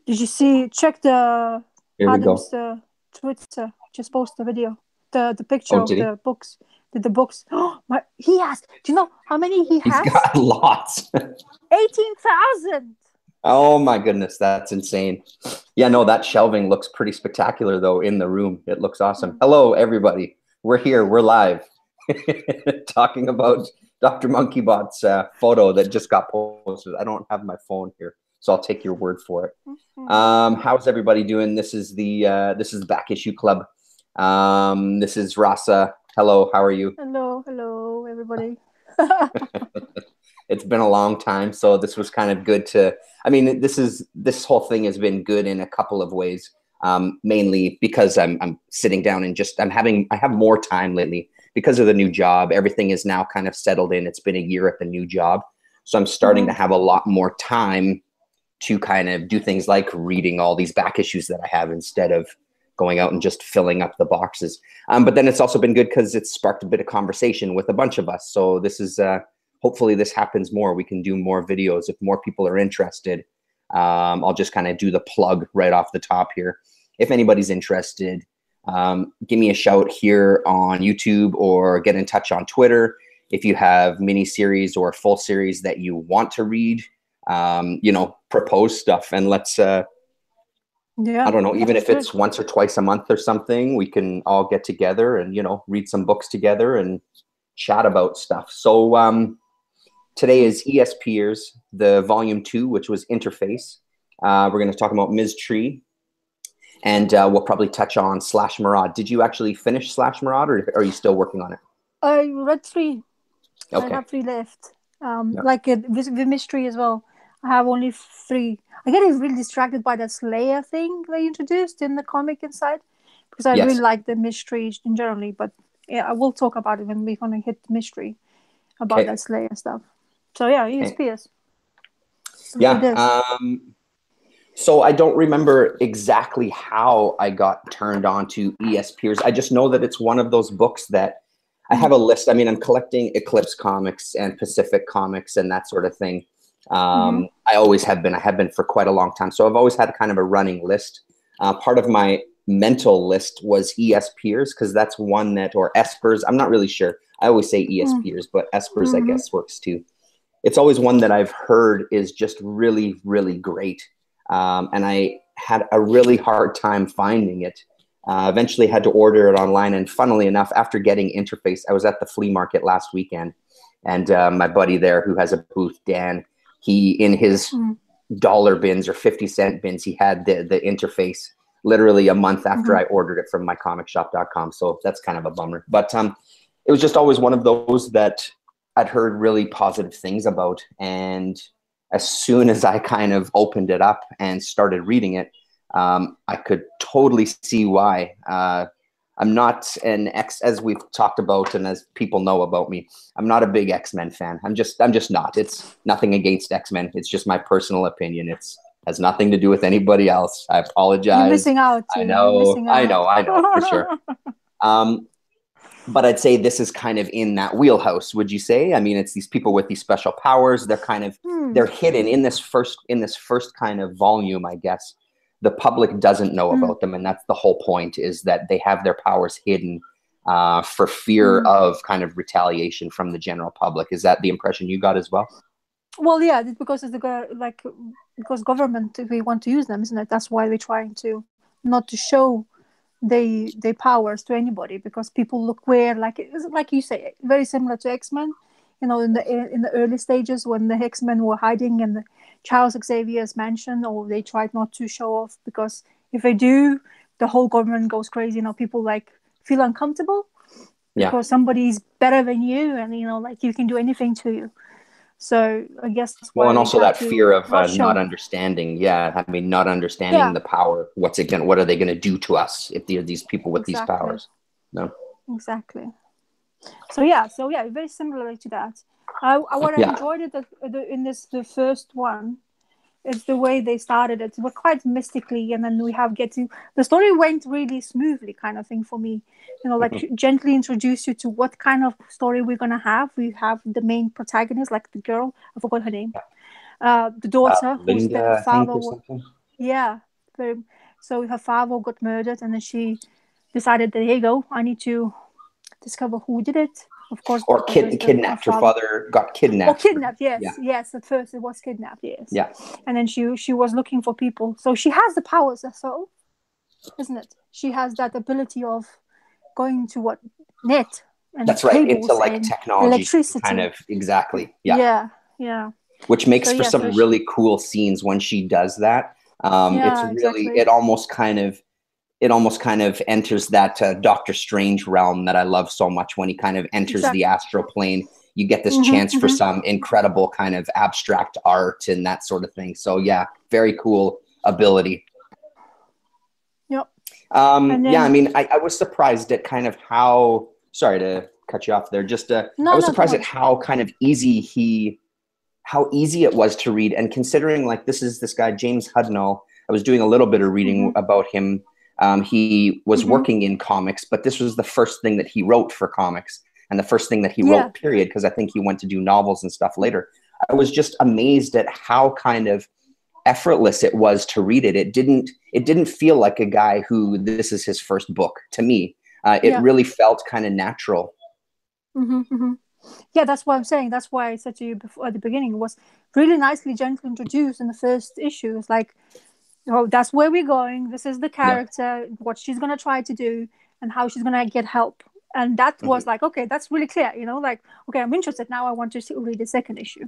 Did you see? Check the Here we go. Adam's Twitter. Just post the video, the picture Oh, of did he? the books. The books. Oh my! He has. Do you know how many he He's has? got lots. 18,000. Oh my goodness, that's insane. Yeah, no, that shelving looks pretty spectacular though in the room. It looks awesome. Hello, everybody. We're here. We're live talking about Dr. Monkeybot's photo that just got posted. I don't have my phone here, so I'll take your word for it. How's everybody doing? This is the Back Issue Club. This is Rasa. Hello, how are you? Hello, hello, everybody. It's been a long time, so this was kind of good to. I mean, this whole thing has been good in a couple of ways. Mainly because I'm sitting down and just I have more time lately because of the new job. Everything is now kind of settled in. It's been a year at the new job, so I'm starting to have a lot more time to kind of do things like reading all these back issues that I have instead of going out and just filling up the boxes. But then it's also been good because it's sparked a bit of conversation with a bunch of us. So this is hopefully this happens more. We can do more videos if more people are interested. I'll just kind of do the plug right off the top here. If anybody's interested, give me a shout here on YouTube or get in touch on Twitter. If you have mini series or full series that you want to read, propose stuff and let's, I don't know, even if it's once or twice a month or something, we can all get together and, read some books together and chat about stuff. So today is ESPers, the volume 2, which was InterFace. We're going to talk about Ms. Tree. And we'll probably touch on /Maraud. Did you actually finish /Maraud, or are you still working on it? I read 3. Okay. I have 3 left. Yeah. Like the mystery as well. I have only 3. I get really distracted by that Slayer thing they introduced in the comic inside because I really like the mystery in generally. But yeah, I will talk about it when we're gonna hit the mystery about that Slayer stuff. So yeah, ESPers. Yeah. So I don't remember exactly how I got turned on to ESPers. I just know that it's one of those books that I have a list. I mean, I'm collecting Eclipse comics and Pacific comics and that sort of thing. I always have been. I have been for quite a long time. So I've always had kind of a running list. Part of my mental list was ESPers because that's one that, or ESPers. I'm not really sure. I always say ESPers, but ESPers, I guess, works too. It's always one that I've heard is just really, really great. And I had a really hard time finding it. Eventually had to order it online. And funnily enough, after getting InterFace, I was at the flea market last weekend. And my buddy there who has a booth, Dan, he, in his dollar bins or 50-cent bins, he had the InterFace literally a month after I ordered it from mycomicshop.com. So that's kind of a bummer. But it was just always one of those that I'd heard really positive things about. And as soon as I kind of opened it up and started reading it, I could totally see why. I'm not an as we've talked about and as people know about me, I'm not a big X-Men fan. I'm just not. It's nothing against X-Men. It's just my personal opinion. It's has nothing to do with anybody else. I apologize. You're missing out. I know, for sure. But I'd say this is kind of in that wheelhouse, would you say? I mean, it's these people with these special powers. They're kind of they're hidden in this first kind of volume, I guess. The public doesn't know about them, and that's the whole point, is that they have their powers hidden for fear of kind of retaliation from the general public. Is that the impression you got as well? Well, yeah, because it's because government, if we want to use them, isn't it? That's why we're trying to not to show their powers to anybody, because people look weird. Like you say, very similar to X-Men. In the early stages when the X-Men were hiding in the Charles Xavier's mansion, or they tried not to show off, because if they do, the whole government goes crazy. People feel uncomfortable because somebody's better than you, and you can do anything to you. So I guess that's why. Well, and also that fear of not understanding. Yeah, I mean, not understanding the power. What are they going to do to us if they're these people with these powers? No. Exactly. So yeah, very similar to that. What I enjoyed it in the first one is the way they started it. We're quite mystically, and then the story went really smoothly, kind of thing for me. Gently introduce you to what kind of story we're gonna have. We have the main protagonist, like the girl, I forgot her name, the daughter, Linda, who's the father. Yeah, very. So her father got murdered, and then she decided that, here you go, I need to discover who did it. Of course, Or because there's her kidnapped. Her father. father got Or kidnapped. kidnapped, Yeah. yes, yes. At first, it was kidnapped, yes. Yeah. And then she was looking for people. So she has the powers, so isn't it? She has that ability of going to what net and That's right. Into cables like and technology, kind electricity. of, exactly. Yeah. Yeah, yeah. Which makes So for yeah, so some really cool scenes when she does that. It's yeah, really, exactly. it almost kind of enters that Doctor Strange realm that I love so much. When he kind of enters the Exactly. astral plane, you get this chance for some incredible kind of abstract art and that sort of thing. So yeah, very cool ability. Yep. And Yeah, I then mean, I was surprised at kind of how, sorry to cut you off there, just I no, was no, don't surprised at worry. how kind of how easy it was to read. And considering like this guy, James Hudnall, I was doing a little bit of reading about him. He was working in comics, but this was the first thing that he wrote for comics and the first thing that he Yeah. wrote, period, because I think he went to do novels and stuff later. I was just amazed at how kind of effortless it was to read it. It didn't feel like a guy who this is his first book to me. It Yeah. really felt kind of natural. Yeah, that's what I'm saying. That's why I said to you before at the beginning, it was really nicely, gently introduced in the first issue. It's like, oh, that's where we're going. This is the Yeah. character, what she's gonna try to do, and how she's gonna get help. And that was like, okay, that's really clear. Like, okay, I'm interested now. I want to read the second issue.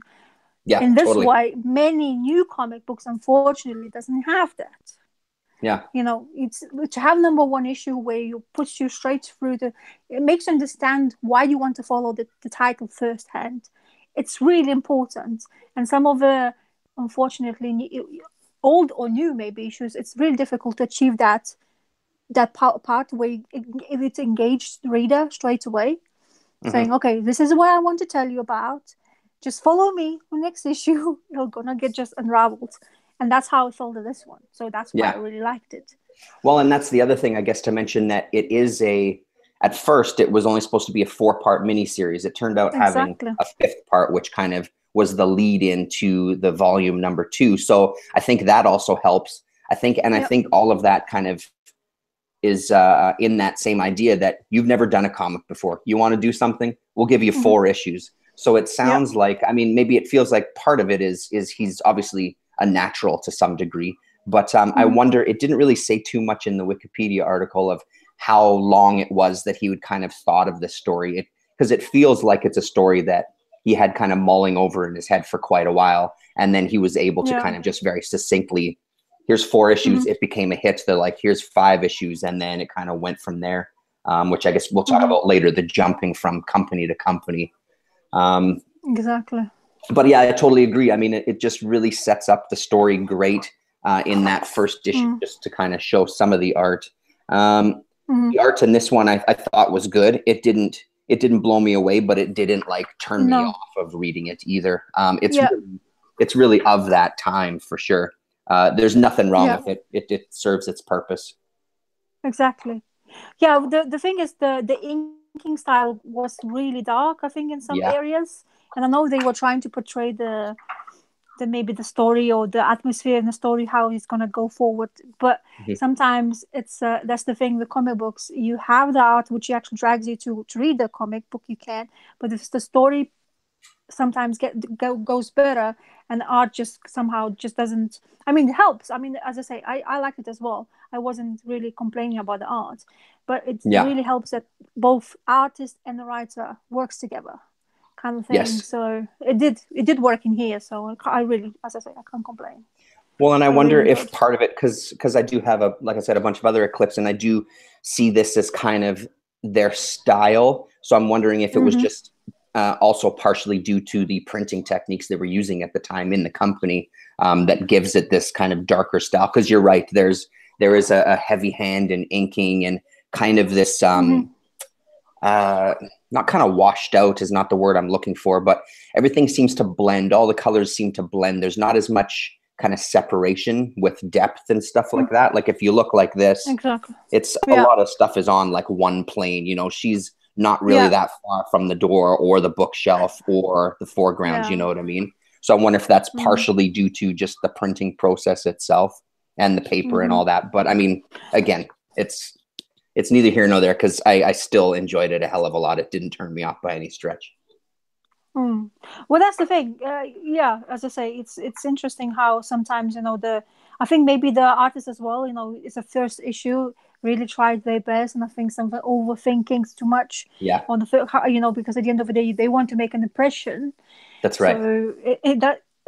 Yeah, In this totally. way, many new comic books, unfortunately, doesn't have that. Yeah. It's to have number one issue where you puts you straight through it makes you understand why you want to follow the title firsthand. It's really important. And some of the, unfortunately, old or new maybe issues, it's really difficult to achieve that part where it engaged the reader straight away, saying, okay, this is what I want to tell you about, just follow me. The next issue you're gonna get just unraveled. And that's how it felt to this one. So that's why I Yeah. really liked it. Well, and that's the other thing, I guess, to mention, that it is at first, it was only supposed to be a 4-part miniseries. It turned out having Exactly. a 5th part, which kind of was the lead into the volume number 2. So I think that also helps. I think all of that kind of is in that same idea that you've never done a comic before. You want to do something? We'll give you 4 issues. So it sounds like, I mean, maybe it feels like part of it is he's obviously a natural to some degree. But I wonder, it didn't really say too much in the Wikipedia article of how long it was that he would kind of thought of this story. Because it feels like it's a story that he had kind of mulling over in his head for quite a while. And then he was able to kind of just very succinctly, here's 4 issues. It became a hit. They're like, here's 5 issues. And then it kind of went from there, which I guess we'll talk about later, the jumping from company to company. Exactly. But yeah, I totally agree. I mean, it just really sets up the story great in that first issue, just to kind of show some of the art. The art in this one I thought was good. It didn't blow me away, but it didn't like turn me off of reading it either. It's really of that time for sure. There's nothing wrong with it. It serves its purpose. Exactly. Yeah, the thing is, the inking style was really dark, I think, in some areas. And I know they were trying to portray the maybe the story or the atmosphere in the story, how it's gonna go forward. But sometimes it's that's the thing with comic books. You have the art which actually drags you to read the comic book, you can, but if the story sometimes goes better, and the art just somehow just doesn't. I mean, it helps. I mean, as I say, I like it as well. I wasn't really complaining about the art, but it really helps that both artist and the writer works together, kind of thing. So it did work in here. So I really, as I say, I can't complain. Well, and I wonder if part of it, because I do have like I said, a bunch of other Eclipse, and I do see this as kind of their style. So I'm wondering if it was just also partially due to the printing techniques they were using at the time in the company that gives it this kind of darker style. Because you're right, there is a heavy hand in inking and kind of this not kind of washed out is not the word I'm looking for, but everything seems to blend. All the colors seem to blend. There's not as much kind of separation with depth and stuff like that. Like if you look like this, it's a lot of stuff is on like one plane. She's not really that far from the door or the bookshelf or the foreground. You know what I mean? So I wonder if that's partially due to just the printing process itself. and the paper and all that. But I mean, again, it's neither here nor there, because I still enjoyed it a hell of a lot. It didn't turn me off by any stretch. Well, that's the thing. Yeah, as I say, it's interesting how sometimes, I think maybe the artists as well, it's a first issue, really tried their best, and I think some overthinking too much. Yeah. On the because at the end of the day, they want to make an impression. That's right.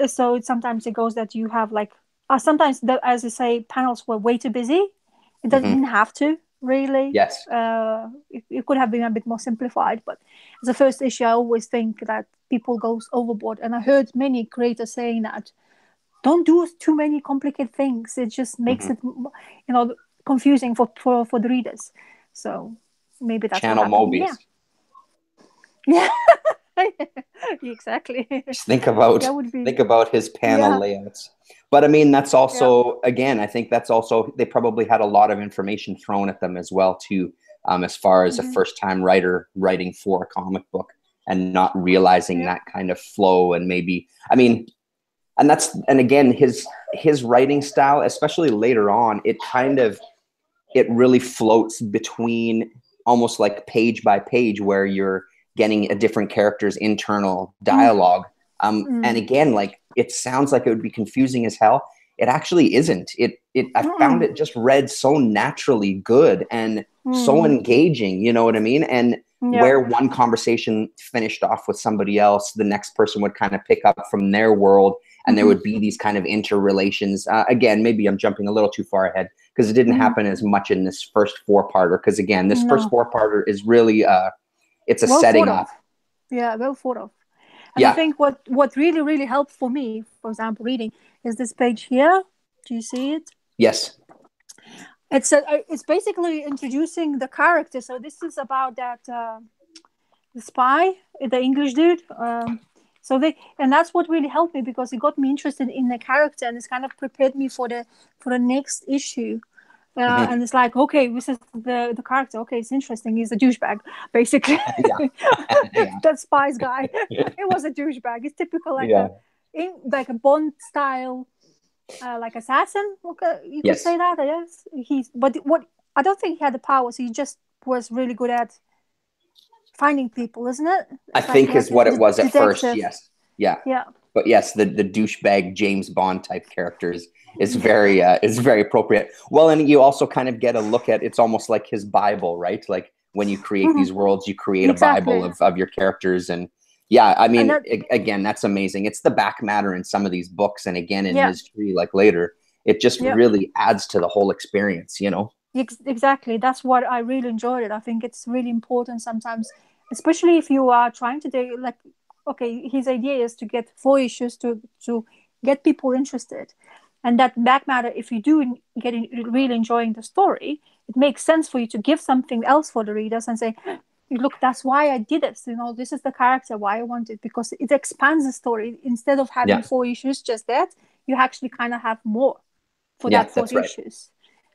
So sometimes it goes that you have like sometimes as I say, panels were way too busy. It didn't have to. Really, yes. It could have been a bit more simplified, but as a first issue, I always think that people goes overboard, and I heard many creators saying that don't do too many complicated things. It just makes it, confusing for the readers. So maybe that's Channel what happened. Mobius. Yeah. Exactly. Just think about his panel layouts. But I mean, that's also, again, I think that's also, they probably had a lot of information thrown at them as well, too, as far as a first-time writer writing for a comic book and not realizing that kind of flow. And maybe, I mean, and again, his writing style, especially later on, it really floats between almost like page by page, where you're getting a different character's internal dialogue. And again, like, it sounds like it would be confusing as hell. It actually isn't. I found it just read so naturally good and so engaging, you know what I mean? And where one conversation finished off with somebody else, the next person would kind of pick up from their world, and there would be these kind of interrelations. Again, maybe I'm jumping a little too far ahead, because it didn't happen as much in this first 4-parter. Because again, this first 4-parter is really, it's a setting up. Yeah, well thought of. And I think what really, really helped for me, for example, reading, is this page here. Do you see it? Yes. It's basically introducing the character. So this is about that the spy, the English dude. And that's what really helped me, because it got me interested in the character, and it's kind of prepared me for the next issue. And it's like, okay, this is the character. Okay, it's interesting. He's a douchebag, basically. That spies guy. It was a douchebag. It's typical, like a Bond style, like assassin. Okay, you could say that. Yes, but what I don't think he had the powers. He just was really good at finding people, isn't it? I think is what it was at first. Yes. Yeah. But yes, the douchebag James Bond type characters is very appropriate. Well, and you also kind of get a look at, it's almost like his Bible, right? Like when you create these worlds, you create a Bible of your characters. And I mean, again, that's amazing. It's the back matter in some of these books. And again, in history, like later, it just really adds to the whole experience, Exactly. That's what I really enjoyed it. I think it's really important sometimes, especially if you are trying to do, like, okay, his idea is to get 4 issues to get people interested. And that back matter, if you do really enjoying the story, it makes sense for you to give something else for the readers and say, look, that's why I did this. This is the character, why I want it, because it expands the story. Instead of having 4 issues, just that, you actually kind of have more for that 4 issues.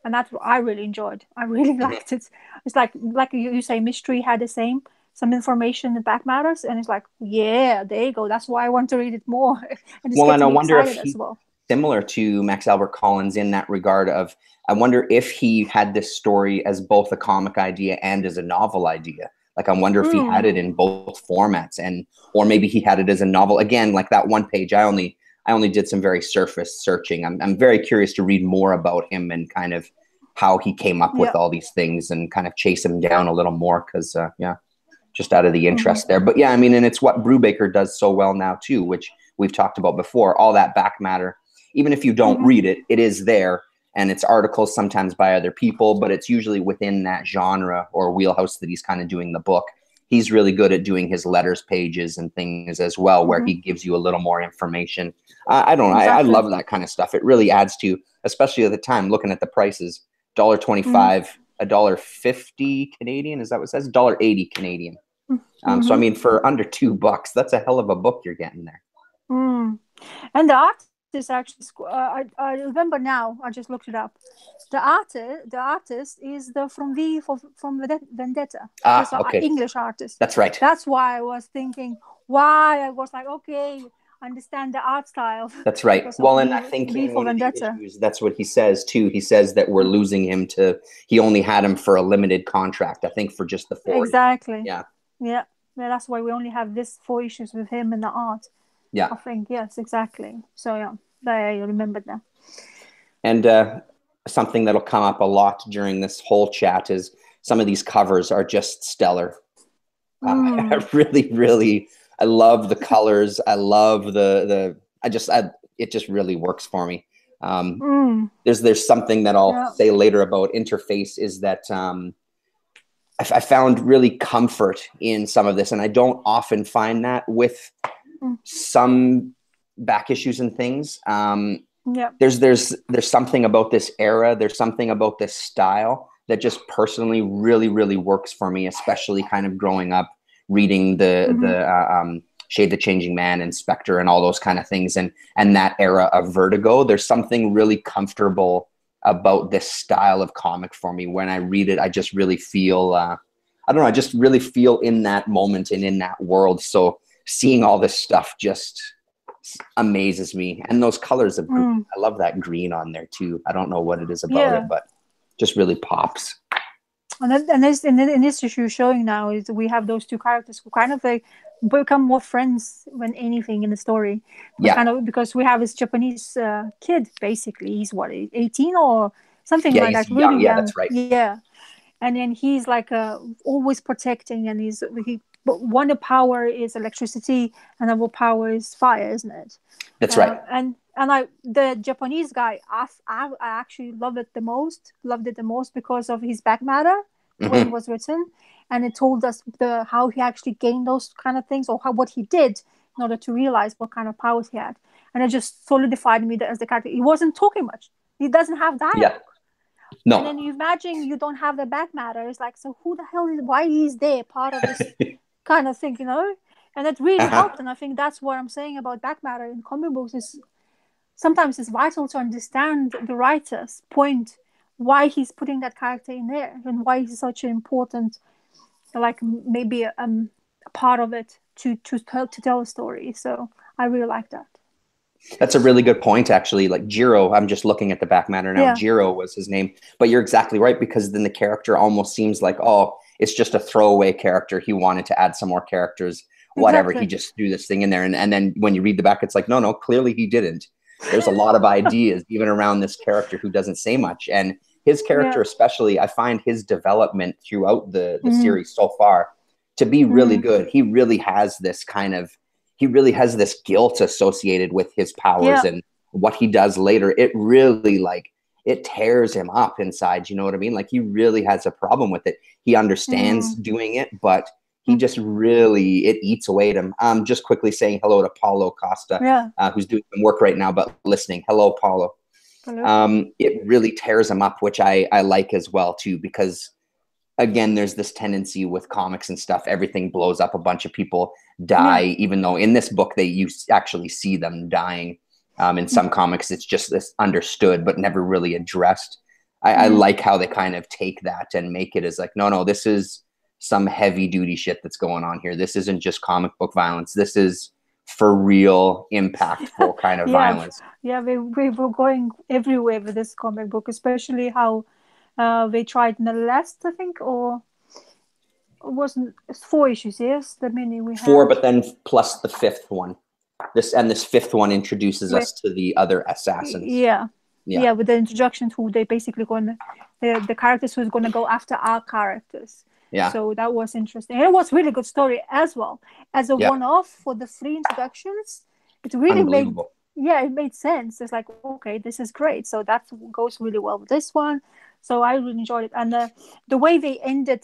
And that's what I really enjoyed. I really liked it. It's like you say, Mystery had the same, some information in back matters, and it's like, there you go. That's why I want to read it more. And I wonder if he's similar to Max Albert Collins in that regard of, I wonder if he had this story as both a comic idea and as a novel idea. Like, I wonder if he had it in both formats, or maybe he had it as a novel. Again, like that one page, I only did some very surface searching. I'm very curious to read more about him and kind of how he came up with all these things, and kind of chase him down a little more, because just out of the interest there. But I mean, and it's what Brubaker does so well now too, which we've talked about before. All that back matter, even if you don't read it, it is there, and it's articles sometimes by other people, but it's usually within that genre or wheelhouse that he's kind of doing the book. He's really good at doing his letters pages and things as well, where he gives you a little more information. I don't know. I love that kind of stuff. It really adds to, especially at the time, looking at the prices, $1.25, $1.50 Canadian. Is that what it says? $1.80 Canadian. So, I mean, for under $2, that's a hell of a book you're getting there. And the artist actually, I remember now, I just looked it up. The artist is from Vendetta. Okay. English artist. That's right. That's why I was thinking, why I was like, okay, understand the art style. That's right. Well, and I think in one of the issues, that's what he says too. He says that we're losing him he only had him for a limited contract, I think, for just the 4 Exactly. Yeah. Yeah. That's why we only have this 4 issues with him and the art. Yeah. I think, yes, exactly. So, yeah, I remember that. And something that'll come up a lot during this whole chat is some of these covers are just stellar. I really, I love the colors. I love it just really works for me. There's something that I'll say later about InterFace is that I found really comfort in some of this, and I don't often find that with some back issues and things. There's something about this era. There's something about this style that just personally really, really works for me, especially kind of growing up reading the Shade the Changing Man and Spectre and all those kind of things, and that era of Vertigo. There's something really comfortable about this style of comic for me. When I read it, I just really feel I don't know, I just really feel in that moment and in that world. So seeing all this stuff just amazes me. And those colors of green, I love that green on there too. I don't know what it is about it, but just really pops. And this in this issue showing now is we have those two characters who kind of become more friends than anything in the story. Kind of, because we have this Japanese kid, basically. He's what, 18 or something like that. Really young. That's right. Yeah. And then he's like always protecting, and but one power is electricity, and another power is fire, isn't it? That's right. And the Japanese guy, I actually loved it the most because of his back matter, the way it was written, and it told us how he actually gained those kind of things, or what he did in order to realize what kind of powers he had, and it just solidified me as the character. He wasn't talking much. He doesn't have dialogue. Yeah. No. And then you imagine you don't have the back matter. It's like, so who the hell why he's there, part of this kind of thing, And it really helped. And I think that's what I'm saying about back matter in comic books is sometimes it's vital to understand the writer's point, why he's putting that character in there, and why he's such an important, like maybe a part of it to tell a story. So I really like that. That's a really good point, actually. Like Jiro, I'm just looking at the back matter now. Yeah. Jiro was his name, but you're exactly right, because then the character almost seems like, oh, it's just a throwaway character. He wanted to add some more characters, whatever. Exactly. He just threw this thing in there. And then when you read the back, it's like, no, clearly he didn't. There's a lot of ideas even around this character who doesn't say much. And his character, especially, I find his development throughout the series so far to be really good. He really has this guilt associated with his powers and what he does later. It really it tears him up inside. You know what I mean? Like he really has a problem with it. He understands doing it, but he just really, it eats away at him. Just quickly saying hello to Paulo Costa, who's doing some work right now, but listening. Hello, Paulo. Hello. It really tears him up, which I like as well too, because again, there's this tendency with comics and stuff, everything blows up, a bunch of people die, even though in this book, you actually see them dying. In some comics, it's just this understood, but never really addressed. I like how they kind of take that and make it as like, no, this is some heavy duty shit that's going on here. This isn't just comic book violence. This is for real impactful kind of violence. Yeah, we were going everywhere with this comic book, especially how they tried in the last, I think, or it wasn't 4 issues, yes? The mini we had. 4, but then plus the 5th one. This 5th one introduces us to the other assassins. Yeah, with the introduction to they basically going the characters who's going to go after our characters. Yeah. So that was interesting. And it was really good story as well. As a one-off for the 3 introductions, it really made sense. It's like, okay, this is great. So that goes really well with this one. So I really enjoyed it. And the way they ended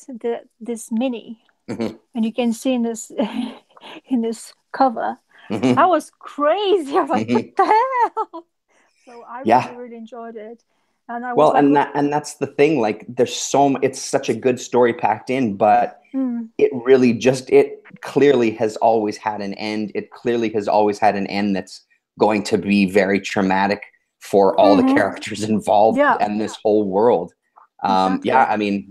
this mini, and you can see in this cover, that was crazy. I was like, what the hell? So I really enjoyed it. And I was that's the thing. Like, there's it's such a good story packed in, but it really it clearly has always had an end. It clearly has always had an end that's going to be very traumatic for all the characters involved and this whole world. Exactly.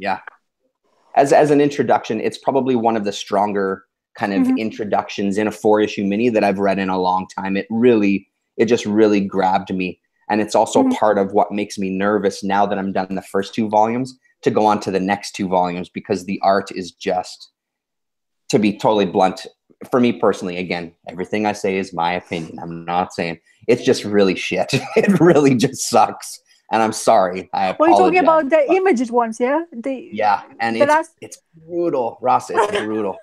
As an introduction, it's probably one of the stronger kind of introductions in a 4-issue mini that I've read in a long time. It just really grabbed me. And it's also part of what makes me nervous now that I'm done the first 2 volumes to go on to the next 2 volumes, because the art is just, to be totally blunt, for me personally, again, everything I say is my opinion. I'm not saying it's just really shit. It really just sucks. And I'm sorry. I apologize. Well, you're talking about the Images ones, yeah? Yeah, and it's brutal, Ross. It's brutal.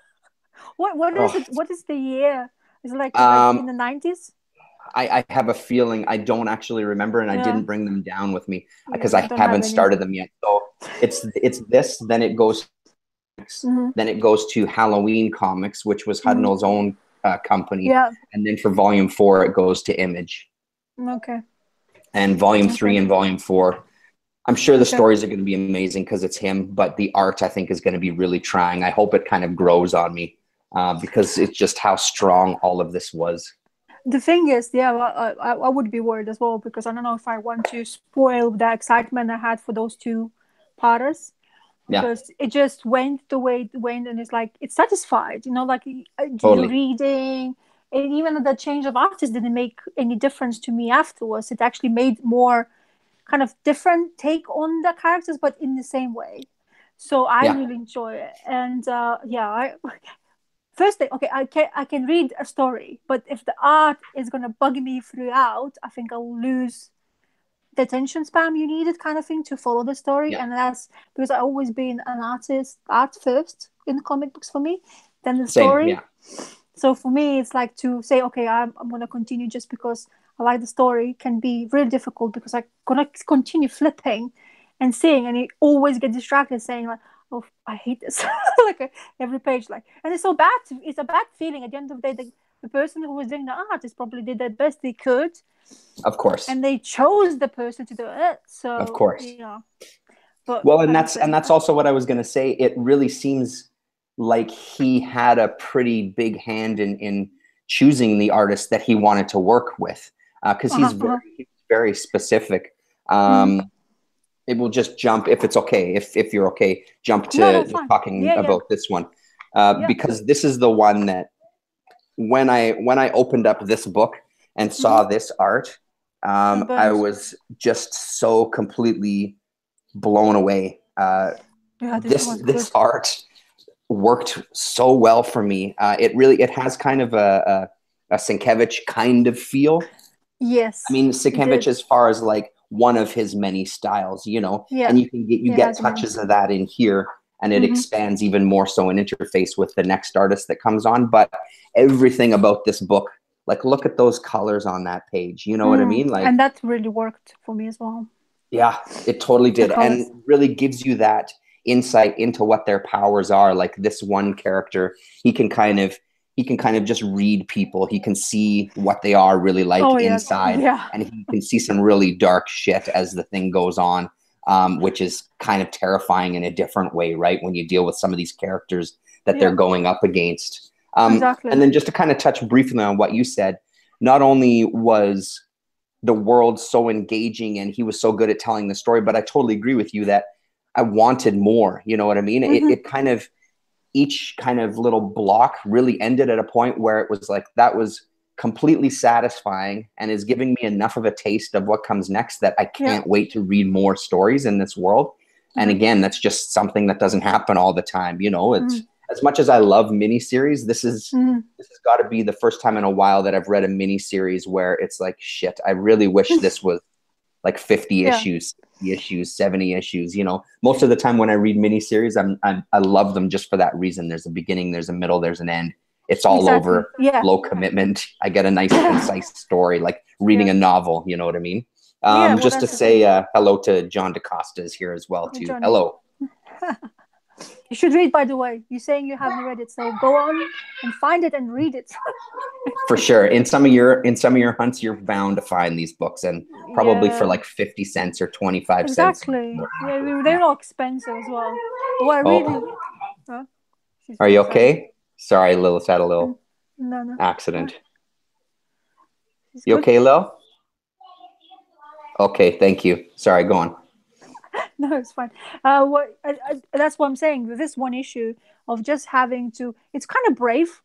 What is it? What is the year? Is it like in the 90s? I have a feeling. I don't actually remember, and I didn't bring them down with me because I haven't started them yet. So it's this, then it goes, then it goes to Halloween Comics, which was Hudnall's own company, and then for volume 4 it goes to Image. Okay. And volume 3 and volume 4, I'm sure the stories are going to be amazing because it's him, but the art I think is going to be really trying. I hope it kind of grows on me because it's just how strong all of this was. The thing is, I would be worried as well, because I don't know if I want to spoil the excitement I had for those 2 parters. Because it just went the way it went, and it's like, it's satisfied, like totally. Reading, and even the change of artist didn't make any difference to me afterwards. It actually made more kind of different take on the characters, but in the same way. So I really enjoy it. And first thing, okay, I can read a story, but if the art is going to bug me throughout, I think I'll lose the attention span you needed, kind of thing, to follow the story. And that's because I've always been an artist, art first in comic books for me, then the story. So for me, it's like to say, okay, I'm going to continue just because I like the story, can be really difficult, because I'm going to continue flipping and seeing, and you always get distracted saying like, oh, I hate this. Like every page, like, and it's so bad. It's a bad feeling. At the end of the day, the person who was doing the artist probably did the best they could. Of course. And they chose the person to do it. So of course. But well, and that's also what I was going to say. It really seems like he had a pretty big hand in choosing the artist that he wanted to work with, because he's very specific. It will just jump, if it's okay, if you're okay, jump to talking about this one, because this is the one that when I opened up this book and saw this art, I was just so completely blown away. This art worked so well for me. It has kind of a Sienkiewicz kind of feel. Yes. I mean, Sienkiewicz as far as like one of his many styles, and you get touches of that in here, and it expands even more so in interface with the next artist that comes on. But everything about this book, like, look at those colors on that page. You know what I mean? Like, and that really worked for me as well. Yeah, it totally did. And really gives you that insight into what their powers are. Like this one character, he can kind of just read people. He can see what they are really like inside. And he can see some really dark shit as the thing goes on, which is kind of terrifying in a different way, right? When you deal with some of these characters that they're going up against. Exactly. And then just to kind of touch briefly on what you said, not only was the world so engaging and he was so good at telling the story, but I totally agree with you that I wanted more. You know what I mean? It kind of, each kind of little block really ended at a point where it was like, that was completely satisfying and is giving me enough of a taste of what comes next that I can't wait to read more stories in this world. And again, that's just something that doesn't happen all the time. You know, it's as much as I love miniseries, this has got to be the first time in a while that I've read a miniseries where it's like, shit, I really wish this was like 50 issues, 70 issues. You know, most of the time when I read miniseries, I love them just for that reason. There's a beginning, there's a middle, there's an end. It's all over, low commitment. I get a nice concise story, like reading a novel. You know what I mean? Just to say hello to John DaCosta is here as well too. Hello. You should read, by the way. You're saying you haven't read it, so go on and find it and read it. For sure. In some of your hunts, you're bound to find these books, and probably for like 50 cents or 25 cents. Exactly. Yeah, they're not expensive as well. Well, I really. Are you okay? Sorry, Lilith had a little accident. You okay, Lil? Okay, thank you. Sorry, go on. No, it's fine. That's what I'm saying. This one issue of just having to, it's kind of brave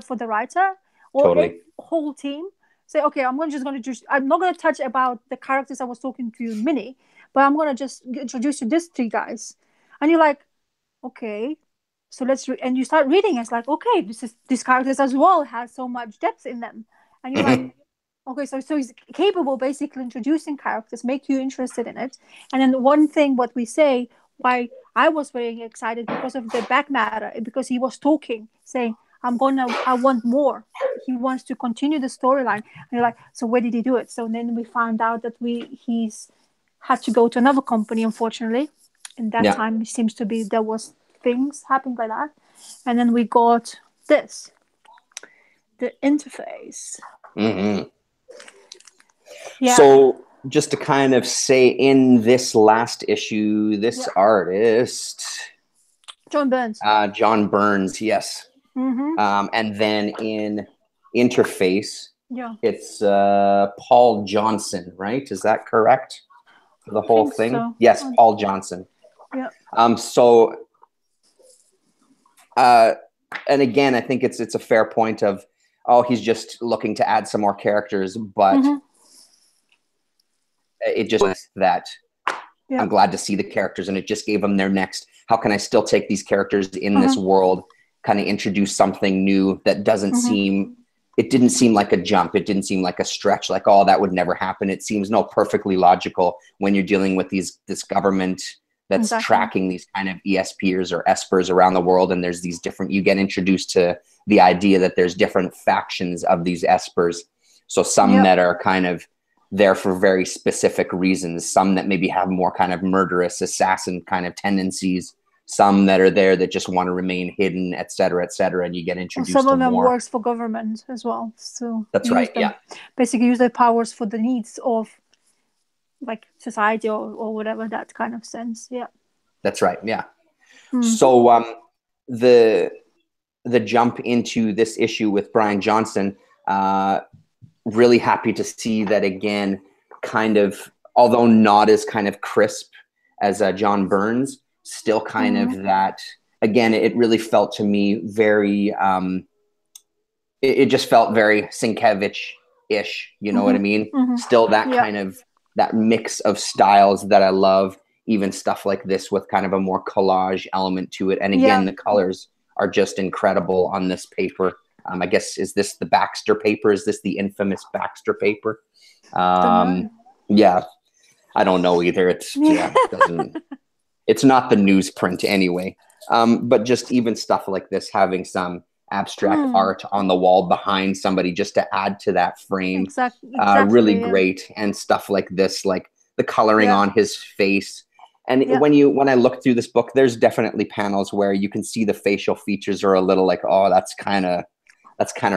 for the writer or a Totally. whole team. Say, okay, I'm not gonna touch about the characters I was talking to you in Mini, but I'm gonna just introduce you these three guys, and you're like, okay, so and you start reading. It's like, okay, these characters as well has so much depth in them, and you're like, okay, so he's capable basically introducing characters, make you interested in it. And then one thing what we say, why I was very excited because of the back matter, because he was talking, saying, I want more. He wants to continue the storyline. And you're like, so where did he do it? So then we found out that he's had to go to another company, unfortunately. And that time it seems to be there was things happening like that. And then we got this, the InterFace. Yeah. So just to kind of say, in this last issue, this artist, John Burns. John Burns, yes. And then in InterFace, it's Paul Johnson, right? Is that correct? The whole thing? So. Yes, Paul Johnson. Yeah. And again, I think it's a fair point of, he's just looking to add some more characters, but it just was that I'm glad to see the characters, and it just gave them their next, how can I still take these characters in this world, kind of introduce something new that doesn't seem, it didn't seem like a jump. It didn't seem like a stretch, like, oh, that would never happen. It seems perfectly logical when you're dealing with this government that's tracking these kind of ESPers or ESPers around the world. And there's these different, you get introduced to the idea that there's different factions of these ESPers. So some that are kind of there for very specific reasons, some that maybe have more kind of murderous assassin kind of tendencies, some that are there that just want to remain hidden, et cetera, and you get introduced to more. Some of them works for government as well. So that's right, basically use their powers for the needs of like society or whatever, that kind of sense. Yeah. That's right, yeah. So the jump into this issue with Brian Johnson, really happy to see that again, kind of, although not as kind of crisp as John Burns, still kind of that, again, it really felt to me very, it just felt very Sienkiewicz-ish, you know what I mean? Still that kind of, that mix of styles that I love, even stuff like this with kind of a more collage element to it. And again, the colors are just incredible on this paper. I guess, is this the Baxter paper? Is this the infamous Baxter paper? Yeah, I don't know either. It's it doesn't. It's not the newsprint anyway. But just even stuff like this, having some abstract art on the wall behind somebody just to add to that frame, really great. And stuff like this, like the coloring on his face. And when I look through this book, there's definitely panels where you can see the facial features are a little like, oh, that's kind of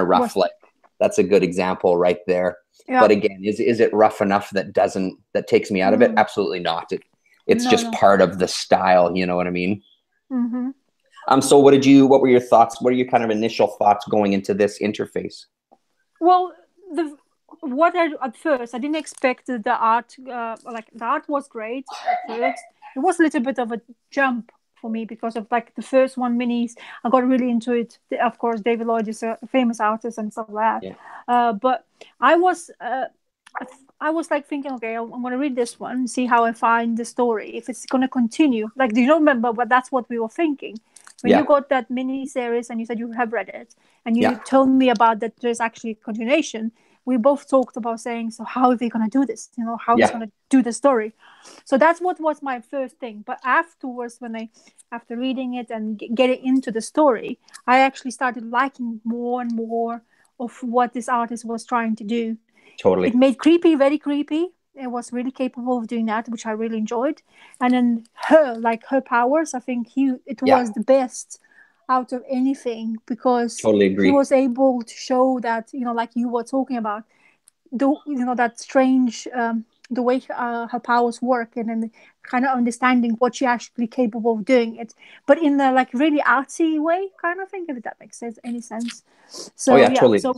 rough. Like, that's a good example right there. But again, is it rough enough that takes me out of it? Absolutely not. It's just part of the style. You know what I mean? So what were your thoughts? What are your kind of initial thoughts going into this InterFace? Well, at first I didn't expect the art. Like, the art was great at first. It was a little bit of a jump for me because of like the first one minis. I got really into it. Of course, David Lloyd is a famous artist and stuff like that. But I was like thinking, okay, I'm going to read this one, see how I find the story, if it's going to continue. Like, do you remember? But that's what we were thinking when you got that mini series and you said you have read it and you told me about that there's actually a continuation. We both talked about saying, so how are they going to do this? You know, how is going to do the story? So that's what was my first thing. But afterwards, after reading it and getting into the story, I actually started liking more and more of what this artist was trying to do. Totally. It made very creepy. It was really capable of doing that, which I really enjoyed. And then her powers, I think it was the best out of anything, because totally agree. He was able to show that, like you were talking about, that strange, the way her powers work, and then kind of understanding what she actually capable of doing it, but in the like really artsy way kind of thing, if that makes any sense. So totally. So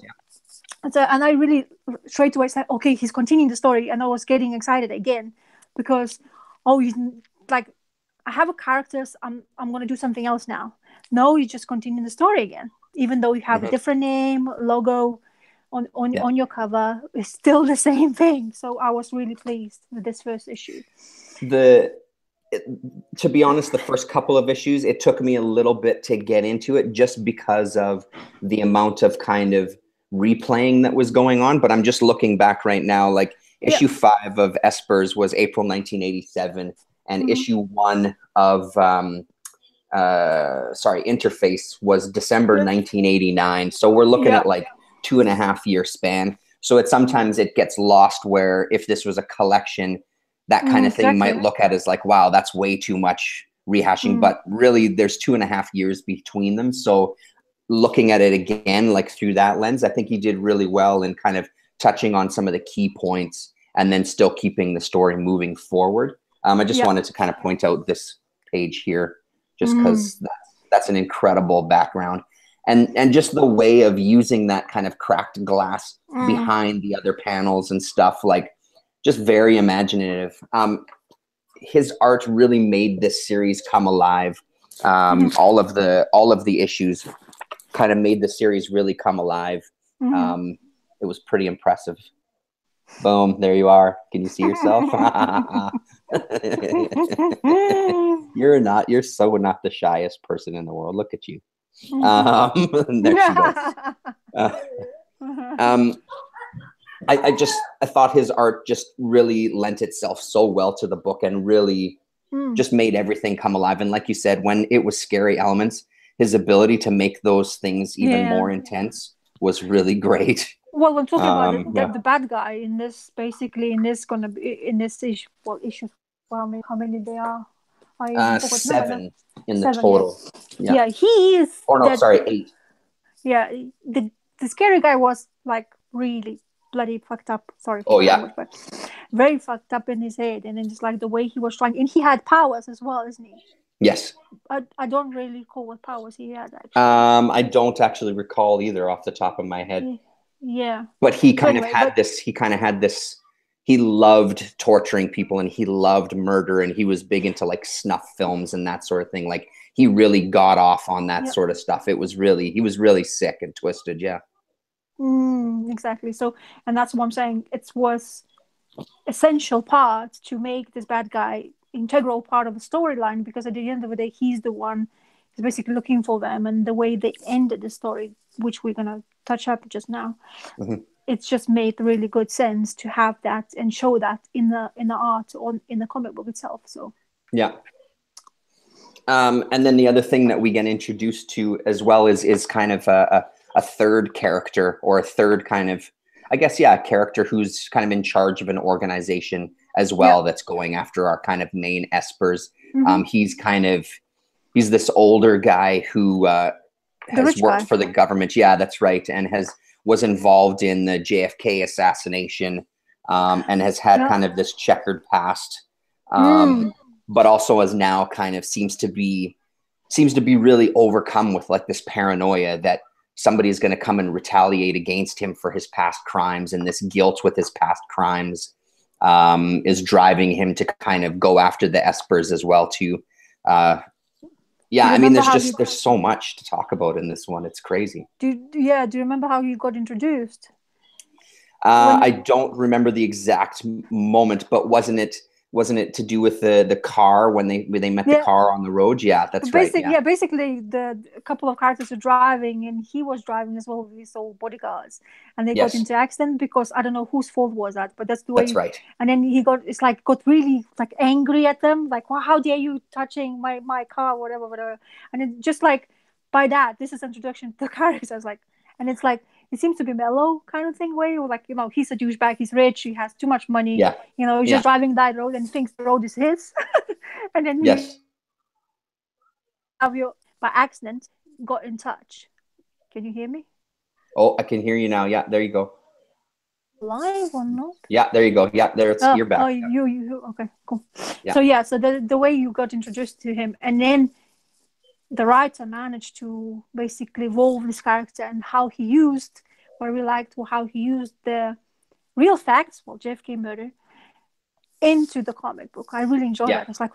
and I really straight away said, okay, he's continuing the story, and I was getting excited again because he's like, I have a characters, I'm going to do something else now. No, you just continue the story again. even though you have a different name, logo on your cover, it's still the same thing. So I was really pleased with this first issue. To be honest, the first couple of issues, it took me a little bit to get into it just because of the amount of kind of replaying that was going on. But I'm just looking back right now, like issue 5 of ESPers was April 1987, and issue 1 of InterFace was December 1989. So we're looking at like 2.5 year span. So sometimes it gets lost where if this was a collection, that kind of thing might look at as like, wow, that's way too much rehashing. But really, there's 2.5 years between them. So looking at it again, like through that lens, I think he did really well in kind of touching on some of the key points and then still keeping the story moving forward. I just wanted to kind of point out this page here, just because that's an incredible background. And just the way of using that kind of cracked glass behind the other panels and stuff, like, just very imaginative. His art really made this series come alive. All of the issues kind of made the series really come alive. It was pretty impressive. Boom, there you are. Can you see yourself? You're so not the shyest person in the world. Look at you. There she goes. I thought his art just really lent itself so well to the book and really just made everything come alive. And like you said, when it was scary elements, his ability to make those things even more intense was really great. Well, we're talking about the bad guy in this, basically in this issue. Well, issues. Well, how many they are? 7 in the total. Yeah, he is. Or no, sorry, 8. Yeah, the scary guy was like really bloody fucked up. Sorry. Language, but very fucked up in his head, and then just like the way he was trying, and he had powers as well, isn't he? Yes. I don't really recall what powers he had actually. I don't actually recall either off the top of my head. Yeah. But he kind of had this. He kind of had this. He loved torturing people and he loved murder, and he was big into like snuff films and that sort of thing. Like he really got off on that sort of stuff. He was really sick and twisted. Yeah. Exactly. So, and that's what I'm saying. It was essential part to make this bad guy integral part of the storyline, because at the end of the day, he's the one who's basically looking for them, and the way they ended the story, which we're gonna touch up just now. It's just made really good sense to have that and show that in the art or in the comic book itself. So and then the other thing that we get introduced to as well is kind of a third character, or a third kind of, I guess, character who's kind of in charge of an organization as well, that's going after our kind of main ESPers. He's this older guy who has worked for the government. Yeah, that's right. And was involved in the JFK assassination, and has had kind of this checkered past, but also as now kind of seems to be really overcome with like this paranoia that somebody is going to come and retaliate against him for his past crimes, and this guilt with his past crimes is driving him to kind of go after the ESPers as well too. I mean, there's so much to talk about in this one. It's crazy. Do you remember how you got introduced? I don't remember the exact moment, but wasn't it to do with the car when they met the car on the road? Yeah, that's right. Yeah, basically a couple of characters were driving, and he was driving as well with his old bodyguards, and they got into accident because I don't know whose fault was that, but that's the way. That's right. And then he got really like angry at them, like, well, how dare you touching my car, whatever. And it just like by that, this is introduction to the characters, like, and it's like, it seems to be mellow kind of thing, where you're like, he's a douchebag, he's rich, he has too much money, he's just driving that road and thinks the road is his. And then by accident got in touch. Can you hear me? Oh, I can hear you now. Yeah, there you go. Live or not? Yeah, there you go. Yeah, you're back. Oh, you okay, cool. Yeah. So the way you got introduced to him, and then the writer managed to basically evolve this character, and how he used the real facts, JFK murder, into the comic book. I really enjoyed that. I was like,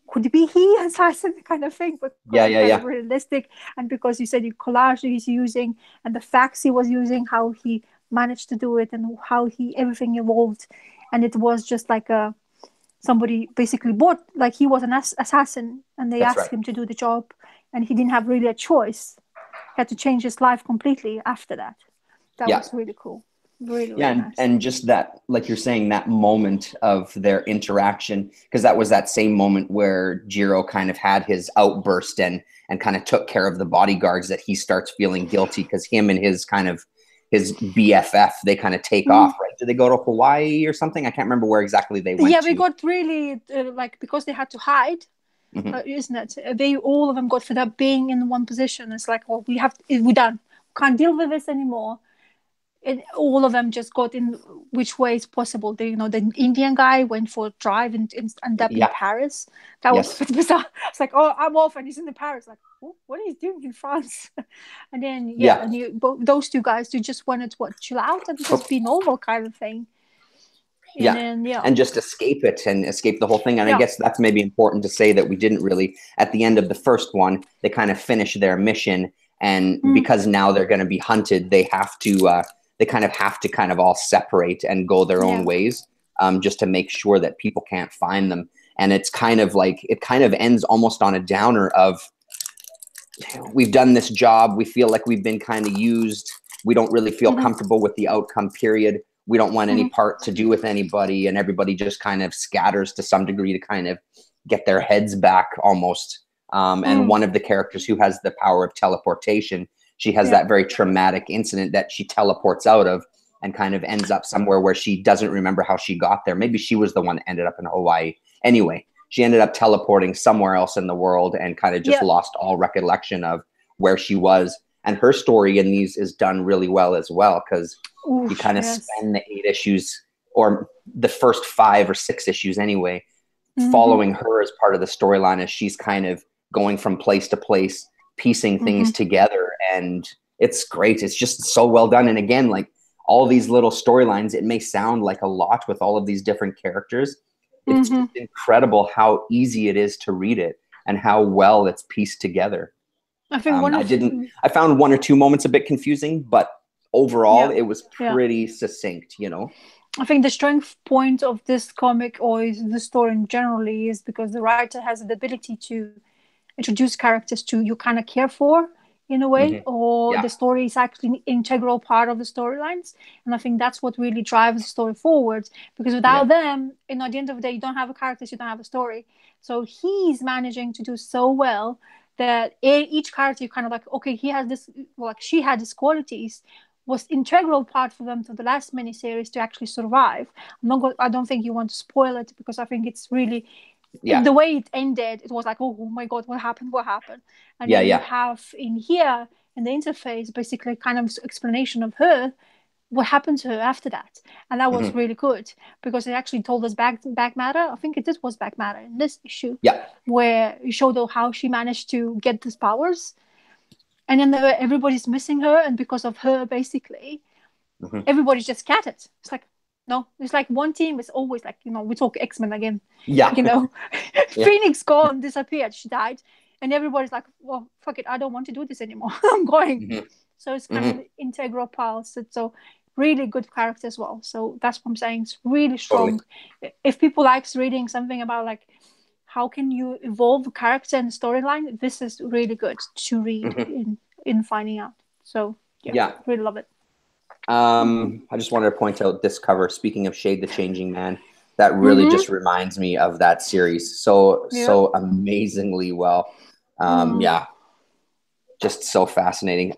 could it be he assassin kind of thing, but Yeah, kind yeah. of realistic. And because you said the collage that he's using and the facts he was using, how he managed to do it and how everything evolved, and it was just like somebody basically bought, like he was an assassin, and they That's asked right. him to do the job, and he didn't have really a choice. He had to change his life completely after that. That was really cool. Really nice. And just that, like you're saying, that moment of their interaction, because that was that same moment where Jiro kind of had his outburst and kind of took care of the bodyguards, that he starts feeling guilty because him and his BFF, they kind of take off, right? Did they go to Hawaii or something? I can't remember where exactly they went. Yeah, we got really like, because they had to hide, isn't it? They all of them got fed up being in one position. It's like, well, we're done. Can't deal with this anymore. And all of them just got in which way is possible. The Indian guy went for a drive and ended up in Paris. That was bizarre. It's like, oh, I'm off, and he's in Paris. Like, what are you doing in France? And then those two guys, they just wanted to chill out and just be normal kind of thing. And and just escape it and escape the whole thing. And I guess that's maybe important to say that we didn't really, at the end of the first one, they kind of finish their mission, and because now they're going to be hunted, they have to. They kind of all separate and go their own ways, just to make sure that people can't find them. And it's kind of like, it kind of ends almost on a downer of, we've done this job. We feel like we've been kind of used. We don't really feel comfortable with the outcome, period. We don't want any part to do with anybody. And everybody just kind of scatters to some degree to kind of get their heads back almost. And one of the characters who has the power of teleportation, she has that very traumatic incident that she teleports out of and kind of ends up somewhere where she doesn't remember how she got there. Maybe she was the one that ended up in Hawaii. Anyway, she ended up teleporting somewhere else in the world and kind of just lost all recollection of where she was. And her story in these is done really well as well, because you kind of spend the 8 issues, or the first 5 or 6 issues anyway, following her as part of the storyline as she's kind of going from place to place, piecing things together. And it's great. It's just so well done. And again, like all these little storylines, it may sound like a lot with all of these different characters. It's just incredible how easy it is to read it and how well it's pieced together. I found 1 or 2 moments a bit confusing, but overall it was pretty succinct, I think the strength point of this comic, or is the story in generally, is because the writer has the ability to introduce characters you kind of care for in a way, or the story is actually an integral part of the storylines. And I think that's what really drives the story forward, because without them, at the end of the day, you don't have a character, you don't have a story. So he's managing to do so well that each character, you kind of like, okay, he has this, like she had these qualities, was integral part for them to the last miniseries to actually survive. I don't think you want to spoil it, because I think it's really, the way it ended, it was like, oh my god, what happened? And then you have in here in the interface basically kind of explanation of her, what happened to her after that. And that was really good, because it actually told us back matter. I think it was back matter in this issue, where it showed how she managed to get these powers, and then everybody's missing her, and because of her basically everybody's just scattered. It's like, no, it's like one team is always like, we talk X-Men again. Phoenix gone, disappeared, she died, and everybody's like, well, fuck it, I don't want to do this anymore. I'm going. So it's kind of integral parts. So really good character as well. So that's what I'm saying. It's really strong. If people likes reading something about like how can you evolve a character and storyline, this is really good to read in finding out. So really love it. I just wanted to point out this cover, speaking of Shade the Changing Man, that really just reminds me of that series so amazingly well. Just so fascinating.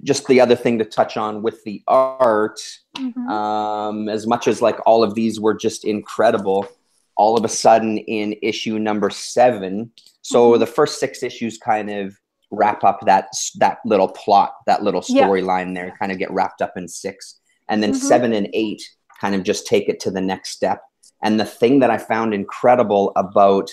Just the other thing to touch on with the art, as much as like all of these were just incredible, all of a sudden in issue number 7, so the first 6 issues kind of wrap up that little plot, that little storyline there, kind of get wrapped up in 6, and then 7 and 8 kind of just take it to the next step. And the thing that I found incredible about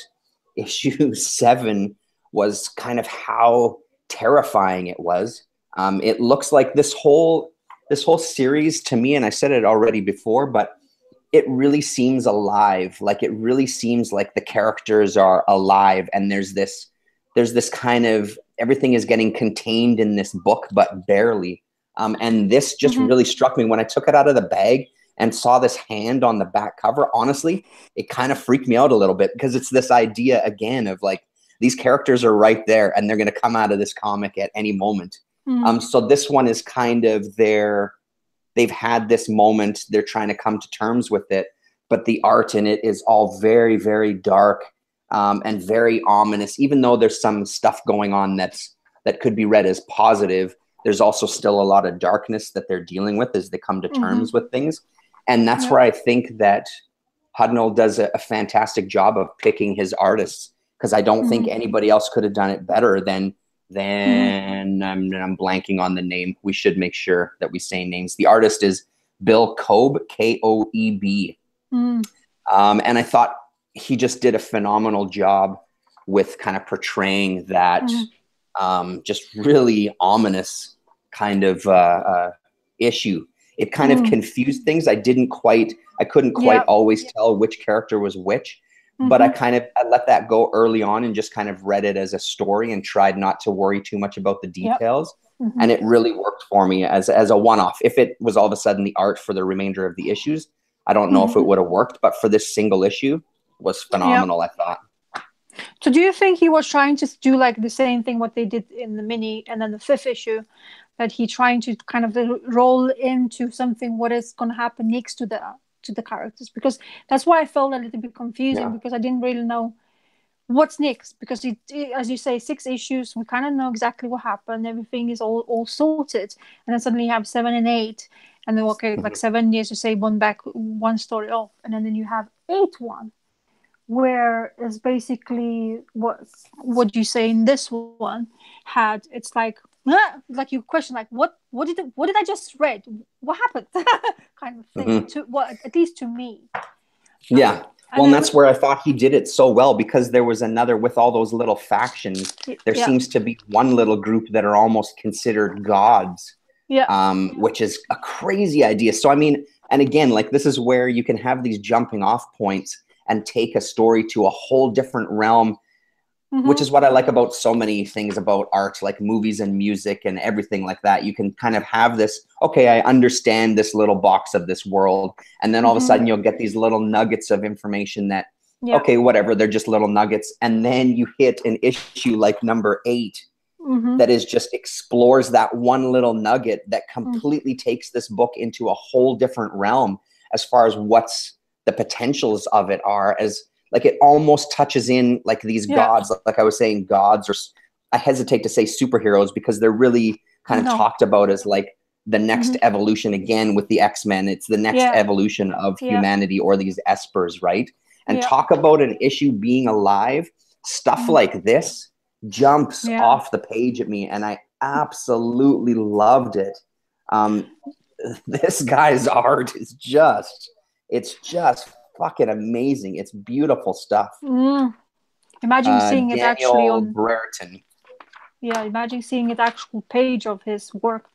issue 7 was kind of how terrifying it was. It looks like this whole series to me, and I said it already before, but it really seems alive. Like, it really seems like the characters are alive, and there's this kind of, everything is getting contained in this book, but barely. And this just really struck me when I took it out of the bag and saw this hand on the back cover. Honestly, it kind of freaked me out a little bit, because it's this idea again of like, these characters are right there and they're going to come out of this comic at any moment. So this one is kind of they've had this moment, they're trying to come to terms with it, but the art in it is all very, very dark, and very ominous. Even though there's some stuff going on that could be read as positive, there's also still a lot of darkness that they're dealing with as they come to terms with things. And that's where I think that Hudnall does a fantastic job of picking his artists, because I don't think anybody else could have done it better than I'm blanking on the name. We should make sure that we say names. The artist is Bill Koeb, Koeb. And I thought he just did a phenomenal job with kind of portraying that just really ominous kind of issue. It kind of confused things. I couldn't quite always tell which character was which, but I let that go early on and just kind of read it as a story and tried not to worry too much about the details. And it really worked for me as a one-off. If it was all of a sudden the art for the remainder of the issues, I don't know if it would have worked, but for this single issue, it was phenomenal, I thought. So do you think he was trying to do like the same thing what they did in the mini and then the 5th issue, that he trying to kind of roll into something what is going to happen next to the characters? Because that's why I felt a little bit confusing, because I didn't really know what's next, because it as you say, 6 issues, we kind of know exactly what happened, everything is all sorted, and then suddenly you have 7 and 8, and then like 7 years, you say one story off, and then you have 8-1, where is basically what you say in this one had, it's like you question, like what did I just read, what happened, kind of thing, to at least to me. Well, and that's where I thought he did it so well, because there was another, with all those little factions, there seems to be one little group that are almost considered gods, which is a crazy idea. So I mean, and again, like, this is where you can have these jumping off points and take a story to a whole different realm, which is what I like about so many things about art, like movies and music and everything like that. You can kind of have this, okay, I understand this little box of this world. And then all of a sudden you'll get these little nuggets of information that, okay, whatever, they're just little nuggets. And then you hit an issue like number 8 that is just explores that one little nugget that completely takes this book into a whole different realm as far as what's the potentials of it are, as like it almost touches in like these gods, like I was saying, gods, or I hesitate to say superheroes, because they're really kind of talked about as like the next evolution, again with the X-Men. It's the next evolution of humanity, or these ESPers, right? And talk about an issue being alive. Stuff like this jumps off the page at me, and I absolutely loved it. This guy's art is it's just fucking amazing. It's beautiful stuff. Imagine seeing it actually on Brereton. Imagine seeing it actual page of his work,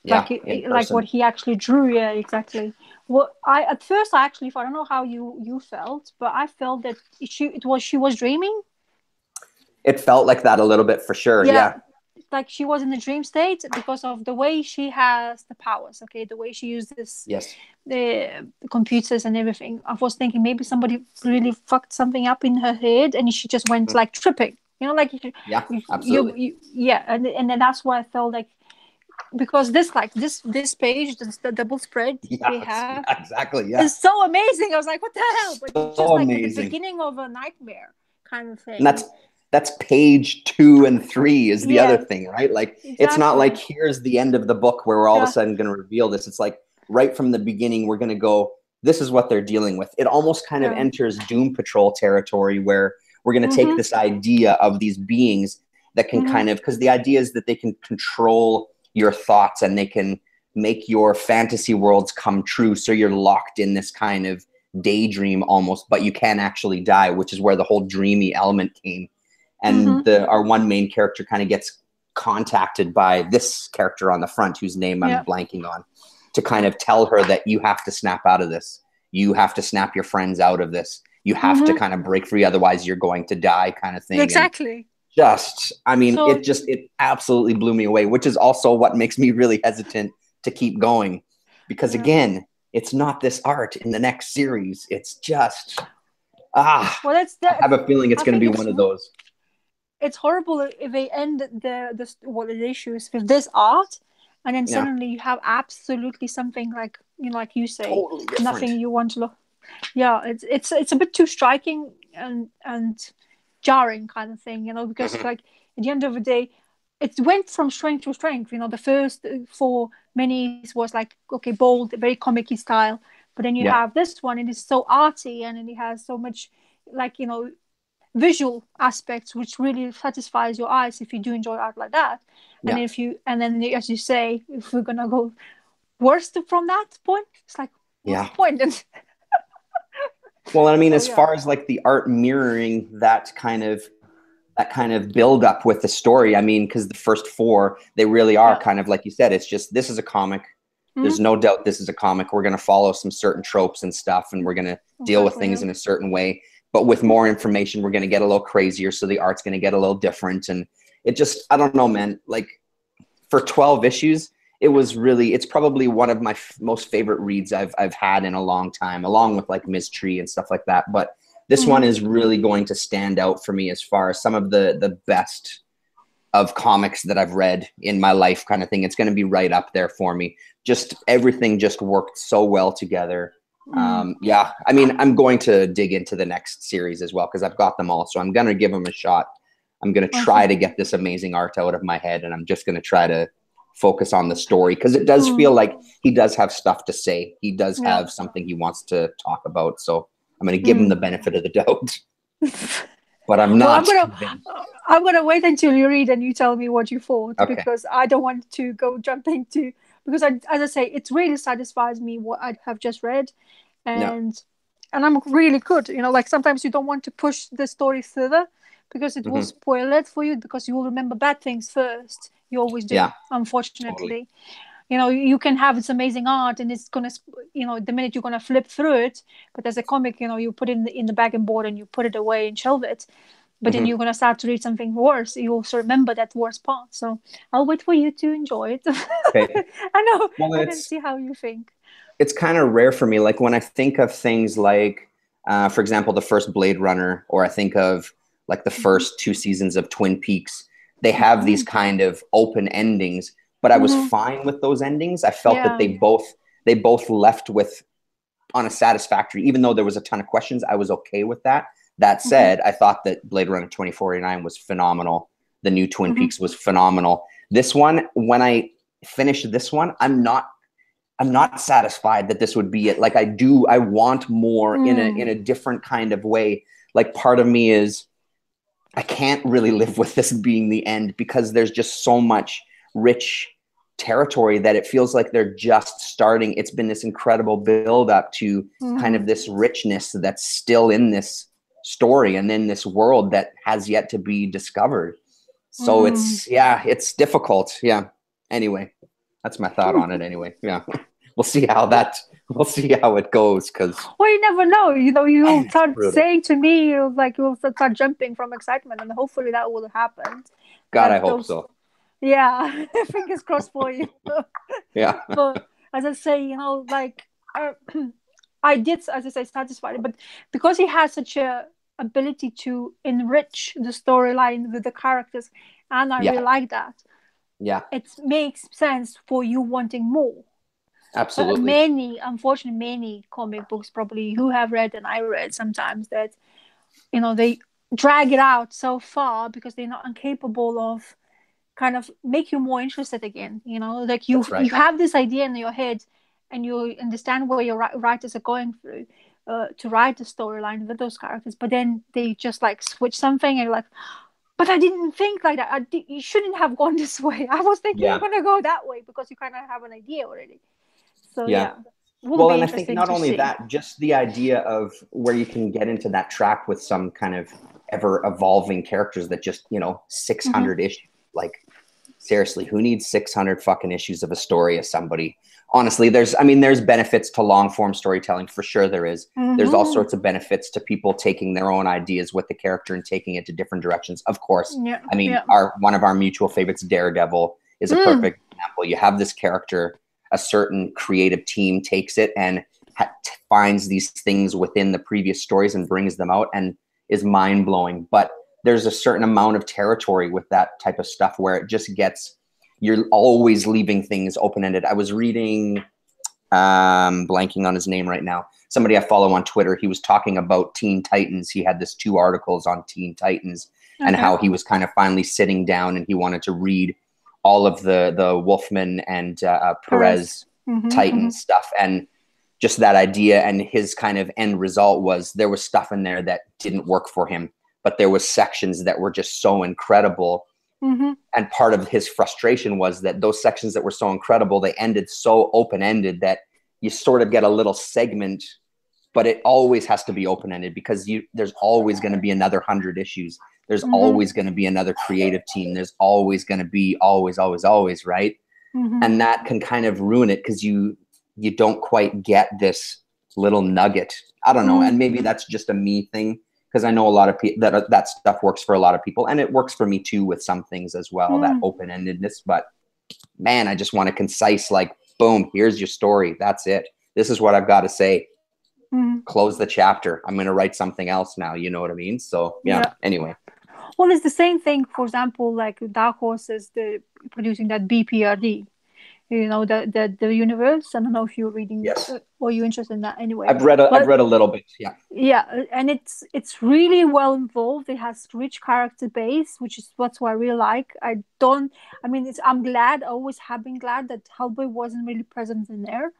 like like what he actually drew. Yeah, exactly. Well, at first I actually, I don't know how you felt, but I felt that she was dreaming. It felt like that a little bit, for sure. Yeah. Like she was in the dream state because of the way she has the powers. Okay, the way she uses the computers and everything. I was thinking maybe somebody really fucked something up in her head, and she just went like tripping. You know, like absolutely. And then that's why I felt like, because this page, the double spread they have, exactly, is so amazing. I was like, what the hell? But it's just like the beginning of a nightmare kind of thing. And that's page 2 and 3 is the other thing, right? Like, it's not like here's the end of the book where we're all of a sudden going to reveal this. It's like right from the beginning, we're going to go, this is what they're dealing with. It almost kind of enters Doom Patrol territory, where we're going to take this idea of these beings that can kind of, because the idea is that they can control your thoughts and they can make your fantasy worlds come true. So you're locked in this kind of daydream almost, but you can't actually die, which is where the whole dreamy element came. And our one main character kind of gets contacted by this character on the front, whose name I'm blanking on, to kind of tell her that you have to snap out of this. you have to snap your friends out of this. You have to kind of break free, otherwise you're going to die, kind of thing. Exactly. And it absolutely blew me away, which is also what makes me really hesitant to keep going, because again, it's not this art in the next series. It's just I have a feeling it's going to be one of those. It's horrible if they end the issues with this art, and then suddenly you have absolutely something like like you say, totally different. Nothing you want to look. Yeah, it's a bit too striking and jarring kind of thing, because like at the end of the day, it went from strength to strength. The first 4 minis was like, okay, bold, very comic-y style, but then you have this one, and it's so arty, and it has so much like visual aspects, which really satisfies your eyes if you do enjoy art like that. And and then as you say, if we're gonna go worst from that point, it's like, what's the point? Well, I mean, as far as like the art mirroring that kind of build up with the story, I mean, because the first 4, they really are kind of like you said, it's just, this is a comic. There's no doubt this is a comic. We're going to follow some certain tropes and stuff, and we're going to deal with things in a certain way. But with more information, we're going to get a little crazier. So the art's going to get a little different. And it just, I don't know, man, like for 12 issues, it's probably one of my most favorite reads I've had in a long time, along with like Ms. Tree and stuff like that. But this one is really going to stand out for me as far as some of the best of comics that I've read in my life, kind of thing. It's going to be right up there for me. Just everything just worked so well together. I mean, I'm going to dig into the next series as well, because I've got them all. So I'm going to give them a shot. I'm going to try to get this amazing art out of my head, and I'm just going to try to focus on the story, because it does feel like he does have stuff to say. He does have something he wants to talk about. So I'm going to give him the benefit of the doubt. But I'm not. I'm gonna wait until you read and you tell me what you thought, because I don't want to go jump into, because as I say, it really satisfies me what I have just read, and I'm really good. Like sometimes you don't want to push the story further because it will spoil it for you, because you will remember bad things first. You always do, unfortunately. Totally. You can have this amazing art, and it's gonna, the minute you're gonna flip through it, but as a comic, you put it in the bag and board and you put it away and shelve it. But then you're gonna start to read something worse. You also remember that worst part. So I'll wait for you to enjoy it. Okay. I know. Well, and then see how you think. It's kind of rare for me. Like when I think of things like, for example, the first Blade Runner, or I think of like the first 2 seasons of Twin Peaks, they have these kind of open endings. But I was fine with those endings. I felt that they both left with on a satisfactory, even though there was a ton of questions, I was okay with that. That said, I thought that Blade Runner 2049 was phenomenal. The new Twin Peaks was phenomenal. This one, when I finished this one, I'm not satisfied that this would be it. Like I want more in a different kind of way. Like part of me is, I can't really live with this being the end, because there's just so much rich territory that it feels like they're just starting. It's been this incredible build up to kind of this richness that's still in this story and in this world that has yet to be discovered. So it's difficult. Yeah. Anyway, that's my thought on it anyway. Yeah. We'll see how it goes. Well, you never know. You'll start saying to me, you'll start jumping from excitement, and hopefully that will happen. God, I hope so. Yeah, fingers crossed for you. Yeah. But as I say, I did, as I say, satisfied. But because he has such a ability to enrich the storyline with the characters, and I really like that. Yeah. It makes sense for you wanting more. Absolutely. Unfortunately, many comic books probably you have read and I read sometimes that, they drag it out so far because they're not incapable of kind of make you more interested again. Like you have this idea in your head and you understand where your writers are going through to write the storyline with those characters, but then they just like switch something and you're like, but I didn't think like that. You shouldn't have gone this way. I was thinking you're going to go that way, because you kind of have an idea already. So well, and I think not only that, just the idea of where you can get into that trap with some kind of ever evolving characters that just 600 issues, like Seriously, who needs 600 fucking issues of a story of somebody? Honestly, there's benefits to long form storytelling. For sure there is. There's all sorts of benefits to people taking their own ideas with the character and taking it to different directions. Of course. Yeah. I mean, Yeah. one of our mutual favorites, Daredevil, is a perfect example. You have this character, a certain creative team takes it and finds these things within the previous stories and brings them out and is mind-blowing. But there's a certain amount of territory with that type of stuff where it just gets, you're always leaving things open-ended. I was reading, blanking on his name right now, somebody I follow on Twitter. He was talking about Teen Titans. He had this 2 articles on Teen Titans and how he was kind of finally sitting down and he wanted to read all of the Wolfman and Perez Titan stuff. And just that idea, and his kind of end result was there was stuff in there that didn't work for him, but there was sections that were just so incredible. And part of his frustration was that those sections that were so incredible, they ended so open-ended that you sort of get a little segment, but it always has to be open-ended because there's always going to be another 100 issues. There's always going to be another creative team. There's always going to be always, right? And that can kind of ruin it because you don't quite get this little nugget. I don't know. And maybe that's just a me thing because I know a lot of people that stuff works for a lot of people. And it works for me too with some things as well, that open-endedness. But man, I just want a concise, like, boom, here's your story. That's it. This is what I've got to say. Close the chapter. I'm going to write something else now. You know what I mean? So anyway. Well, it's the same thing. For example, like Dark Horse is producing that BPRD. You know, the universe. I don't know if you're reading or you're interested in that anyway. I've read a little bit. Yeah, and it's really well involved. It has rich character base, which is what I really like. I'm glad. I always have been glad that Hellboy wasn't really present in there,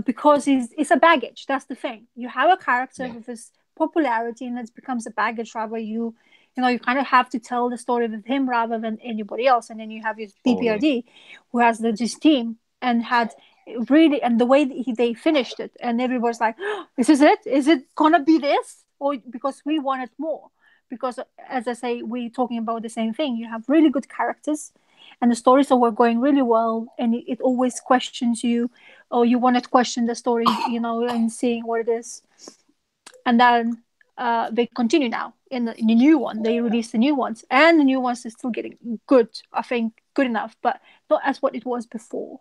because it's a baggage. That's the thing. You have a character with this popularity, and it becomes a baggage. Rather, you kind of have to tell the story with him rather than anybody else. And then you have his BPRD, who has this team and had really, and the way they finished it, and everybody's like, oh, "This is it? Is it gonna be this?" Or because we wanted more. Because as I say, we're talking about the same thing. You have really good characters, and the stories were going really well, and it always questions you, or you want to question the story, and seeing what it is, and then. They continue now in the new one. They release the new ones, and the new ones are still getting good. I think good enough, but not as what it was before.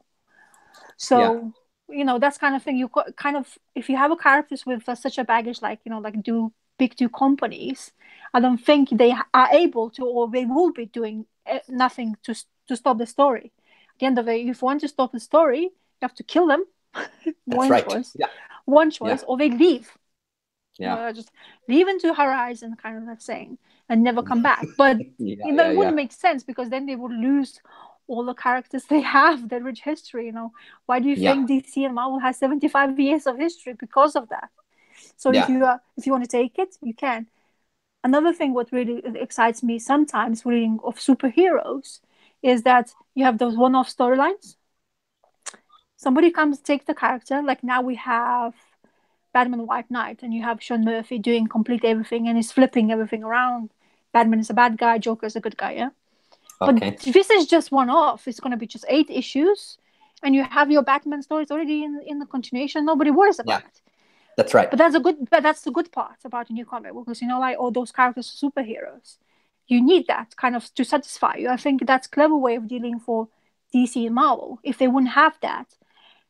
So that's kind of thing. You kind of, if you have a characters with such a baggage, like big two companies, I don't think they are able to, or they will be doing nothing to stop the story. At the end of it, if you want to stop the story, you have to kill them. One choice, or they leave. Just leave into horizon, kind of that saying, and never come back. But it wouldn't make sense, because then they would lose all the characters they have, their rich history. Why do you think DC and Marvel has 75 years of history because of that? So if you want to take it, you can. Another thing what really excites me sometimes reading of superheroes is that you have those one-off storylines. Somebody comes, take the character, like now we have Batman White Knight, and you have Sean Murphy doing complete everything, and he's flipping everything around. Batman is a bad guy, Joker is a good guy, Okay. But this is just one-off. It's going to be just 8 issues, and you have your Batman stories already in the continuation. Nobody worries about it. That's right. But that's the good part about a new comic, because like all those characters are superheroes. You need that kind of to satisfy you. I think that's a clever way of dealing for DC and Marvel. If they wouldn't have that,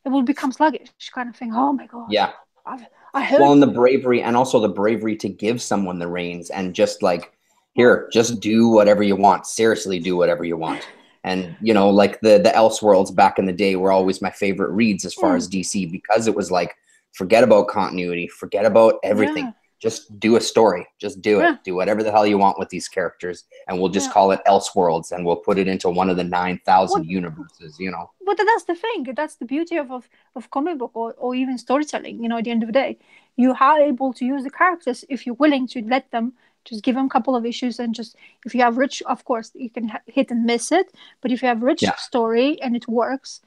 it will become sluggish, kind of thing. Oh my god. Yeah. I heard. Well, and the bravery to give someone the reins and just like, here, just do whatever you want. Seriously, do whatever you want. And, like the Elseworlds back in the day were always my favorite reads as far as DC, because it was like, forget about continuity, forget about everything. Yeah. Just do a story. Just do it. Do whatever the hell you want with these characters, and we'll just call it Elseworlds, and we'll put it into one of the 9,000 universes, But that's the thing. That's the beauty of comic book or even storytelling. At the end of the day, you are able to use the characters if you're willing to let them. Just give them a couple of issues, and just, if you have rich, of course, you can hit and miss it. But if you have rich story and it works,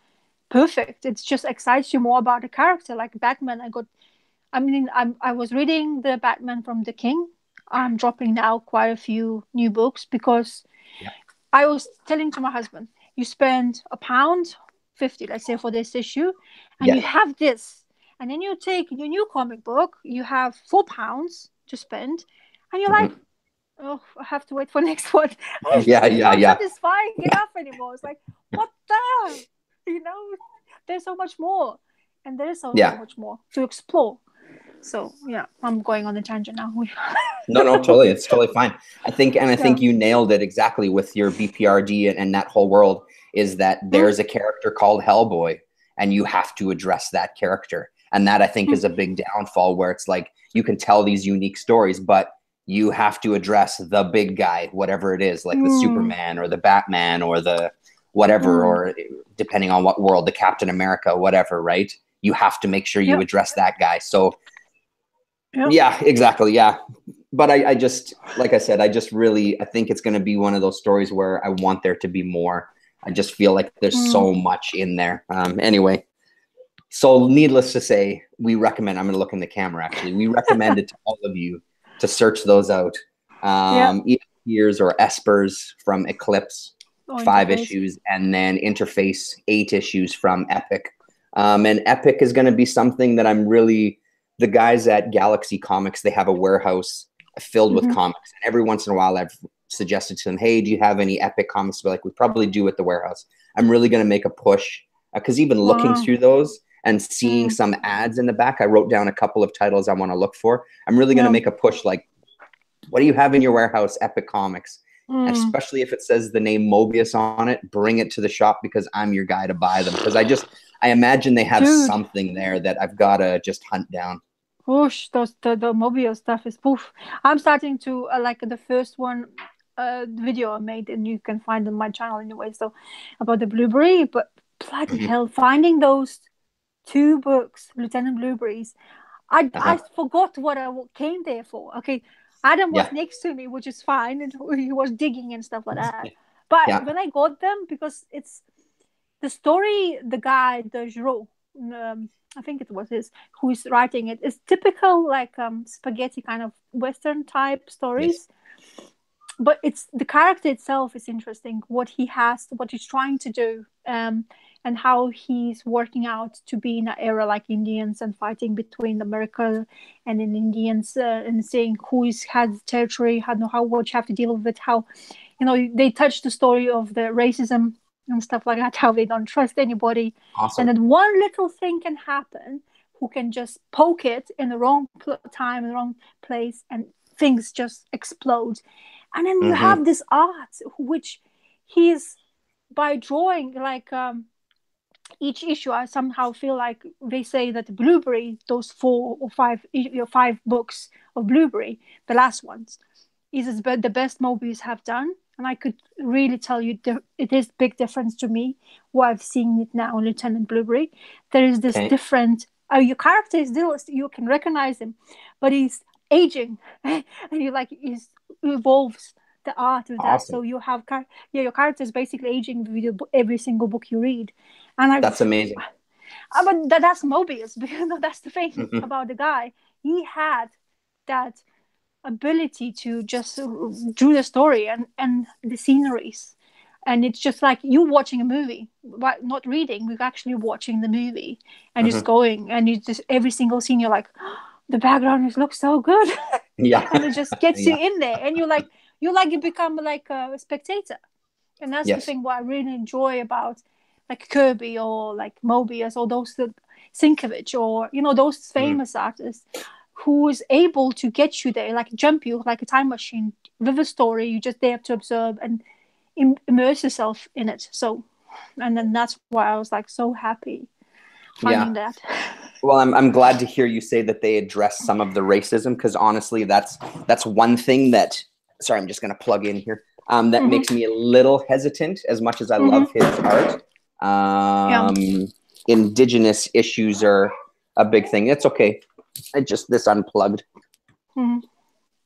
perfect. It just excites you more about the character. Like Batman, I was reading the Batman from the King. I'm dropping now quite a few new books because I was telling to my husband, you spend £1.50, let's say, for this issue, and Yeah. you have this, and then you take your new comic book, you have £4 to spend, and you're like, oh, I have to wait for next one. Yeah, It's yeah, not yeah. satisfying enough anymore. It's like, what the? You know, there's so much more, and there's so Yeah. much more to explore. So yeah, I'm going on a tangent now. No, totally. It's totally fine. I think Yeah. you nailed it exactly with your BPRD and that whole world, is that there's a character called Hellboy and you have to address that character. And that, I think, is a big downfall, where it's like you can tell these unique stories, but you have to address the big guy, whatever it is, like the Superman or the Batman or the whatever, or depending on what world, the Captain America, whatever, right? You have to make sure you address that guy. So yeah, exactly. Yeah. But I just, like I said, I think it's going to be one of those stories where I want there to be more. I just feel like there's so much in there. Anyway, so needless to say, we recommend, I'm going to look in the camera actually, we recommend it to all of you to search those out. ESPers or ESPers from Eclipse, 5 issues, and then InterFace, 8 issues from Epic. And Epic is going to be something that I'm really, the guys at Galaxy Comics, they have a warehouse filled with comics. And every once in a while, I've suggested to them, hey, do you have any Epic comics? But like, we probably do at the warehouse. I'm really going to make a push, because even looking through those and seeing some ads in the back, I wrote down a couple of titles I want to look for. I'm really going to make a push. Like, what do you have in your warehouse? Epic Comics. And especially if it says the name Mobius on it, bring it to the shop, because I'm your guy to buy them. Because I imagine they have something there that I've got to just hunt down. Whoosh, the Mobius stuff is poof. I'm starting to like the first one video I made, and you can find on my channel anyway. So about the blueberry, but bloody hell, finding those 2 books, Lieutenant Blueberries, I forgot what I came there for. Okay, Adam was next to me, which is fine, and he was digging and stuff like that. But when I got them, because it's the story, the guy, the Giraud, I think it was his, who is writing it, is typical like spaghetti kind of Western type stories. But it's the character itself is interesting, what he's trying to do, and how he's working out to be in an era like Indians, and fighting between America and in Indians, and saying has territory, what you have to deal with it, how they touch the story of the racism and stuff like that, how they don't trust anybody. Awesome. And then one little thing can happen, who can just poke it in the wrong time, in the wrong place, and things just explode. And then you have this art, which he's, by drawing, like each issue, I somehow feel like they say that the Blueberry, those 4 or 5 books of Blueberry, the last ones, is the best Mobius have done. And I could really tell you it is big difference to me, who I've seen it now, Lieutenant Blueberry. There is this different, your character is still, you can recognize him, but he's aging, and you like, he's evolves the art of that. So you have, your character is basically aging with every single book you read. And that's amazing. But that's Mobius, because that's the thing about the guy. He had that ability to just do the story and the sceneries, and it's just like you watching a movie, but not reading. We're actually watching the movie and just going, and you just, every single scene, you're like, oh, the background looks so good. And it just gets you in there, and you become like a spectator. And that's the thing what I really enjoy about like Kirby or like Mobius or those Sienkiewicz, or those famous artists, who is able to get you there, like jump you like a time machine with a story. You just there to observe and immerse yourself in it. So, and then that's why I was like so happy finding that. Well, I'm glad to hear you say that they address some of the racism, because honestly, that's one thing that, sorry, I'm just going to plug in here, that makes me a little hesitant, as much as I love his art. Indigenous issues are a big thing. It's okay. This unplugged.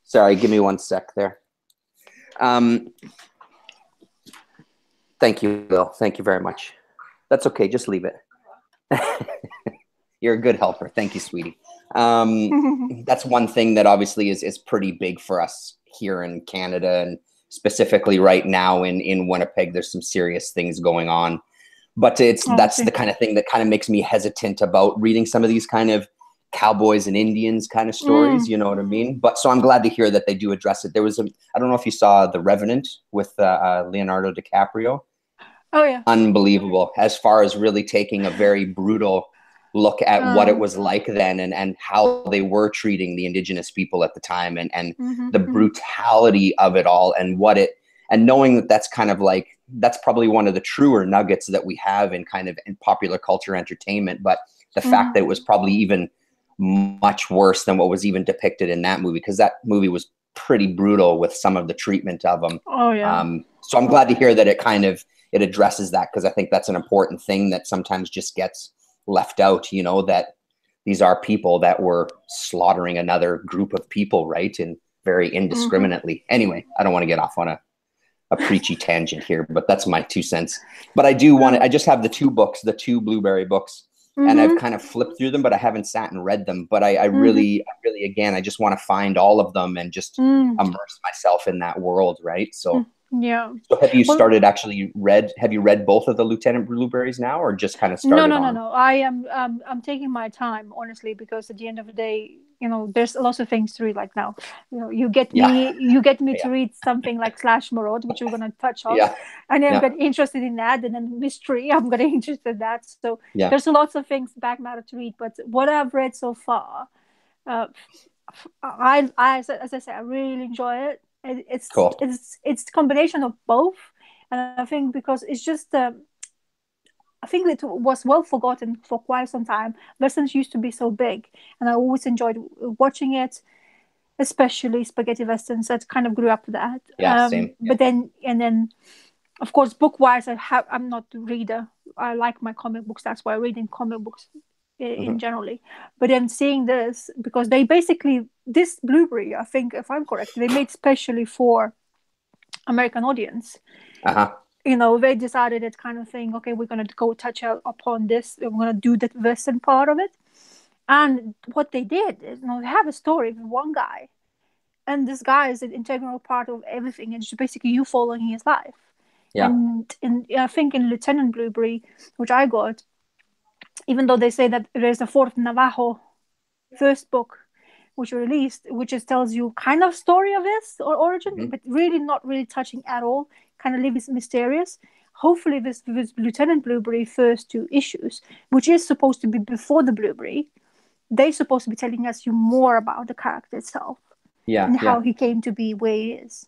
Sorry, give me one sec there. Thank you, Bill. Thank you very much. That's okay. Just leave it. You're a good helper. Thank you, sweetie. That's one thing that obviously is pretty big for us here in Canada, and specifically right now in Winnipeg, there's some serious things going on. But that's the kind of thing that kind of makes me hesitant about reading some of these kind of cowboys and Indians kind of stories, you know what I mean? But so I'm glad to hear that they do address it. There was I don't know if you saw The Revenant with Leonardo DiCaprio. Oh yeah. Unbelievable, as far as really taking a very brutal look at what it was like then, and how they were treating the Indigenous people at the time, and the brutality of it all, and knowing that that's kind of like, that's probably one of the truer nuggets that we have in kind of in popular culture entertainment. But the fact that it was probably even much worse than what was even depicted in that movie, because that movie was pretty brutal with some of the treatment of them. Oh yeah. So I'm glad to hear that it addresses that, because I think that's an important thing that sometimes just gets left out, you know, that these are people that were slaughtering another group of people, right? And very indiscriminately. Anyway, I don't want to get off on a preachy tangent here, but that's my 2 cents. But I do want to, I just have the 2 books, the 2 Blueberry books, and I've kind of flipped through them, but I haven't sat and read them. But I really, again, I just want to find all of them and just immerse myself in that world, right? So yeah. So have you started have you read both of the Lieutenant Blueberries now, or just kind of started? No. I am I'm taking my time, honestly, because at the end of the day, you know, there's lots of things to read like now. You know, you get me to read something like Maraud, which we're gonna touch on. And then I'm getting interested in that, and then mystery, I'm getting interested in that. So there's lots of things back matter to read, but what I've read so far, I as I said, I really enjoy it. It's cool. It's a combination of both, and I think because it's just I think it was well forgotten for quite some time. Westerns used to be so big, and I always enjoyed watching it, especially spaghetti westerns. That kind of grew up with that. Same. But then of course, book wise, I'm not a reader. I like my comic books. That's why I read in comic books in generally. But then seeing this, because they basically, this Blueberry, I think, if I'm correct, they made specially for American audience. You know, they decided that kind of thing, okay, we're going to go touch upon this, we're going to do the Western part of it. And what they did is, you know, they have a story with one guy, and this guy is an integral part of everything, and it's basically you following his life. And I think in Lieutenant Blueberry, which I got, even though they say that there's a 4th Navajo first book which released, which just tells you kind of story of this or origin, but really not really touching at all, kind of leaves it mysterious. Hopefully this Lieutenant Blueberry first 2 issues, which is supposed to be before the Blueberry, they're supposed to be telling us you more about the character itself and how he came to be where he is.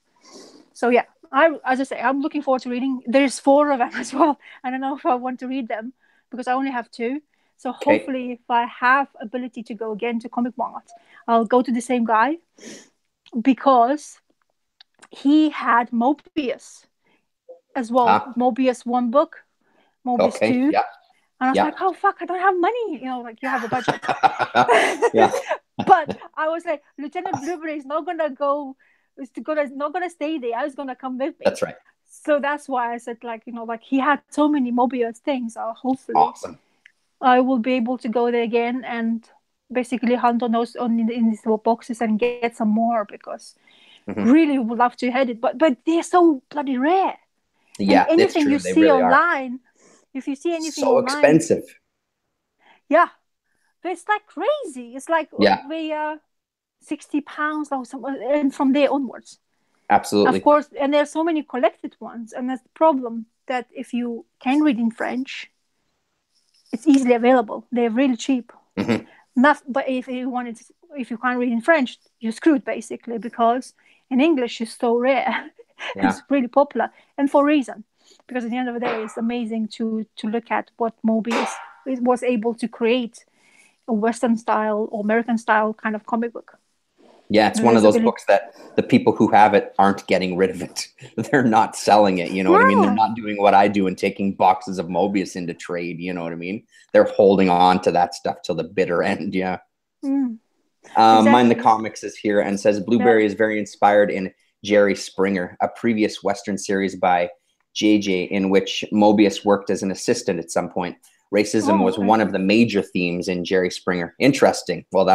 So yeah, as I say, I'm looking forward to reading. There's 4 of them as well. I don't know if I want to read them because I only have 2. So hopefully, if I have ability to go again to Comic Mart, I'll go to the same guy, because he had Mobius as well. Mobius 1 book, Mobius 2. And I was like, oh fuck, I don't have money. You know, like, you have a budget. But I was like, Lieutenant Blueberry is not gonna go. Not gonna stay there. I was gonna come with me. That's right. So that's why I said, like, you know, like, he had so many Mobius things. Hopefully, I will be able to go there again and basically hunt on those in these little boxes and get some more, because really would love to head it. But they're so bloody rare. Yeah, and anything you see really online, if you see anything so online, expensive. Yeah, it's like crazy. It's like they £60 or something, and from there onwards. Absolutely. Of course, and there are so many collected ones, and that's the problem, that if you can read in French, it's easily available. They're really cheap. But if you can't read in French, you're screwed basically, because in English is so rare. It's really popular, and for a reason, because at the end of the day, it's amazing to look at what Mobius was able to create, a Western style or American style kind of comic book. Yeah, it's one of those books that the people who have it aren't getting rid of it. They're not selling it. You know what I mean? They're not doing what I do and taking boxes of Mobius into trade. You know what I mean? They're holding on to that stuff till the bitter end. Yeah. Exactly. Mine the Comics is here and says Blueberry is very inspired in Jerry Springer, a previous Western series by JJ in which Mobius worked as an assistant at some point. Racism was one of the major themes in Jerry Springer. Interesting. Well,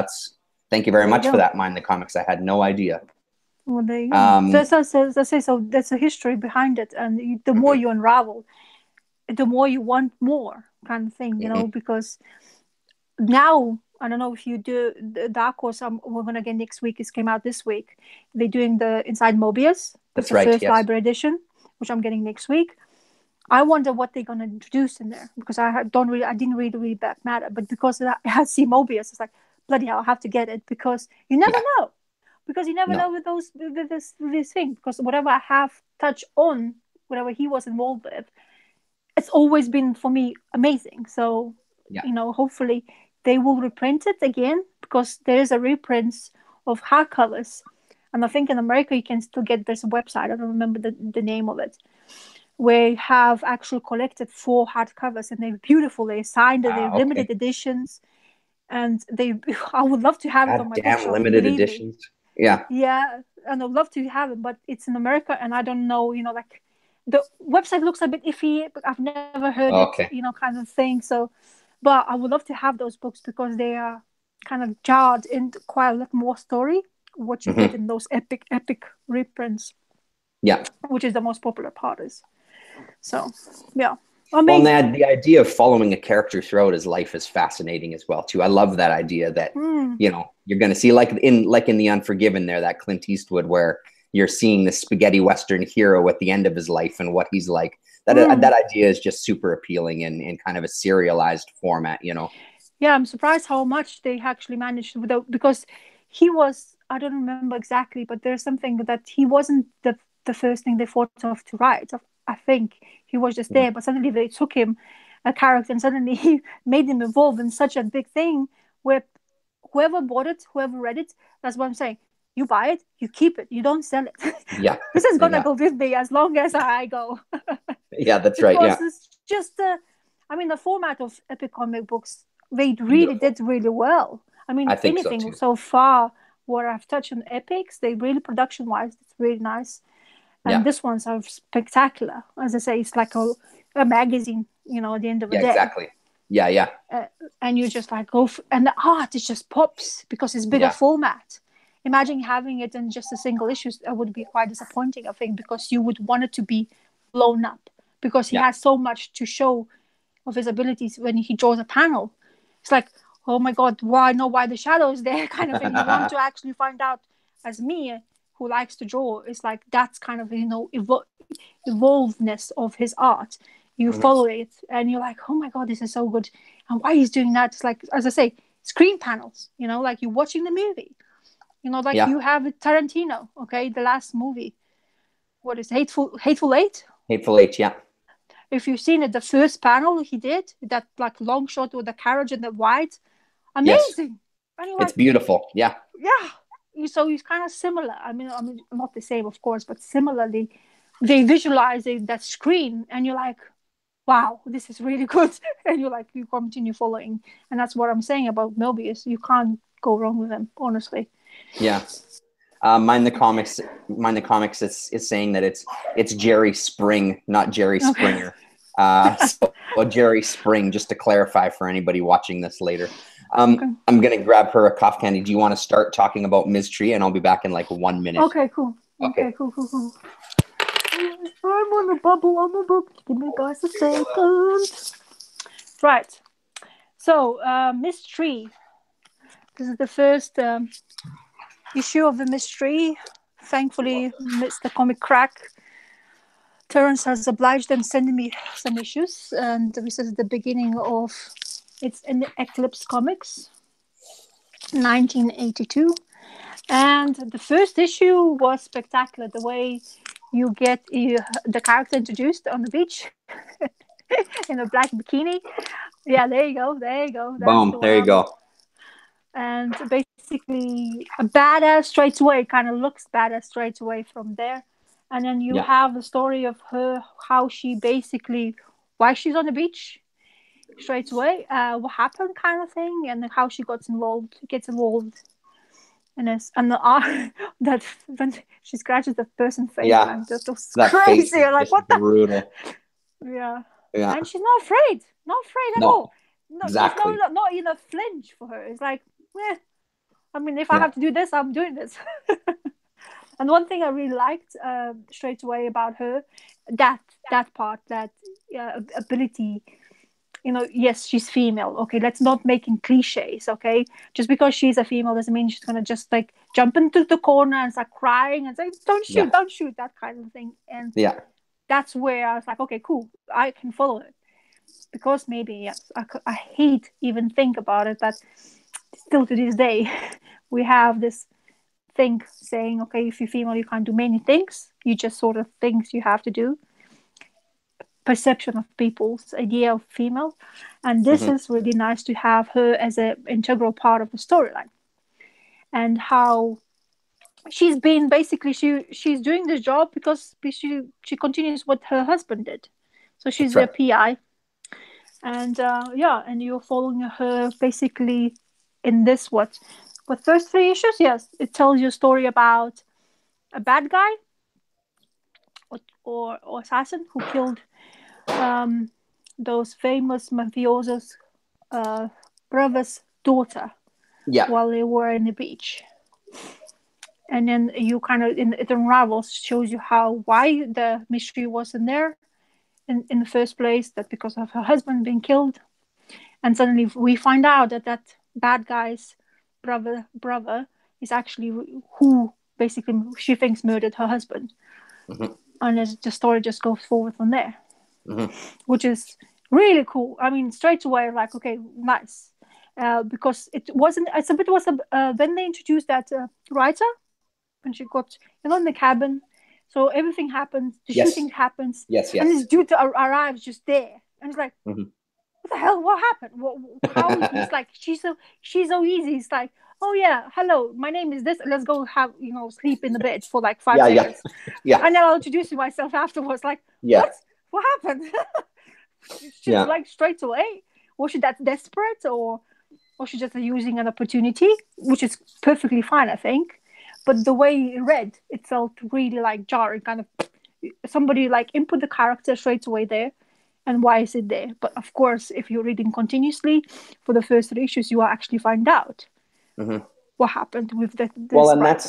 thank you very much for that, Mind the Comics. I had no idea. Well, there you go. So there's a history behind it, and the more you unravel, the more you want more, kind of thing, because now I don't know if you do the Dark Horse. We're gonna get next week. It came out this week. They're doing the Inside Mobius. That's the right. First Yes. library edition, which I'm getting next week. I wonder what they're gonna introduce in there, because I didn't really read Black Matter, but because I see Mobius, it's like, bloody hell, I have to get it, because you never know. Because you never know with this thing. Because whatever I have touched on, whatever he was involved with, it's always been for me amazing. So hopefully they will reprint it again, because there is a reprint of hardcovers, and I think in America you can still get, there's a website, I don't remember the name of it, where you have actually collected 4 hardcovers, and they're beautiful. They're signed, they're limited editions, and I would love to have it on my bookshelf. Limited editions. Yeah, and I'd love to have it, but it's in America, and I don't know. Like the website looks a bit iffy, but I've never heard it. Kind of thing. So, but I would love to have those books, because they are kind of jarred into quite a lot more story, what you get in those epic reprints. Yeah, which is the most popular part is. So, amazing. Well, the idea of following a character throughout his life is fascinating as well too. I love that idea that you're going to see, like in The Unforgiven, there, that Clint Eastwood, where you're seeing the spaghetti western hero at the end of his life and what he's like. That idea is just super appealing in kind of a serialized format. Yeah, I'm surprised how much they actually managed because he was, I don't remember exactly, but there's something that he wasn't the first thing they thought of to write. I think he was just there, but suddenly they took him a character, and suddenly he made him involved in such a big thing where whoever bought it, whoever read it, that's what I'm saying. You buy it, you keep it, you don't sell it. Yeah. This is going to go with me as long as I go. Yeah, that's right. Yeah. Because it's just, the format of epic comic books, they really did really well. I think so far, what I've touched on epics, they really, production-wise, it's really nice. And this one's are spectacular. As I say, it's like a magazine, at the end of the day. Yeah, exactly. Yeah. And you just like and the art, it just pops because it's bigger format. Imagine having it in just a single issue. That would be quite disappointing, I think, because you would want it to be blown up, because he has so much to show of his abilities when he draws a panel. It's like, oh my God, I know why the shadow is there, kind of thing. You want to actually find out, as me, who likes to draw, it's like that's kind of evolvedness of his art. You follow it and you're like, oh my God, this is so good, and why he's doing that. It's like, as I say, screen panels, like you're watching the movie, you have Tarantino, the last movie, what is Hateful Eight. Yeah, if you've seen it, the first panel he did, that like long shot with the carriage and the wide, amazing. It's beautiful. Yeah. So it's kind of similar. Not the same, of course, but similarly, they visualize that screen, and you're like, wow, this is really good. And you continue following. And that's what I'm saying about Mobius. You can't go wrong with him, honestly. Yeah. Mind the Comics is saying that it's Jerry Spring, not Jerry Springer. So Jerry Spring, just to clarify for anybody watching this later. I'm going to grab her a cough candy. Do you want to start talking about Ms. Tree? And I'll be back in like 1 minute. Okay, cool. Okay, cool. I'm on a bubble. Give me guys a second. Right. So, Ms. Tree. This is the first issue of the Ms. Tree. Thankfully, Mr. Comic Crack Terrence has obliged them sending me some issues. And this is the beginning of... It's in the Eclipse Comics, 1982. And the first issue was spectacular. The way you get the character introduced on the beach in a black bikini. Yeah, there you go. That's boom, there you go. And basically a badass straight away, kind of looks badass straight away from there. And then you have the story of her, how she basically, why she's on the beach straight away, what happened, kind of thing, and how she gets involved in this, and the art that when she scratches the person's face, like, that was crazy. Like, what the brutal. Yeah. And she's not afraid at all. No, exactly. There's not even a flinch for her. It's like, if I have to do this, I'm doing this. And one thing I really liked straight away about her, that part, that ability. You know, yes, she's female. Okay, let's not make in cliches. Okay, just because she's a female doesn't mean she's gonna just like jump into the corner and start crying and say, "Don't shoot, don't shoot," that kind of thing. And that's where I was like, okay, cool, I can follow it. Because maybe, yes, I hate even think about it, that still to this day we have this thing saying, okay, if you're female, you can't do many things. You just sort of things you have to do. Perception of people's idea of female, and this is really nice to have her as an integral part of the storyline, and how she's been basically she's doing this job because she continues what her husband did, so she's their PI, and and you're following her basically in this what first 3 issues. Yes, it tells you a story about a bad guy or assassin who killed those famous mafiosos brother's daughter while they were in the beach. And then you kind of, it unravels, shows you why the mystery wasn't there in the first place, that because of her husband being killed. And suddenly we find out that bad guy's brother is actually who basically she thinks murdered her husband. And the story just goes forward from there. Which is really cool. I mean, straight away, like, okay, nice. Because it wasn't, it's a bit was when they introduced that writer, when she got, in the cabin, so everything happens, the shooting happens, and this dude arrives just there, and it's like, what the hell? What happened? How? It's like she's so easy. It's like, oh yeah, hello, my name is this. Let's go have sleep in the bed for like 5 seconds. And then I'll introduce myself afterwards. Like, what happened? She's like straight away. Was she that desperate, or was she just using an opportunity, which is perfectly fine, I think. But the way it read, it felt really like jarring. Kind of somebody like input the character straight away there. And why is it there? But of course, if you're reading continuously for the first 3 issues, you will actually find out what happened with this and writer.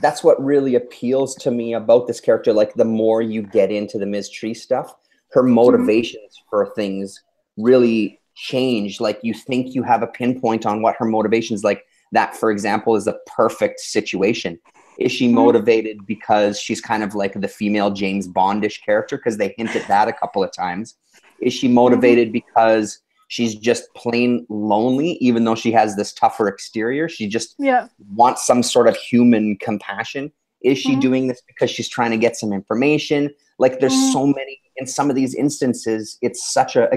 that's what really appeals to me about this character. Like, the more you get into the Ms. Tree stuff, her motivations for things really change. Like, you think you have a pinpoint on what her motivations, like that, for example, is a perfect situation. Is she motivated because she's kind of like the female James Bondish character? Because they hint at that a couple of times. Is she motivated because she's just plain lonely, even though she has this tougher exterior? She just wants some sort of human compassion. Is she doing this because she's trying to get some information? Like, there's so many, in some of these instances, it's such a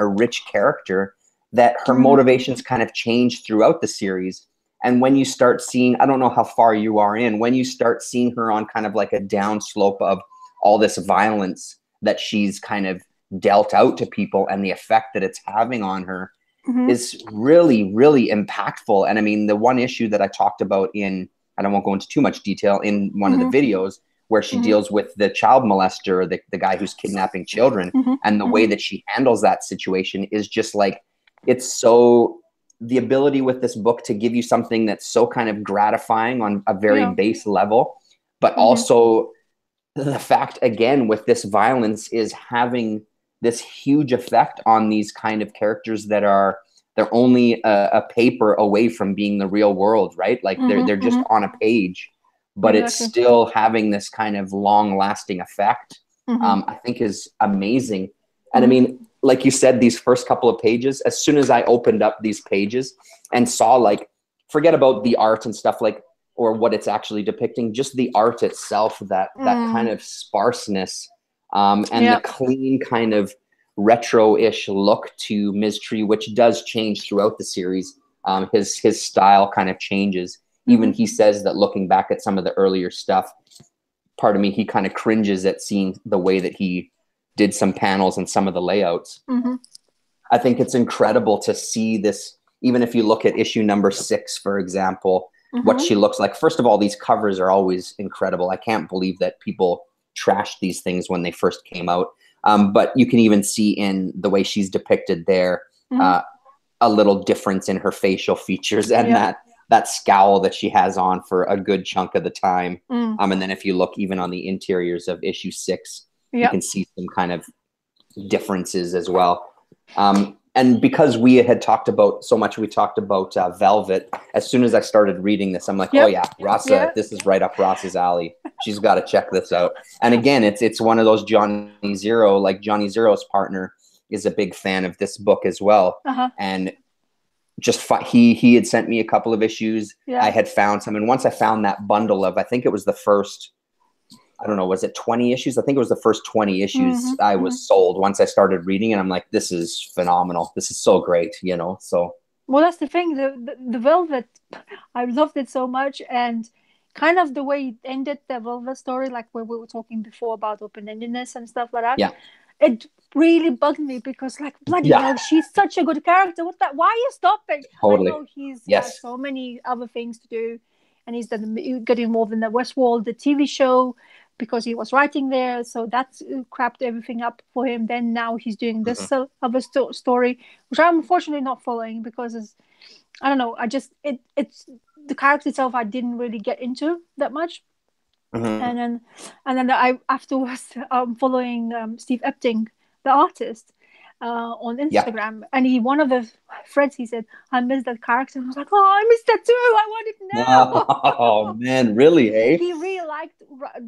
rich character that her motivations kind of change throughout the series. And when you start seeing, I don't know how far you are in, when you start seeing her on kind of like a downslope of all this violence that she's kind of dealt out to people and the effect that it's having on her is really, really impactful. And I mean, the one issue that I talked about I won't go into too much detail, in one of the videos, where she deals with the child molester, the guy who's kidnapping children, and the way that she handles that situation is just like, it's so, the ability with this book to give you something that's so kind of gratifying on a very base level, but also the fact, again, with this violence is having this huge effect on these kind of characters that they're only a paper away from being the real world, right? Like they're just on a page, but it's still having this kind of long lasting effect. I think is amazing. And I mean, like you said, these first couple of pages, as soon as I opened up these pages and saw, like, forget about the art and stuff, like, or what it's actually depicting, just the art itself, that kind of sparseness, and the clean kind of retro-ish look to Ms. Tree, which does change throughout the series. His style kind of changes. Even he says that looking back at some of the earlier stuff, part of me, he kind of cringes at seeing the way that he did some panels and some of the layouts. I think it's incredible to see this, even if you look at issue number 6, for example, what she looks like. First of all, these covers are always incredible. I can't believe that people trashed these things when they first came out. But you can even see in the way she's depicted there, a little difference in her facial features, and that scowl that she has on for a good chunk of the time. And then if you look even on the interiors of issue 6, you can see some kind of differences as well. And because we had talked about so much, we talked about Velvet. As soon as I started reading this, I'm like, oh yeah, Rasa, this is right up Rasa's alley. She's got to check this out. And again, it's one of those Johnny Zero, like Johnny Zero's partner is a big fan of this book as well. And just he had sent me a couple of issues. I had found some, and once I found that bundle of, I think it was the first, I don't know, was it 20 issues? I think it was the first 20 issues I was sold once I started reading, and I'm like, this is phenomenal. This is so great, you know. So well, that's the thing. The Velvet, I loved it so much, and kind of the way it ended the Velvet story, like where we were talking before about open-endedness and stuff like that. Yeah, it really bugged me because, like, bloody hell, she's such a good character. What that? Why are you stopping? Totally. I know he's got so many other things to do, and he's got involved in the Westworld, the TV show, because he was writing there. So that's crapped everything up for him. Then now he's doing this other story, which I'm unfortunately not following because I don't know. I just it's the character itself I didn't really get into that much. And then I afterwards following Steve Epting, the artist, on Instagram, and one of the threads he said, I missed that character, and I was like, oh, I missed that too, I want it now. Oh man, really, eh? He really liked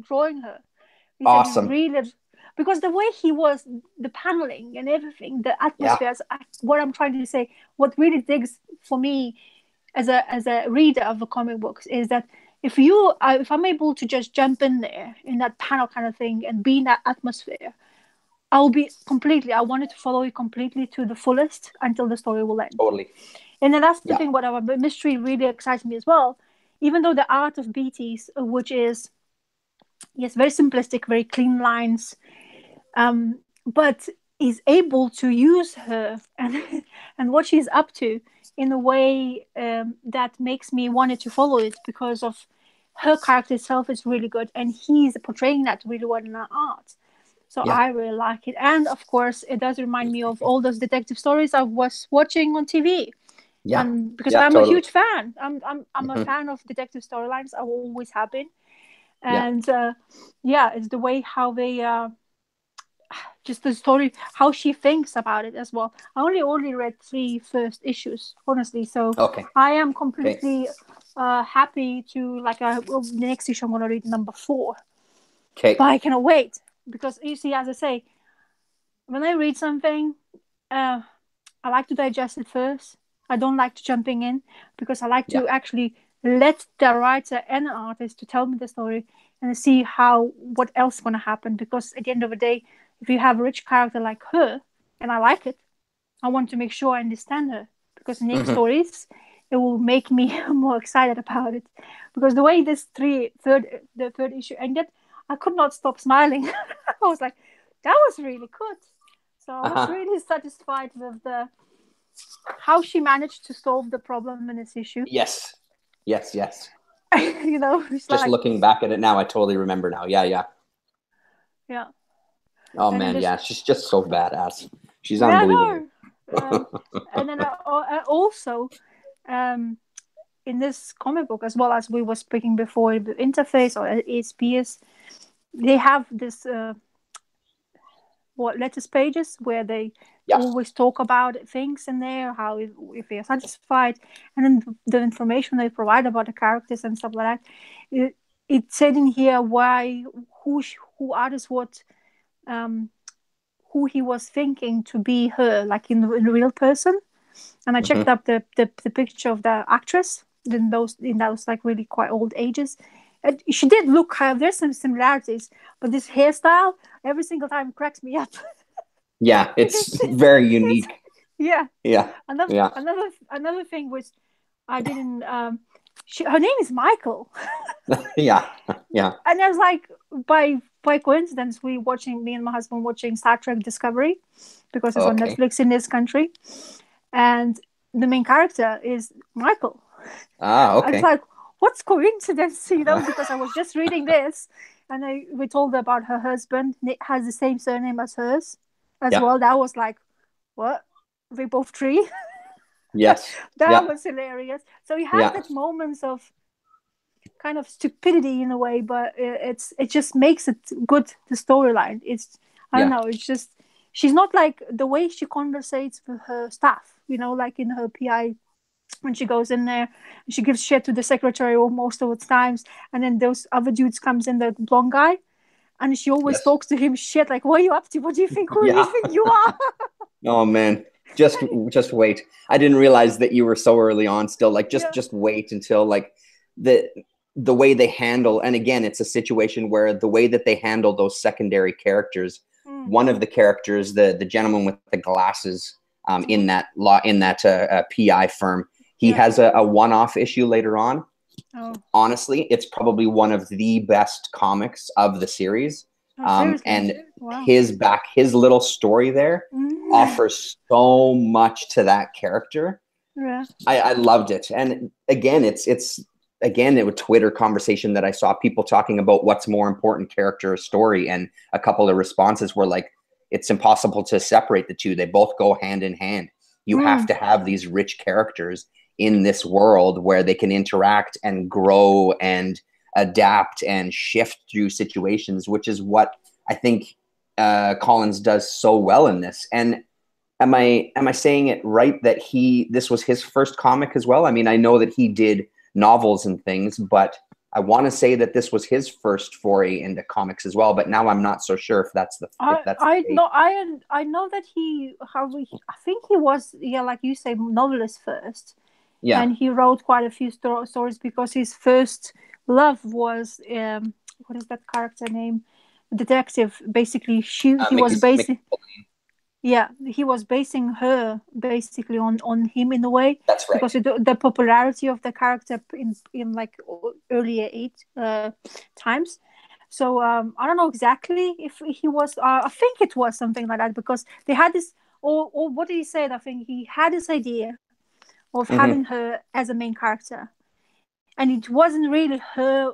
drawing her. He awesome. Said he really, because the way he was, the paneling and everything, the atmospheres, what I'm trying to say, what really digs for me as a reader of the comic books is that if I'm able to just jump in there in that panel kind of thing and be in that atmosphere, I wanted to follow it completely to the fullest until the story will end. Totally. And then that's the thing, whatever, but mystery really excites me as well. Even though the art of BT's, which is, yes, very simplistic, very clean lines, but is able to use her and what she's up to in a way that makes me want to follow it, because of her character itself is really good, and he's portraying that really well in her art. So I really like it. And of course, it does remind me of all those detective stories I was watching on TV. Yeah, because I'm a huge fan. I'm a fan of detective storylines. I always have been. And it's the way how they just the story, how she thinks about it as well. I only read 3 first issues, honestly. So I am completely happy to, like, the next issue I'm going to read number 4. But I cannot wait, because you see, as I say, when I read something, I like to digest it first. I don't like to jumping in, because I like to actually let the writer and the artist to tell me the story and see what else is going to happen. Because at the end of the day, if you have a rich character like her, and I like it, I want to make sure I understand her, because the next stories, it will make me more excited about it. Because the way the third issue ended, I could not stop smiling. I was like, that was really good. So I was really satisfied with how she managed to solve the problem in this issue. Yes. You know, just looking back at it now, I totally remember now. Yeah. Oh and man, she's just so badass. She's unbelievable. And then also, in this comic book, as well as we were speaking before, the InterFace or ESPers, they have this letters pages where they always talk about things in there, how if they are satisfied, and then the information they provide about the characters and stuff like that. It said in here who artist who he was thinking to be her, like in real person. And I checked up the picture of the actress in those like really quite old ages. And she did look, there's some similarities, but this hairstyle every single time cracks me up. Yeah, it's very unique. Another thing which I didn't. Her name is Michael. Yeah. And I was like, by coincidence, me and my husband watching Star Trek Discovery, because it's on Netflix in this country, and the main character is Michael. Okay. It's like, what's coincidence, you know? Because I was just reading this, and we told her about her husband has the same surname as hers as well. That was like, what? We both three. Yes. That was hilarious. So he has that moments of kind of stupidity in a way, but it just makes it good, the storyline. It's, I don't know, it's just, she's not like the way she conversates with her staff, you know, like in her PI, when she goes in there and she gives shit to the secretary most of the times, and then those other dudes comes in, the blonde guy, and she always talks to him shit like, what are you up to? What do you think? Who do you think you are? Oh man, just wait. I didn't realize that you were so early on still. Like just wait until like the way they handle, and again, it's a situation where the way that they handle those secondary characters, one of the characters, the gentleman with the glasses, in that PI firm, he has a one-off issue later on. Honestly, it's probably one of the best comics of the series. And his little story there offers so much to that character. I loved it. And again, it's again, it was Twitter conversation that I saw people talking about what's more important, character or story. And a couple of responses were like, it's impossible to separate the two. They both go hand in hand. You have to have these rich characters in this world where they can interact and grow and adapt and shift through situations, which is what I think Collins does so well in this. And am I saying it right that this was his first comic as well? I mean, I know that he did novels and things, but I want to say that this was his first foray into comics as well. But now I'm not so sure if that's the. I know that I think he was, like you say, novelist first. Yeah, and he wrote quite a few stories because his first love was what is that character name? Detective. Basically, he was basing. Yeah, he was basing her basically on him in a way. That's right. Because the popularity of the character in like earlier times. So I don't know exactly if he was. I think it was something like that because they had this. Or what did he say? I think he had this idea of having her as a main character, and it wasn't really her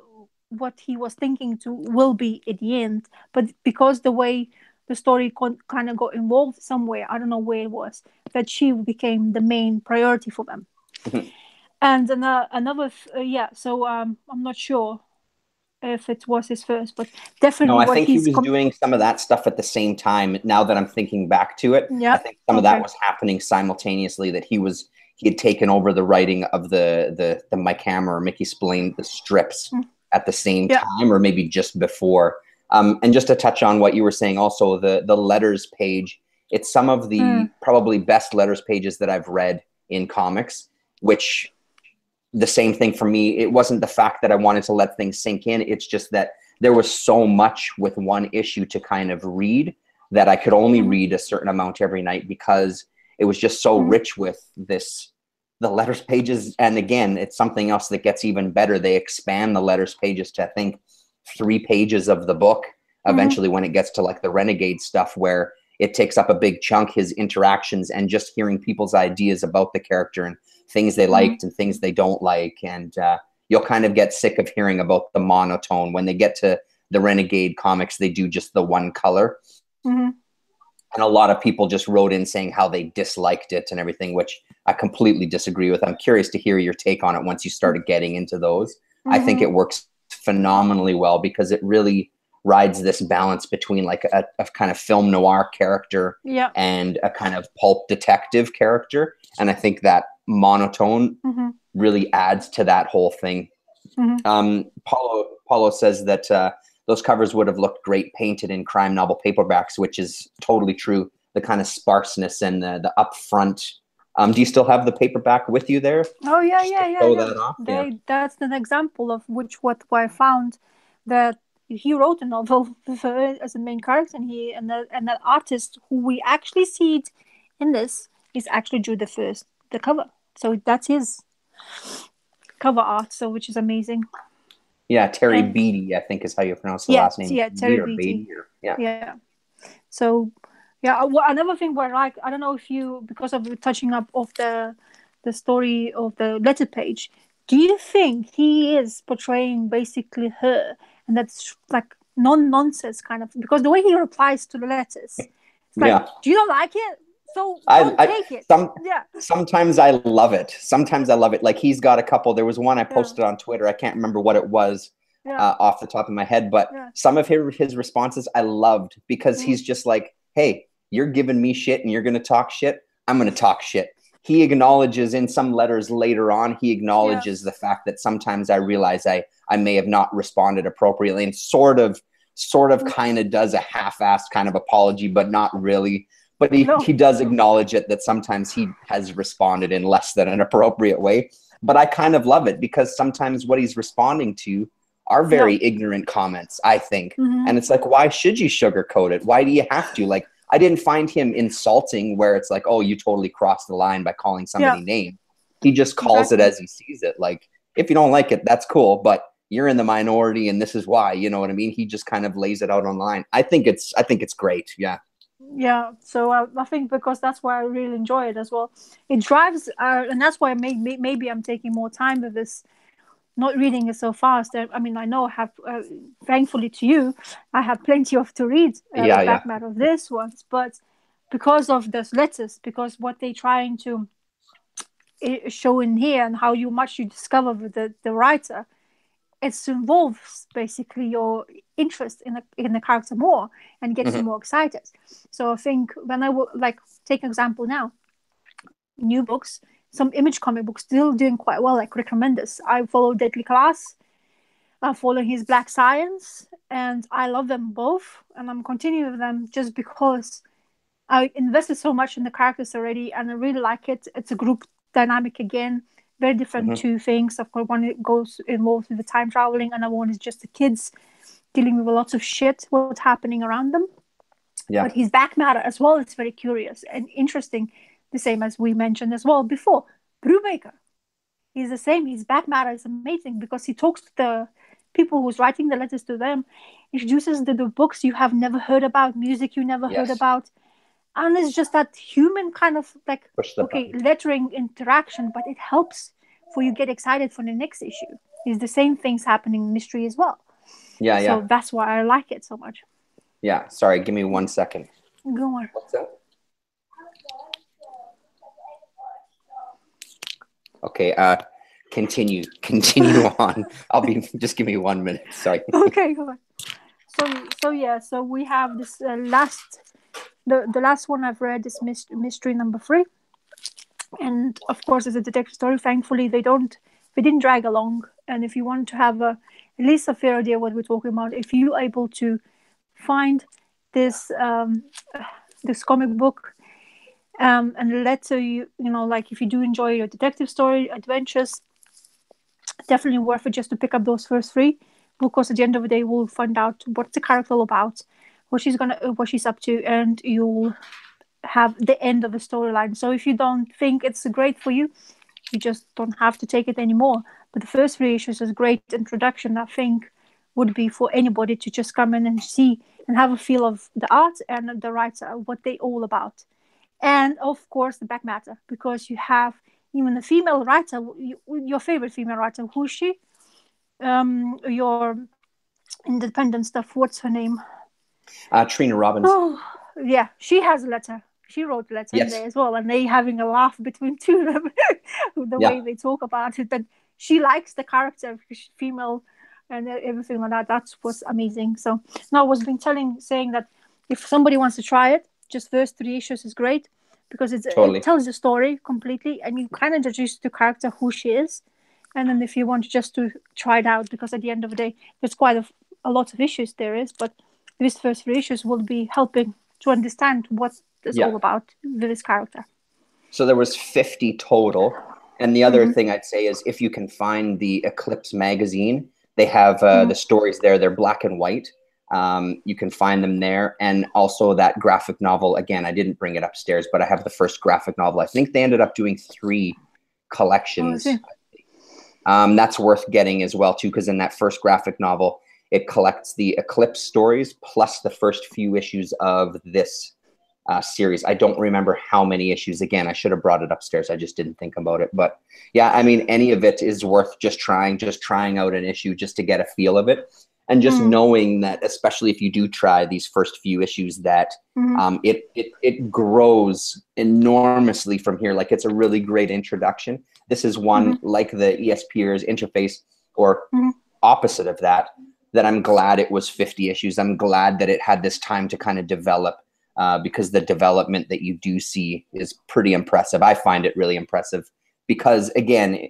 what he was thinking to will be at the end, but because the way the story kind of got involved somewhere, I don't know where it was, that she became the main priority for them. And another so I'm not sure if it was his first, but definitely. No, I think he was doing some of that stuff at the same time. Now that I'm thinking back to it, I think some of that was happening simultaneously, that he had taken over the writing of the Mike Hammer or Mickey Spillane, the strips at the same time, or maybe just before. And just to touch on what you were saying, also the letters page, it's some of the probably best letters pages that I've read in comics, which the same thing for me. It wasn't the fact that I wanted to let things sink in. It's just that there was so much with one issue to kind of read that I could only read a certain amount every night because it was just so rich with the letters pages. And again, it's something else that gets even better. They expand the letters pages to, I think, 3 pages of the book eventually when it gets to like the Renegade stuff, where it takes up a big chunk, his interactions and just hearing people's ideas about the character and things they liked and things they don't like. And you'll kind of get sick of hearing about the monotone. When they get to the Renegade comics, they do just the one color. And a lot of people just wrote in saying how they disliked it and everything, which I completely disagree with. I'm curious to hear your take on it once you started getting into those. I think it works phenomenally well because it really rides this balance between like a kind of film noir character and a kind of pulp detective character. And I think that monotone really adds to that whole thing. Paulo says that those covers would have looked great painted in crime novel paperbacks, which is totally true. The kind of sparseness and the upfront. Do you still have the paperback with you there? Oh yeah. That's an example of what I found, that he wrote a novel with her as a main character, and that artist who we actually see it in this is actually drew the cover. So that's his cover art. So which is amazing. Yeah, Terry Beatty, I think is how you pronounce the last name. Yeah, Terry Beatty. Yeah. So, another thing where, like, I don't know if you, because of the touching up of the story of the letter page, do you think he is portraying basically her, and that's like nonsense kind of? Because the way he replies to the letters, it's like, do you not like it? So don't take it. Sometimes I love it. Sometimes I love it. Like he's got a couple. There was one I posted on Twitter. I can't remember what it was off the top of my head, but some of his responses I loved because he's just like, hey, you're giving me shit and you're going to talk shit. I'm going to talk shit. He acknowledges in some letters later on, he acknowledges the fact that sometimes I realize I may have not responded appropriately, and sort of kind of does a half-assed kind of apology, but not really. But he does acknowledge it, that sometimes he has responded in less than an appropriate way. But I kind of love it because sometimes what he's responding to are very ignorant comments, I think. And it's like, why should you sugarcoat it? Why do you have to? Like, I didn't find him insulting where it's like, oh, you totally crossed the line by calling somebody name. He just calls it as he sees it. Like, if you don't like it, that's cool, but you're in the minority and this is why, you know what I mean? He just kind of lays it out online. I think it's great. Yeah. Yeah. So I think because that's why I really enjoy it as well. It drives, and that's why maybe I'm taking more time with this, not reading it so fast. I mean, I know I have, thankfully to you, I have plenty of to read back matter of this ones, but because of those letters, because what they're trying to show in here and how much you discover with the writer, it involves basically your interest in the character more and gets you more excited. So I think when I would like take an example now, new books, some Image comic books still doing quite well, like recommend this. I follow Deadly Class, I follow his Black Science, and I love them both, and I'm continuing with them just because I invested so much in the characters already, and I really like it. It's a group dynamic again, very different two things. Of course, one goes involved with the time traveling, another one is just the kids dealing with lots of shit, what's happening around them. But his back matter as well, it's very curious and interesting. The same as we mentioned as well before. Brubaker, he's the same. His back matter is amazing because he talks to the people who's writing the letters to them, introduces the books you have never heard about, music you never heard about. And it's just that human kind of like, lettering interaction, but it helps for you get excited for the next issue. It's the same things happening in Mystery as well. So that's why I like it so much. Yeah. Sorry, give me 1 second. Go on. What's that? Okay, continue on. Just give me 1 minute. Sorry. Okay, go on. So we have this the last one I've read is Mystery number 3. And of course, it's a detective story. Thankfully, they didn't drag along. And if you want to have at least a fair idea what we're talking about, if you're able to find this comic book, and letter you know, like if you do enjoy your detective story adventures, definitely worth it just to pick up those first 3, because at the end of the day we'll find out what's the character all about, what she's up to, and you'll have the end of the storyline. So if you don't think it's great for you, you just don't have to take it anymore. But the first 3 issues is a great introduction, I think, would be for anybody to just come in and see and have a feel of the art and the writer, what they all about. And of course, the back matter, because you have even a female writer, your favorite female writer. Who's she? Your independent stuff. What's her name? Trina Robbins. Oh, yeah. She has a letter. She wrote a letter in there as well. And they having a laugh between two of them, the way they talk about it. But she likes the character, female, and everything like that. That was amazing. So now I was saying that if somebody wants to try it, just first 3 issues is great, because it tells the story completely, and you kind of introduce the character, who she is. And then if you want just to try it out, because at the end of the day, there's quite a lot of issues there is, but these first 3 issues will be helping to understand what it's all about with this character. So there was 50 total. And the other thing I'd say is if you can find the Eclipse magazine, they have the stories there. They're black and white. You can find them there. And also that graphic novel, again, I didn't bring it upstairs, but I have the first graphic novel. I think they ended up doing 3 collections. That's worth getting as well, too, because in that first graphic novel, it collects the Eclipse stories plus the first few issues of this series. I don't remember how many issues. Again, I should have brought it upstairs. I just didn't think about it. But yeah, I mean, any of it is worth just trying out an issue just to get a feel of it. And just knowing that, especially if you do try these first few issues, that it grows enormously from here. Like, it's a really great introduction. This is one like the ESPers InterFace, or opposite of that, that I'm glad it was 50 issues. I'm glad that it had this time to kind of develop, because the development that you do see is pretty impressive. I find it really impressive because, again,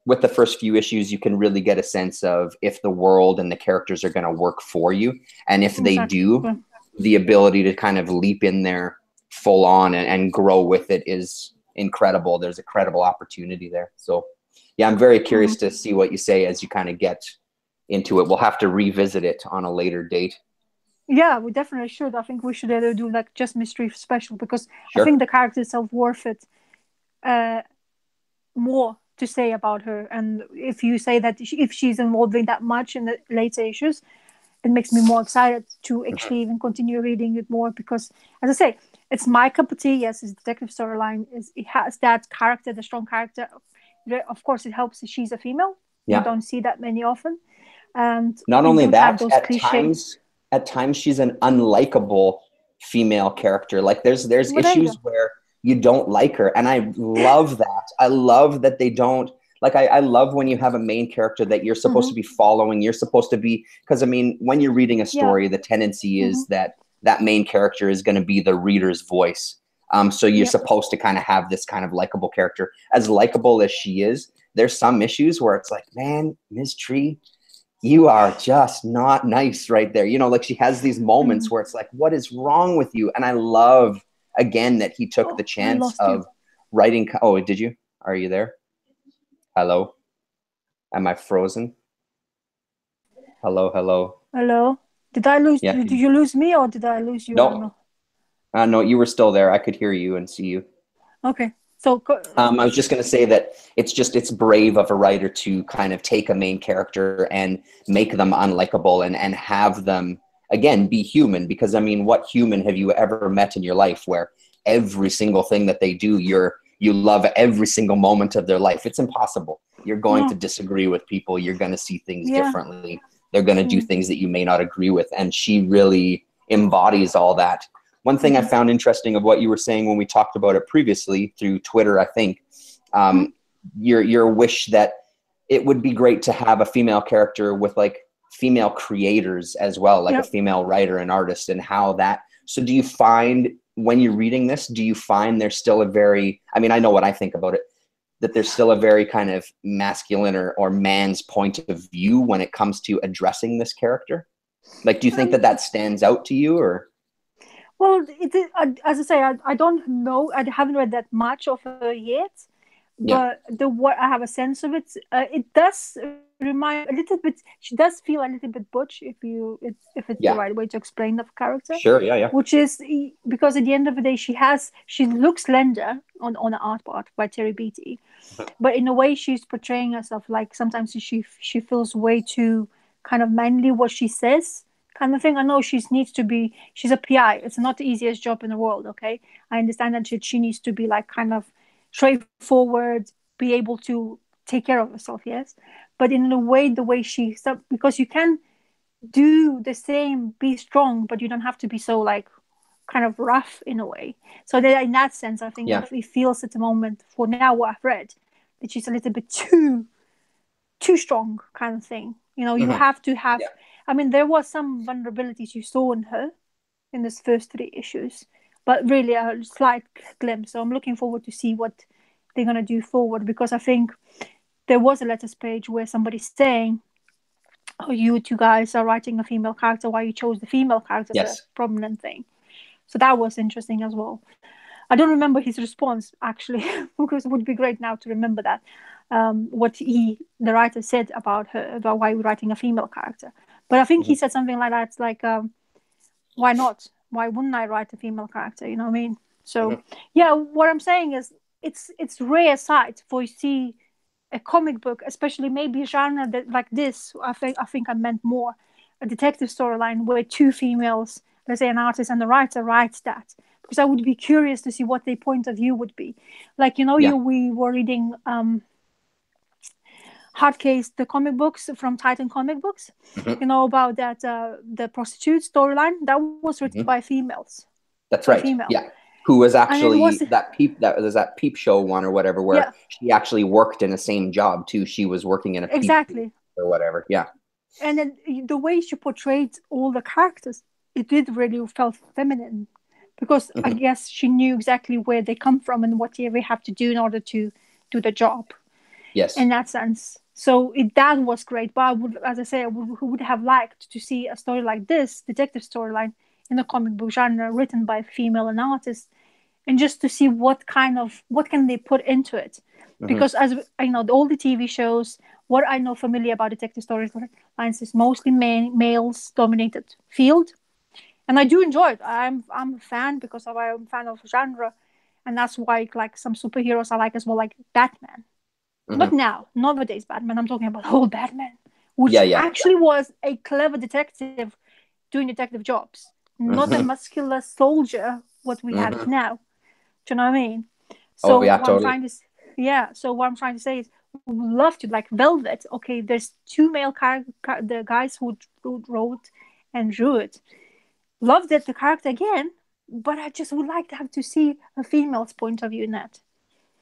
with the first few issues, you can really get a sense of if the world and the characters are going to work for you. And if they do, the ability to kind of leap in there full on and grow with it is incredible. There's a credible opportunity there. So yeah, I'm very curious to see what you say as you kind of get into it. We'll have to revisit it on a later date. Yeah, we definitely should. I think we should either do like just mystery special, because I think the character itself worth it more to say about her. And if you say that if she's involved in that much in the later issues, it makes me more excited to actually even continue reading it more, because, as I say, it's my cup of tea. Yes, it's detective storyline. It has that character, the strong character. Of course, it helps that she's a female. You don't see that many often. And not only that, at times she's an unlikable female character. Like, there's issues where you don't like her, and I love that. I love that they don't, like, I love when you have a main character that you're supposed to be following. You're supposed to be, because I mean, when you're reading a story, the tendency is that main character is going to be the reader's voice. So you're supposed to kind of have this kind of likable character. As likable as she is, there's some issues where it's like, man, Ms. Tree, you are just not nice right there. You know, like, she has these moments where it's like, what is wrong with you? And I love, again, that he took the chance of writing. Oh, did you? Are you there? Hello? Am I frozen? Hello, hello. Hello? Did I lose? Yeah. Did you lose me, or did I lose you? No. No, you were still there. I could hear you and see you. Okay. So I was just going to say that it's brave of a writer to kind of take a main character and make them unlikable and have them, again, be human. Because, I mean, what human have you ever met in your life where every single thing that they do, you love every single moment of their life? It's impossible. You're going to disagree with people. You're going to see things differently. They're going to do things that you may not agree with. And she really embodies all that. One thing I found interesting of what you were saying when we talked about it previously through Twitter, I think, your wish that it would be great to have a female character with, like, female creators as well, like a female writer and artist, and how that. So do you find, when you're reading this, do you find there's still a very, I mean, I know what I think about it, that there's still a very kind of masculine or man's point of view when it comes to addressing this character? Like, do you think that stands out to you, or? Well, as I say, I don't know. I haven't read that much of her yet, but what I have a sense of it, it does remind a little bit. She does feel a little bit butch, if it's the right way to explain the character. Sure, yeah. Which is because at the end of the day, she looks slender on the art part by Terry Beatty, but in a way she's portraying herself like sometimes she feels way too kind of manly what she says. Kind of thing. I know she's a PI. It's not the easiest job in the world, okay? I understand that she needs to be like kind of straightforward, be able to take care of herself, yes? But in a way, because you can do the same, be strong, but you don't have to be so like kind of rough in a way. So that in that sense, I think that it feels at the moment, for now what I've read, that she's a little bit too strong kind of thing. You know, you have to have... I mean, there was some vulnerabilities you saw in her in this first 3 issues, but really a slight glimpse. So I'm looking forward to see what they're going to do forward, because I think there was a letters page where somebody's saying, oh, you two guys are writing a female character, why you chose the female character as a prominent thing. So that was interesting as well. I don't remember his response, actually, because it would be great now to remember that, what the writer said about her, about why we're writing a female character. But I think he said something like that, like, why not? Why wouldn't I write a female character? You know what I mean? So, what I'm saying is it's rare sight for you see a comic book, especially maybe a genre that like this. I think I meant more a detective storyline where 2 females, let's say an artist and a writer, writes that. Because I would be curious to see what their point of view would be. Like, we were reading... Hard Case, the comic books from Titan comic books, Mm-hmm. you know, about that the prostitute storyline that was written Mm-hmm. by females. That's By right. female. Yeah. Who was And it was, actually that was that peep show one or whatever, where yeah, she actually worked in the same job too. She was working in a peep exactly. or whatever. Yeah. And then the way she portrayed all the characters, it did really felt feminine, because I Mm-hmm. guess she knew exactly where they come from and what they have to do in order to do the job. In Yes. that sense, so that was great. But I would, as I say, would have liked to see a story like this, detective storyline, in the comic book genre, written by female an artist, and just to see what can they put into it. Mm-hmm. Because as I know, all the TV shows, what I know familiar about detective storylines is mostly males dominated field, and I do enjoy it. I'm a fan because I'm a fan of genre, and that's why like some superheroes I like as well, like Batman. Not Mm-hmm. now, nowadays Batman. I'm talking about old Batman, which Yeah. Yeah. actually was a clever detective doing detective jobs, not a Mm-hmm. muscular soldier what we have Mm-hmm. now. Do you know what I mean? Oh So yeah, what I'm totally. trying to, yeah. So what I'm trying to say is, we would love to like Velvet. Okay, there's two male the guys who wrote and drew it. Loved it the character again, but I just would like to have to see a female's point of view in that.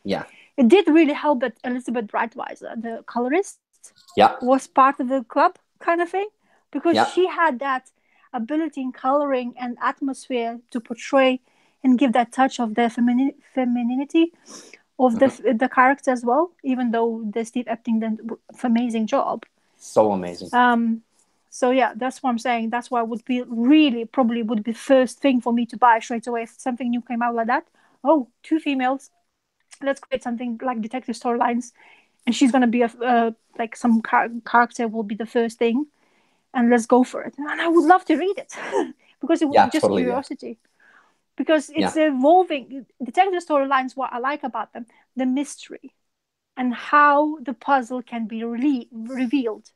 Yeah. It did really help that Elizabeth Brightweiser, the colorist, Yeah. was part of the club kind of thing, because Yeah. she had that ability in coloring and atmosphere to portray and give that touch of the femininity of Mm-hmm. the character as well, even though the Steve Epting did an amazing job. So amazing. So yeah, that's what I'm saying. That's why it would be really probably would be first thing for me to buy straight away if something new came out like that. Oh, two females, let's create something like detective storylines, and she's gonna be like some character will be the first thing, and let's go for it. And I would love to read it because it Yeah. was just Totally. Yeah. curiosity. Because it's Yeah. evolving. Detective storylines, what I like about them, the mystery and how the puzzle can be revealed.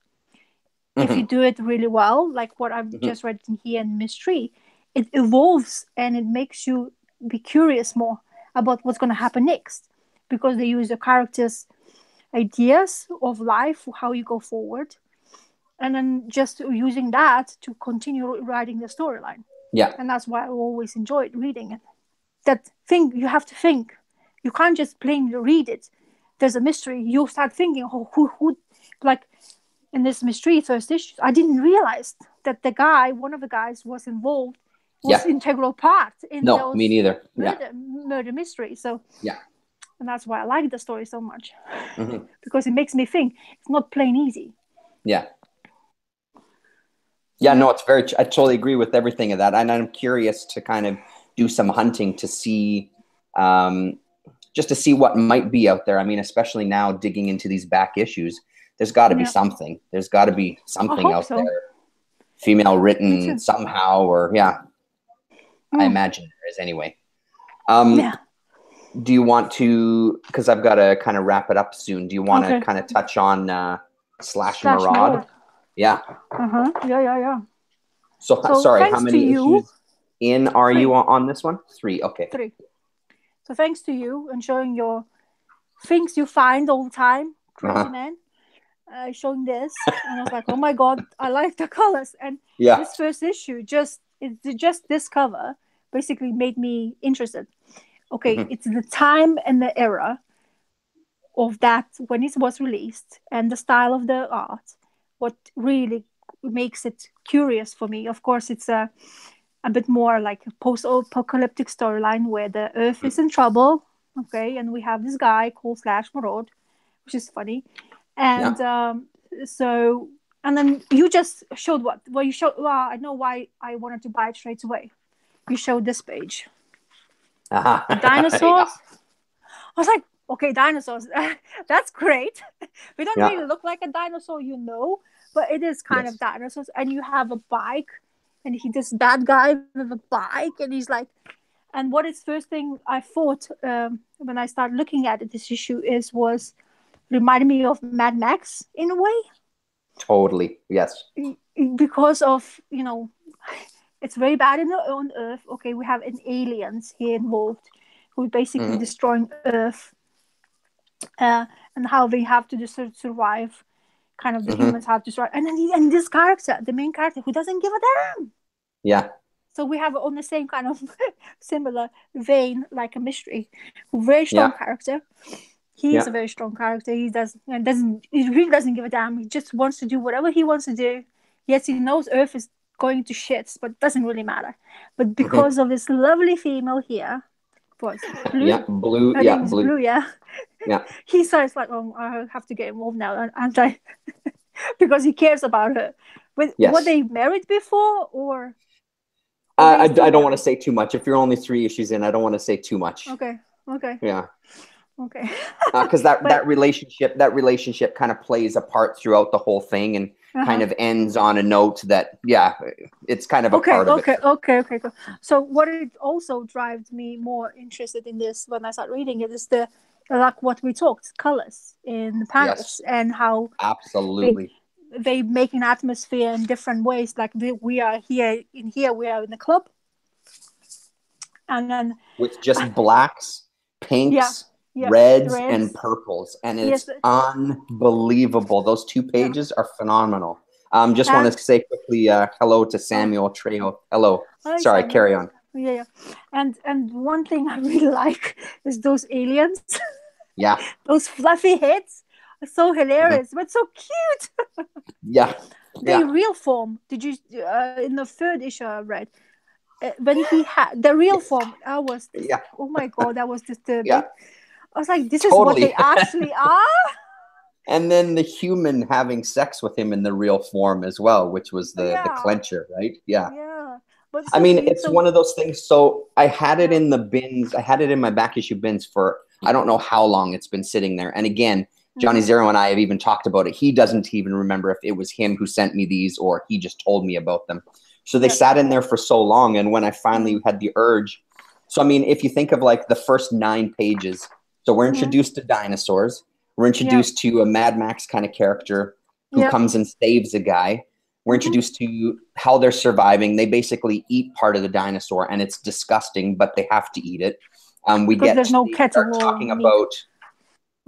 If you Mm-hmm. do it really well, like what I've Mm-hmm. just read in here in Mystery, it evolves and it makes you be curious more about what's going to happen next, because they use the characters' ideas of life, how you go forward, and then just using that to continue writing the storyline. Yeah. And that's why I always enjoyed reading it. That thing you have to think. You can't just plainly read it. There's a mystery. You start thinking, oh, who, like in this mystery first issue, I didn't realize that the guy, one of the guys, was involved, was Yeah. integral part in No, me those neither. Yeah. murder mysteries. So, Yeah. and that's why I like the story so much, Mm-hmm. because it makes me think. It's not plain easy. Yeah. Yeah, no, it's very, I totally agree with everything of that. And I'm curious to kind of do some hunting to see, just to see what might be out there. I mean, especially now digging into these back issues, there's got to be Yeah, something. There's got to be I something hope out so. there, female Me written too. somehow, or yeah, I Mm. imagine there is anyway. Um, Yeah. do you want to, because I've got to kind of wrap it up soon, do you want to Okay. kind of touch on Slash Slash Maraud. Maraud? Yeah. Yeah, yeah, yeah. So, So sorry, how thanks to many you, issues in are you 3, on this one? 3. Okay. 3. So thanks to you and showing your things you find all the time, crazy Uh-huh. man. Showing this, and I was like, oh my god, I like the colors. And Yeah. this first issue, just this cover, basically made me interested. Okay, Mhm. it's the time and the era of that when it was released, and the style of the art. What really makes it curious for me, of course, it's a bit more like a post-apocalyptic storyline where the Earth is in trouble. Okay, and we have this guy called Slash Maraud, which is funny, Yeah. and so and then you just showed what? Well, you showed. Well, I know why I wanted to buy it straight away. You showed this page, Uh-huh. the Yeah. dinosaurs. I was like, okay, dinosaurs. That's great. We don't Yeah. really look like a dinosaur, but it is kind of Yes. dinosaurs. And you have a bike, and this bad guy with a bike, and he's like, and what is first thing I thought when I started looking at it, this issue was reminded me of Mad Max in a way, Totally. Yes. because of it's very bad on Earth. Okay, we have an aliens here involved who are basically Mhm. destroying Earth, and how they have to just survive kind of the humans have to survive. And then and this character, the main character, who doesn't give a damn. Yeah. So we have on the same kind of similar vein, like a mystery. Very strong character. He is a very strong character. He really doesn't give a damn. He just wants to do whatever he wants to do. Yes, he knows Earth is going to shit, but it doesn't really matter. But because of this lovely female here, what's Blue? Yeah, Blue. Her name is Blue. Yeah. Yeah. He starts like, oh, I have to get involved now, aren't I? Because he cares about her. But were they married before, or? I don't want to say too much. If you're only 3 issues in, I don't want to say too much. Okay. Yeah. Okay. Because that relationship kind of plays a part throughout the whole thing, and kind of ends on a note that it's kind of a part of it. Okay. Cool. So what it also drives me more interested in this when I start reading it is the like what we talked, colors in the panels and how absolutely they make an atmosphere in different ways. Like we are here in the club, and then with just blacks, pinks, reds, and purples, and it's unbelievable. Those 2 pages are phenomenal. Just want to say quickly hello to Samuel Trejo. Hello. Sorry, Samuel. Carry on. Yeah. And one thing I really like is those aliens. Yeah. Those fluffy heads are so hilarious, but so cute. The real form. Did you in the 3rd issue I read when he had the real form? I was oh my god, that was disturbing. I was like, this is what they actually are. And then the human having sex with him in the real form as well, which was the clencher, right? Yeah. But I mean, it's one of those things. So I had it in the bins. I had it in my back issue bins for, I don't know how long it's been sitting there. And again, Johnny Zero and I have even talked about it. He doesn't even remember if it was him who sent me these or he just told me about them. So they sat in there for so long. And when I finally had the urge, so I mean, if you think of like the first 9 pages, so we're introduced to dinosaurs. We're introduced to a Mad Max kind of character who comes and saves a guy. We're introduced to how they're surviving. They basically eat part of the dinosaur, and it's disgusting, but they have to eat it. There's no kettle talking about.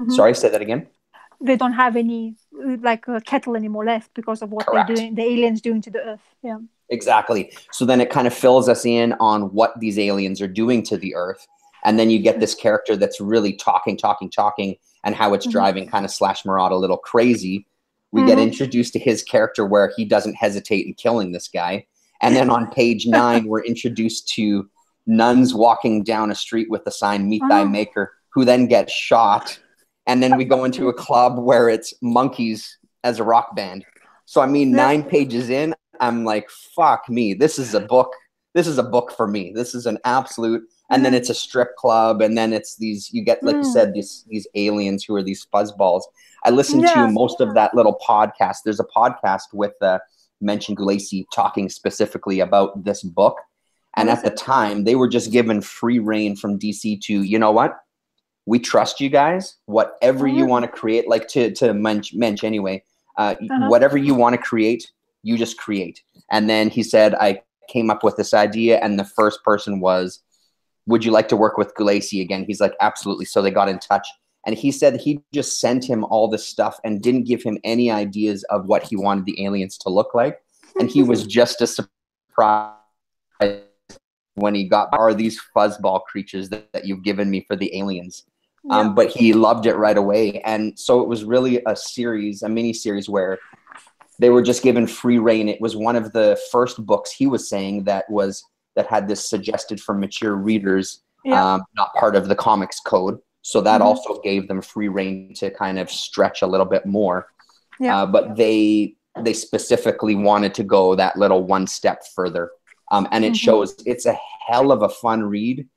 Sorry, say that again. They don't have any like kettle anymore left because of what they're doing. The aliens doing to the Earth. Yeah. Exactly. So then it kind of fills us in on what these aliens are doing to the Earth, and then you get this character that's really talking, and how it's driving kind of Maraud a little crazy. We get introduced to his character where he doesn't hesitate in killing this guy. And then on page 9, we're introduced to nuns walking down a street with the sign, Meet Thy Maker, who then get shot. And then we go into a club where it's monkeys as a rock band. So, I mean, 9 pages in, I'm like, fuck me. This is a book. This is a book for me. This is an absolute. And then it's a strip club. And then it's these, you get, like you said, these aliens who are these fuzzballs. I listened to most of that little podcast. There's a podcast with Mention Gulacy talking specifically about this book. And at the time, they were just given free reign from DC to, you know what? We trust you guys. Whatever you want to create, like to Mensch anyway, whatever you want to create, you just create. And then he said, I came up with this idea. And the first person was, would you like to work with Gulacy again? He's like, absolutely. So they got in touch. And he said he just sent him all this stuff and didn't give him any ideas of what he wanted the aliens to look like. And he was just as surprised when he got, are these fuzzball creatures that you've given me for the aliens? But he loved it right away. And so it was really a mini series where they were just given free reign. It was one of the first books he was saying that had this suggested for mature readers, not part of the comics code. So that also gave them free reign to kind of stretch a little bit more. But they specifically wanted to go that little one step further. And it shows. It's a hell of a fun read.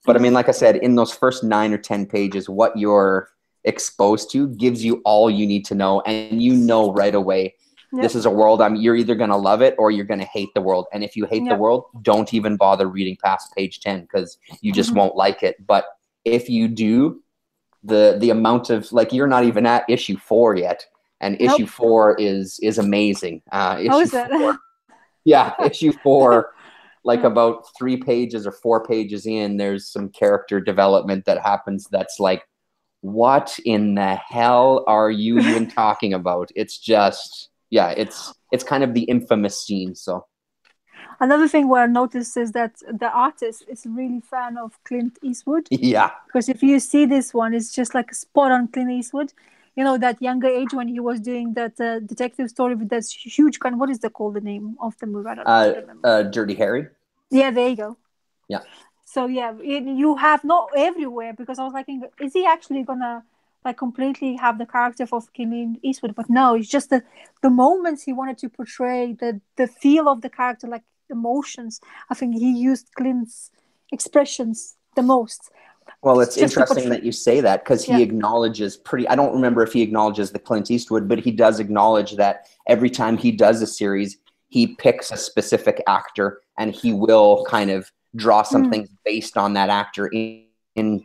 But I mean, like I said, in those first 9 or 10 pages, what you're exposed to gives you all you need to know. And you know right away, this is a world you're either going to love it or you're going to hate the world. And if you hate the world, don't even bother reading past page 10 because you just won't like it. But if you do, the amount of, like, you're not even at issue 4 yet. And issue 4 is amazing. Issue 4, like about 3 pages or 4 pages in, there's some character development that happens that's like, what in the hell are you even talking about? It's just, yeah, it's kind of the infamous scene. So another thing where I noticed is that the artist is really fan of Clint Eastwood. yeah, Because if you see this one, it's just like a spot on Clint Eastwood. You know, that younger age when he was doing that detective story with that huge gun. What is the name of the movie? I don't remember. Dirty Harry. Yeah, there you go. Yeah. So yeah, you have not everywhere, because I was like, is he actually gonna like completely have the character of Clint Eastwood? But no, it's just the moments he wanted to portray, the feel of the character, like emotions. I think he used Clint's expressions the most. Well, it's interesting that you say that, because he acknowledges I don't remember if he acknowledges the Clint Eastwood, but he does acknowledge that every time he does a series, he picks a specific actor and he will kind of draw some things based on that actor in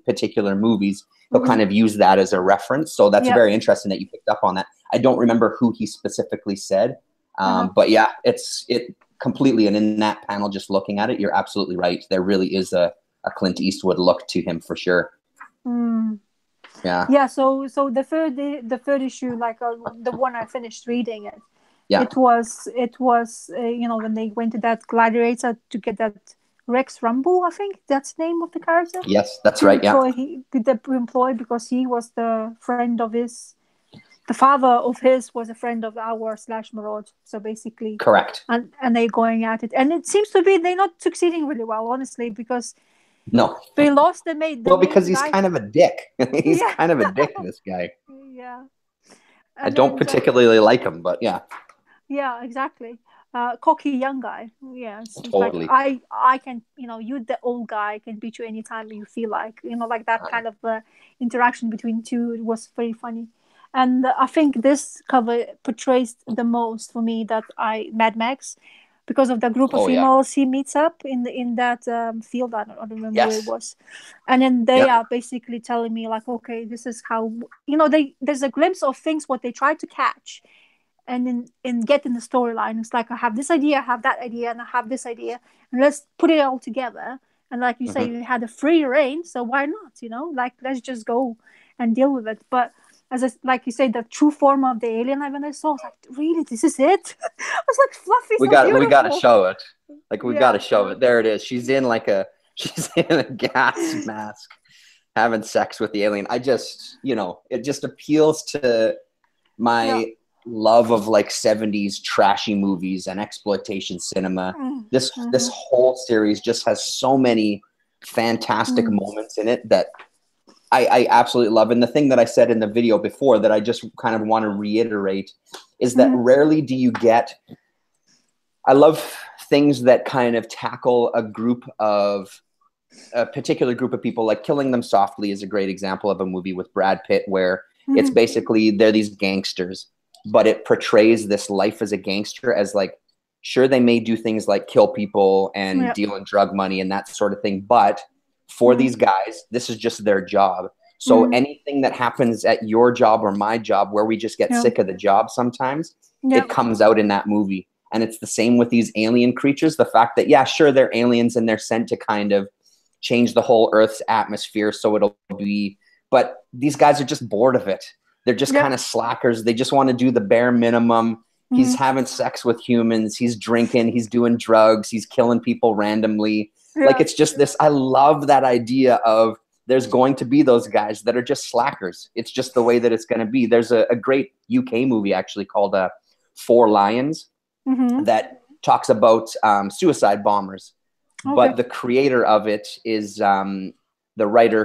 particular movies. He'll kind of use that as a reference. So that's very interesting that you picked up on that. I don't remember who he specifically said, but yeah, it completely. And in that panel, just looking at it, you're absolutely right. There really is a Clint Eastwood look to him for sure. Yeah. So the third issue, like the one I finished reading it. Yeah. It was you know, when they went to that gladiator to get that Rex Rumble, I think that's the name of the character. Yes, that's right. Yeah. The employee, because he was the friend of his. The father of his was a friend of ours / Maraud. So basically, correct. And they're going at it, and it seems to be they're not succeeding really well, honestly, because no, they lost the mate. Well, because he's kind of a dick. He's kind of a dick, this guy. Yeah. I don't particularly like him, but yeah. Yeah, exactly. Cocky young guy. Yeah, totally. Like, I can, you know, you the old guy can beat you anytime you feel like, you know, like that kind of interaction between two. It was very funny, and I think this cover portrays the most for me that Mad Max, because of the group of females he meets up in that field. I don't remember where it was, and then they are basically telling me like, okay, this is how, you know, there's a glimpse of things what they try to catch. And in getting the storyline, it's like, I have this idea, I have that idea, and I have this idea, and let's put it all together. And like you say, you had a free reign, so why not? You know, like, let's just go and deal with it. But like you say, the true form of the alien, when I saw, I was like, really, this is it? I was like, Fluffy, we got to show it. Like, we got to show it. There it is. She's in a gas mask, having sex with the alien. I just, you know, it just appeals to my love of like 70s trashy movies and exploitation cinema. This whole series just has so many fantastic moments in it that I absolutely love. And the thing that I said in the video before that I just kind of want to reiterate is that rarely do you get, I love things that kind of tackle a particular group of people. Like Killing Them Softly is a great example of a movie with Brad Pitt where it's basically, they're these gangsters, but it portrays this life as a gangster as like, sure, they may do things like kill people and deal in drug money and that sort of thing. But for these guys, this is just their job. So anything that happens at your job or my job where we just get sick of the job sometimes, it comes out in that movie. And it's the same with these alien creatures. The fact that, yeah, sure, they're aliens and they're sent to kind of change the whole Earth's atmosphere so it'll be, but these guys are just bored of it. They're just kind of slackers. They just want to do the bare minimum. He's having sex with humans. He's drinking. He's doing drugs. He's killing people randomly. Like, it's just this, I love that idea of there's going to be those guys that are just slackers. It's just the way that it's going to be. There's a great UK movie actually called Four Lions that talks about suicide bombers. Okay. But the creator of it is the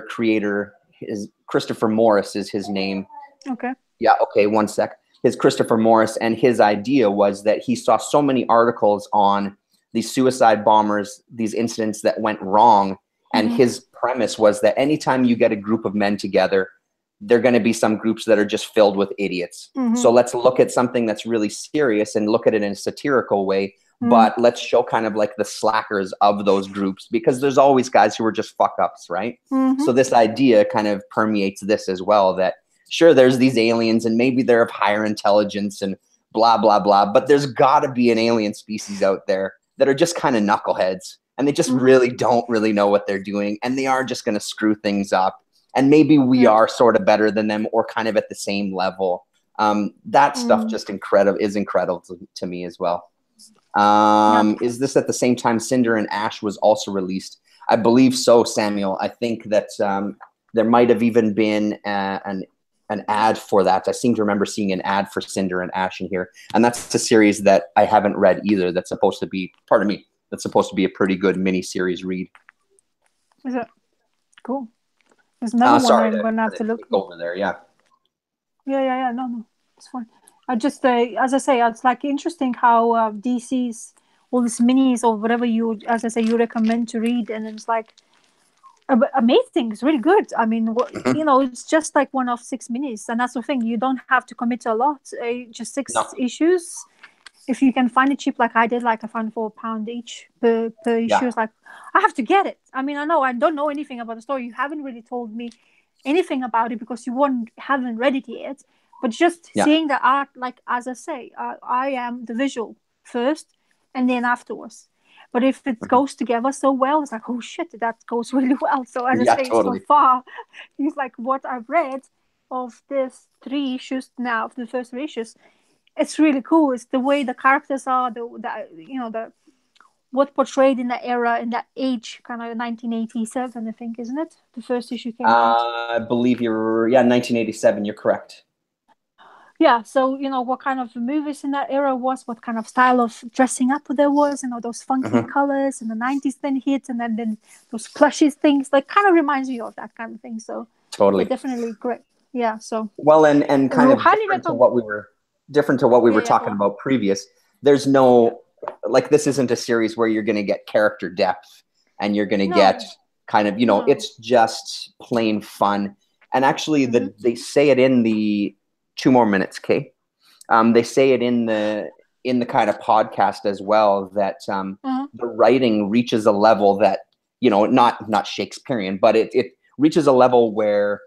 creator is Christopher Morris is his name. Okay. Yeah. Okay. One sec. His Christopher Morris, and his idea was that he saw so many articles on these suicide bombers, these incidents that went wrong. And his premise was that anytime you get a group of men together, there are going to be some groups that are just filled with idiots. So let's look at something that's really serious and look at it in a satirical way. But let's show kind of like the slackers of those groups, because there's always guys who are just fuck ups, right? So this idea kind of permeates this as well, that sure, there's these aliens and maybe they're of higher intelligence and blah, blah, blah. But there's got to be an alien species out there that are just kind of knuckleheads and they just really don't really know what they're doing. And they are just going to screw things up. and maybe we are sort of better than them or kind of at the same level. That stuff just is incredible to me as well. Is this at the same time Cinder and Ash was also released? I believe so, Samuel. I think that there might have even been an ad for that. I seem to remember seeing an ad for Cinder and Ash in here. And that's a series that I haven't read either. That's supposed to be, pardon me, that's supposed to be a pretty good mini-series read. Is it? Cool. There's another one I'm going to have to look over there, yeah. Yeah. No, it's fine. I just, as I say, it's like interesting how DC's, all these minis or whatever you, as I say, you recommend to read. And it's like, amazing. It's really good. I mean, you know, it's just like one of 6 minis, and that's the thing. You don't have to commit to a lot. Just 6 issues. If you can find it cheap, like I did, like I found £4 each per issue. It's like I have to get it. I mean, I don't know anything about the story. You haven't really told me anything about it because you haven't read it yet. But just seeing the art, like as I say, I am the visual first, and then afterwards. But if it goes together so well, it's like, oh shit, that goes really well. So as I say, so far, it's like what I've read of this 3 issues now, the first 3 issues, it's really cool. It's the way the characters are, the what portrayed in that era, in that age, kind of 1987, I think, isn't it? The first issue came out. I believe 1987. You're correct. Yeah, so, you know, what kind of movies in that era was, what kind of style of dressing up there was, you know, those funky colors in the 90s then hit, and then those plushy things, like, kind of reminds me of that kind of thing. So totally, definitely great. Yeah, so well, and kind of different to what we were talking about previous. There's no like, this isn't a series where you're going to get character depth and you're going to get kind of, you know, it's just plain fun. And actually, they say it in the 2 more minutes, Kay. They say it in the kind of podcast as well that the writing reaches a level that, you know, not Shakespearean, but it reaches a level where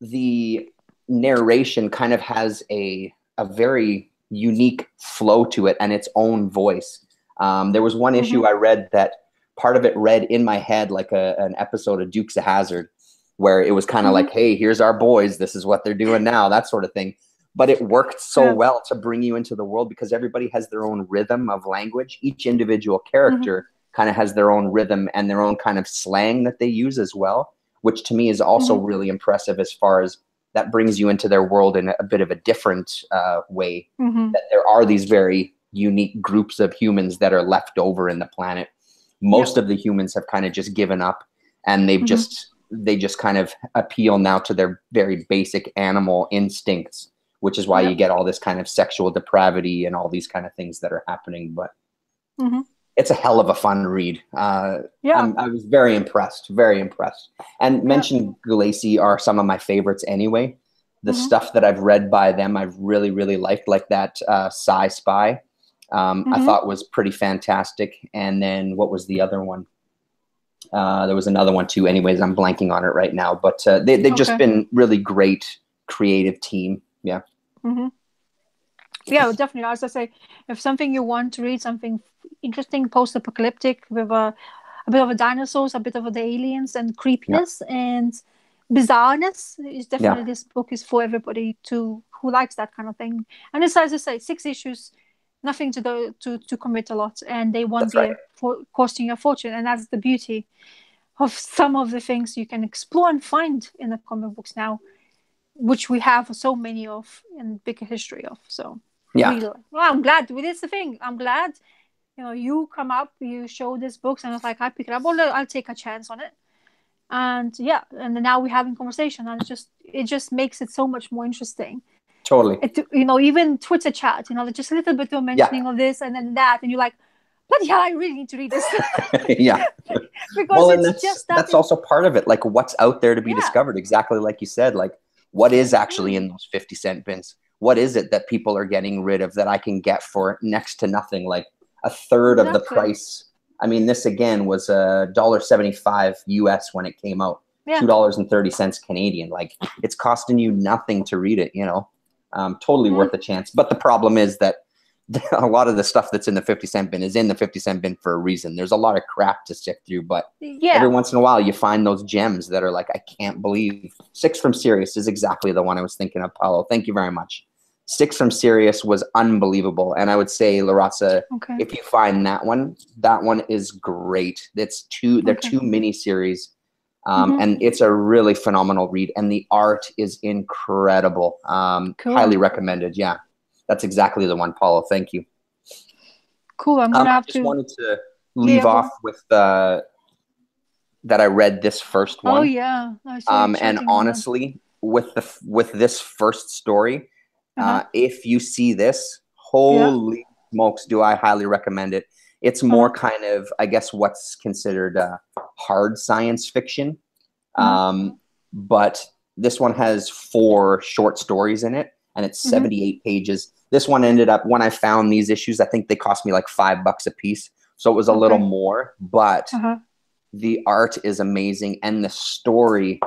the narration kind of has a very unique flow to it and its own voice. There was one issue I read that part of it read in my head like an episode of Dukes of Hazzard, where it was kind of like, hey, here's our boys. This is what they're doing now, that sort of thing. But it worked so well to bring you into the world because everybody has their own rhythm of language. Each individual character kind of has their own rhythm and their own kind of slang that they use as well, which to me is also really impressive as far as that brings you into their world in a bit of a different way. That there are these very unique groups of humans that are left over in the planet. Most of the humans have kind of just given up, and they've they just kind of appeal now to their very basic animal instincts, which is why you get all this kind of sexual depravity and all these kind of things that are happening. But it's a hell of a fun read. I was very impressed, And Mention Gulacy are some of my favorites anyway. The stuff that I've read by them, I've really, really liked, like that Sci-Spy. I thought was pretty fantastic. And then what was the other one? There was another one too. Anyways, I'm blanking on it right now. But they've just been really great creative team. Yeah. Yeah, definitely. As I say, if something you want to read, something interesting, post-apocalyptic with a bit of a dinosaurs, a bit of the aliens and creepiness and bizarreness, is definitely this book is for everybody who likes that kind of thing. And it's, as I say, 6 issues, nothing to commit a lot, and they won't be costing you a fortune. And that's the beauty of some of the things you can explore and find in the comic books now, which we have so many of and big history of. So well, I'm glad. That's the thing. I'm glad, you know, you come up, you show these books, and it's like, I pick it up, I'll take a chance on it. And and now we're having conversation, and it just makes it so much more interesting. Totally. You know, even Twitter chat, you know, just a little bit of mentioning of this and then that, and you're like, bloody hell, I really need to read this. Because that's also part of it. Like, what's out there to be discovered? Exactly like you said. Like, what is actually in those 50-cent bins? What is it that people are getting rid of that I can get for next to nothing, like a third of the price? I mean, this again was $1.75 US when it came out, $2.30 Canadian. Like, it's costing you nothing to read it, you know. Totally worth a chance. But the problem is that a lot of the stuff that's in the 50-cent bin is in the 50-cent bin for a reason. There's a lot of crap to sift through, but every once in a while you find those gems that are like, I can't believe. 6 from Sirius is exactly the one I was thinking of, Paulo. Thank you very much. 6 from Sirius was unbelievable. And I would say, Larasa, if you find that one is great. They're 2 mini series. And it's a really phenomenal read. And the art is incredible. Highly recommended. Yeah. That's exactly the one, Paulo. Thank you. Cool. I'm gonna have to. I just wanted to leave off with that I read this first one. Oh yeah. I saw and honestly, with this first story, if you see this, holy smokes, do I highly recommend it. It's more kind of, I guess, what's considered hard science fiction. But this one has 4 short stories in it, and it's 78 pages. This one ended up, when I found these issues, I think they cost me like $5 a piece. So it was a little more, but the art is amazing. And the story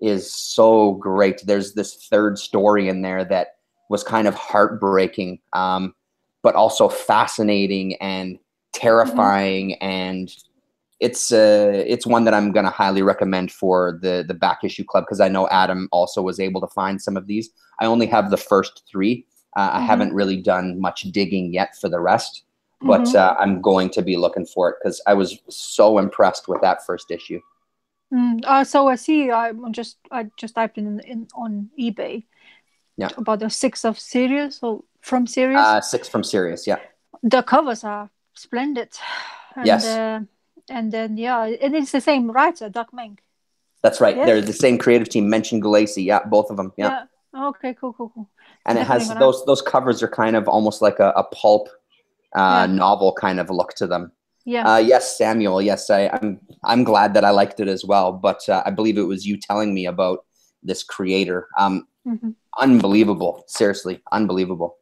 is so great. There's this 3rd story in there that was kind of heartbreaking, but also fascinating and terrifying. And it's one that I'm going to highly recommend for the Back Issue Club, because I know Adam also was able to find some of these. I only have the first 3. I haven't really done much digging yet for the rest, but I'm going to be looking for it because I was so impressed with that first issue. So I see. I just typed in on eBay. Yeah. About the 6 of Sirius or from Sirius. 6 from Sirius. Yeah. The covers are splendid. And, yes. And then and it's the same writer, Doc Meng. That's right. Yes? They're the same creative team. Mentioned Galassi. Yeah, both of them. Yeah. Okay. Cool. And it has those covers are kind of almost like a pulp novel kind of look to them. Yeah. Yes, Samuel. Yes, I'm glad that I liked it as well. But I believe it was you telling me about this creator. Unbelievable. Seriously, unbelievable.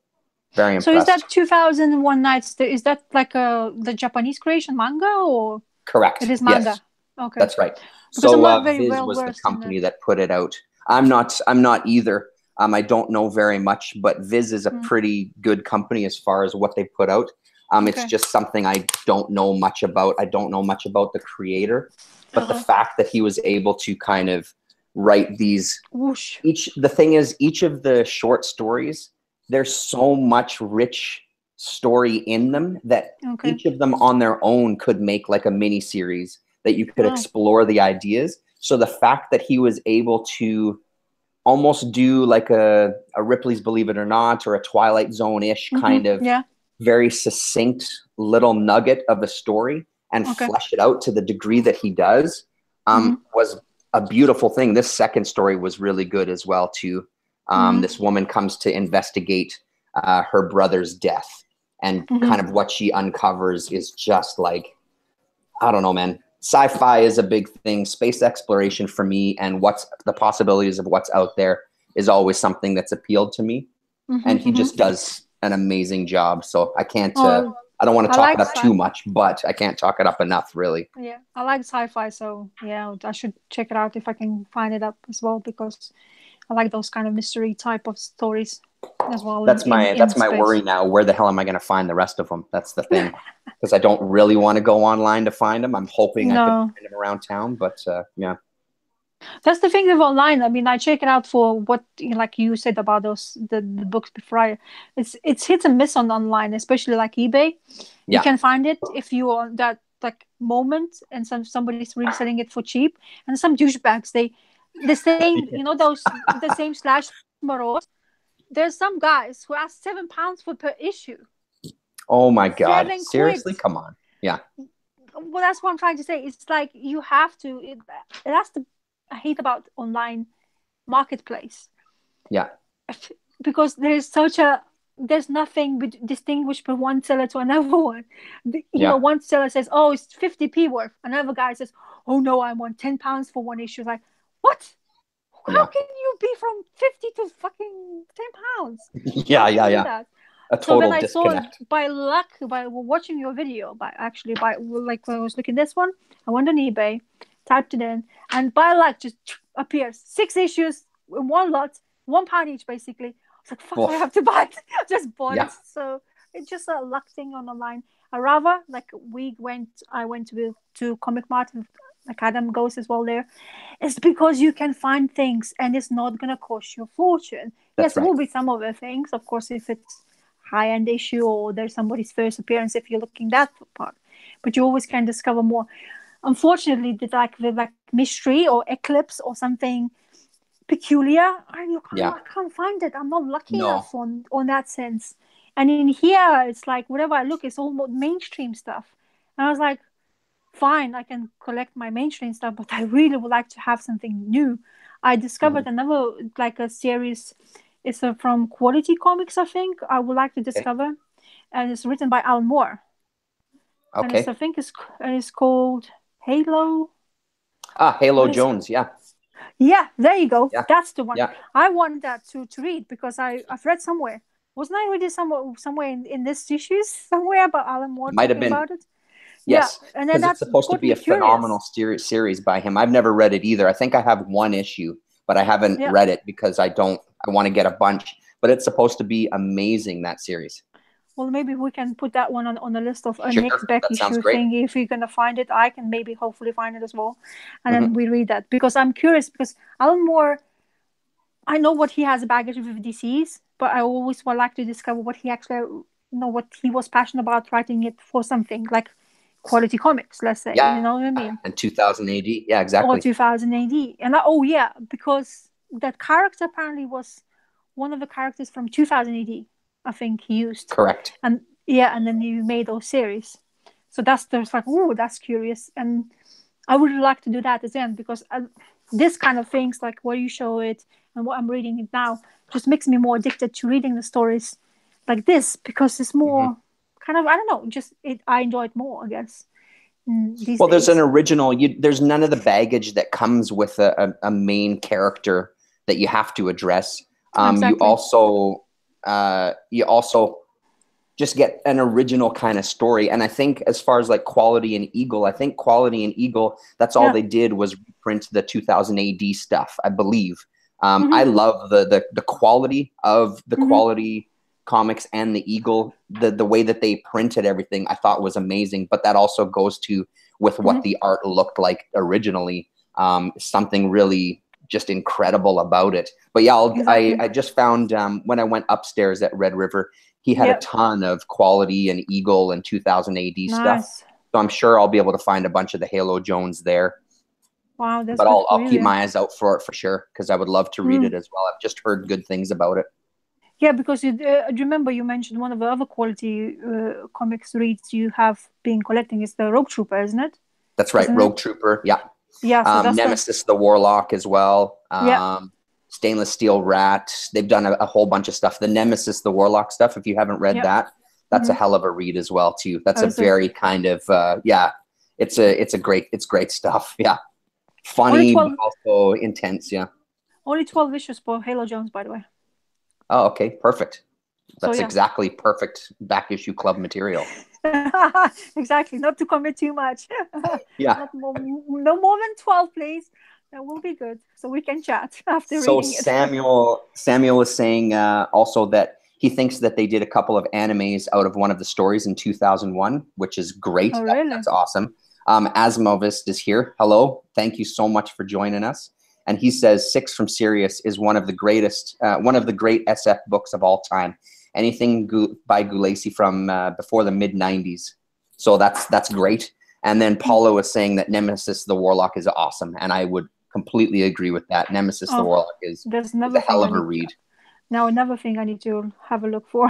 Very impressed. So is that 2001 Nights? Is that like the Japanese creation manga or? Correct. It is manga. Yes. Okay. That's right. Because so Viz was the company that put it out. I'm not either. I don't know very much, but Viz is a pretty good company as far as what they put out. It's just something I don't know much about. I don't know much about the creator, but the fact that he was able to kind of write these, the thing is, each of the short stories, there's so much rich story in them that each of them on their own could make like a mini series that you could explore the ideas. So the fact that he was able to almost do like a Ripley's Believe It or Not or a Twilight Zone-ish kind of very succinct little nugget of a story and flesh it out to the degree that he does was a beautiful thing. This second story was really good as well too. This woman comes to investigate her brother's death, and kind of what she uncovers is just like, I don't know, man. Sci-fi is a big thing. Space exploration for me and what's the possibilities of what's out there is always something that's appealed to me. And he just does an amazing job. So I can't, I don't want to talk it up too much, but I can't talk it up enough, really. Yeah, I like sci-fi. So yeah, I should check it out if I can find it up as well, because I like those kind of mystery type of stories as well. That's my worry now. Where the hell am I going to find the rest of them? That's the thing. Because I don't really want to go online to find them. I'm hoping I can find them around town, but yeah. That's the thing with online. I mean, I check it out for what, like you said about the books before. It's hit and miss on online, especially like eBay. You can find it if you are that like moment, and somebody's really selling it for cheap, and some douchebags the same the same slash Maraud. There's some guys who ask £7 per issue. Oh my God! Seriously, come on, yeah. Well, that's what I'm trying to say. It's like you have to. That's the I hate about online marketplace. Yeah. Because there's nothing distinguished from one seller to another one. One seller says, "Oh, it's 50p worth." Another guy says, "Oh no, I want £10 for one issue." Like, what? How can you be from 50 to fucking £10? Yeah. A total so then I disconnect. saw, by luck, by watching your video, by like when I was looking at this one, I went on eBay, typed it in, and by luck just appears 6 issues in one lot, £1 each basically. I was like, fuck, I have to buy it. I just bought it. So it's just a luck thing on the line. I rather like I went to Comic Mart, like Adam goes as well there. It's because you can find things and it's not gonna cost you a fortune. That's Yes, there right. will be some other things, of course, if it's high end issue or there's somebody's first appearance, if you're looking that part. But you always can discover more. Unfortunately, the mystery or eclipse or something peculiar, I can't find it. I'm not lucky No. enough on that sense. And in here, it's like whatever I look, it's almost mainstream stuff. And I was like, fine, I can collect my mainstream stuff, but I really would like to have something new. I discovered another like a series. It's from Quality Comics, I think. I would like to Okay. discover, and it's written by Alan Moore. And Okay. it's called Halo. Halo What is? Jones. Yeah. Yeah, there you go. Yeah. That's the one. Yeah. I wanted that to read because I've read somewhere. Wasn't I reading somewhere in this issues somewhere about Alan Moore Might have talking been. about it? Yeah, Yes, and then because it's that supposed to got be me a phenomenal curious. series by him. I've never read it either. I think I have one issue, but I haven't Yeah. read it because I want to get a bunch. But it's supposed to be amazing, that series. Well, maybe we can put that one on the list of a Sure, next back that sounds issue great. thing. If you're gonna find it, I can maybe hopefully find it as well, and then Mm-hmm. we read that because I'm curious. Because Alan Moore, I know what he has a baggage with disease, but I always would like to discover what he actually, what he was passionate about writing it for something like Quality Comics, let's say. Yeah, You know what I mean? and 2000 AD. Yeah, Or exactly. 2000 AD. And oh yeah, because that character apparently was one of the characters from 2000 AD. I think he used, Correct. and yeah, and then you made those series. So there's like, oh, that's curious, and I would like to do that again because this kind of things like where you show it and what I'm reading it now just makes me more addicted to reading the stories like this because it's more kind of, I don't know, just I enjoy it more, I guess, these Well, there's days. an original. There's none of the baggage that comes with a main character that you have to address. Exactly. You also just get an original kind of story. And I think as far as like Quality and Eagle, I think Quality and Eagle, that's all they did was reprint the 2000 AD stuff, I believe. I love the quality of the Quality comics and the Eagle, the way that they printed everything, I thought was amazing. But that also goes to with what the art looked like originally. Something really just incredible about it. But yeah, I just found when I went upstairs at Red River, he had a ton of Quality and Eagle and 2000 AD stuff. So I'm sure I'll be able to find a bunch of the Halo Jones there. Wow, that's but good I'll keep my eyes out for it for sure because I would love to read it as well. I've just heard good things about it. Yeah, because do you remember you mentioned one of the other Quality comics reads you have been collecting is the Rogue Trooper, isn't it? That's right, Rogue Trooper. Yeah. Yeah. So that's Nemesis the Warlock as well. Yeah. Stainless Steel Rat. They've done a whole bunch of stuff. The Nemesis the Warlock stuff, if you haven't read that, that's a hell of a read as well too. That's a very kind of it's great stuff. Yeah. Funny but also intense, yeah. Only 12 issues for Halo Jones, by the way. Oh, okay, perfect. That's exactly perfect back issue club material. Exactly, not to commit too much. Yeah. No more than 12, please. That will be good, so we can chat after reading it. Samuel is saying also that he thinks that they did a couple of animes out of one of the stories in 2001, which is great. Oh, really? That's awesome. Asimovist is here. Hello. Thank you so much for joining us. And he says Six from Sirius is one of the great SF books of all time. Anything by Gulacy from before the mid-90s. So that's great. And then Paulo is saying that Nemesis the Warlock is awesome. And I would completely agree with that. Nemesis the Warlock is a hell of a read. Now another thing I need to have a look for.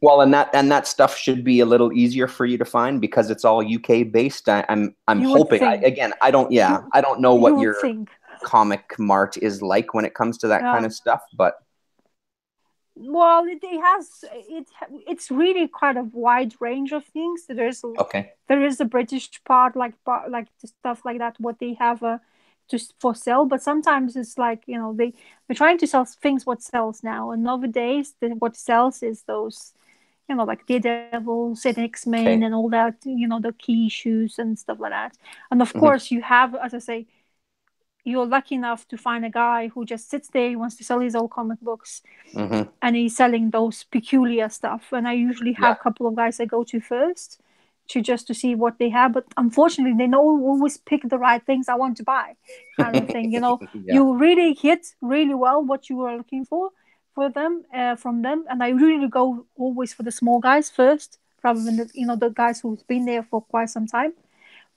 Well, and that stuff should be a little easier for you to find because it's all UK based. I'm hoping. I don't know what your comic mart is like when it comes to that kind of stuff, but well, it's really quite a wide range of things. There is the British part, like the stuff like that, what they have just for sale, but sometimes it's like, they're trying to sell things what sells now, and nowadays what sells is those like Daredevil, X-Men and all that, the key issues and stuff like that. And of course you have, as I say, you're lucky enough to find a guy who just sits there, he wants to sell his old comic books, Mm-hmm. and he's selling those peculiar stuff. And I usually have a couple of guys I go to first to see what they have. But unfortunately, they don't always pick the right things I want to buy, kind of thing. You really hit really well what you were looking for them from them. And I really go always for the small guys first, rather than the guys who've been there for quite some time,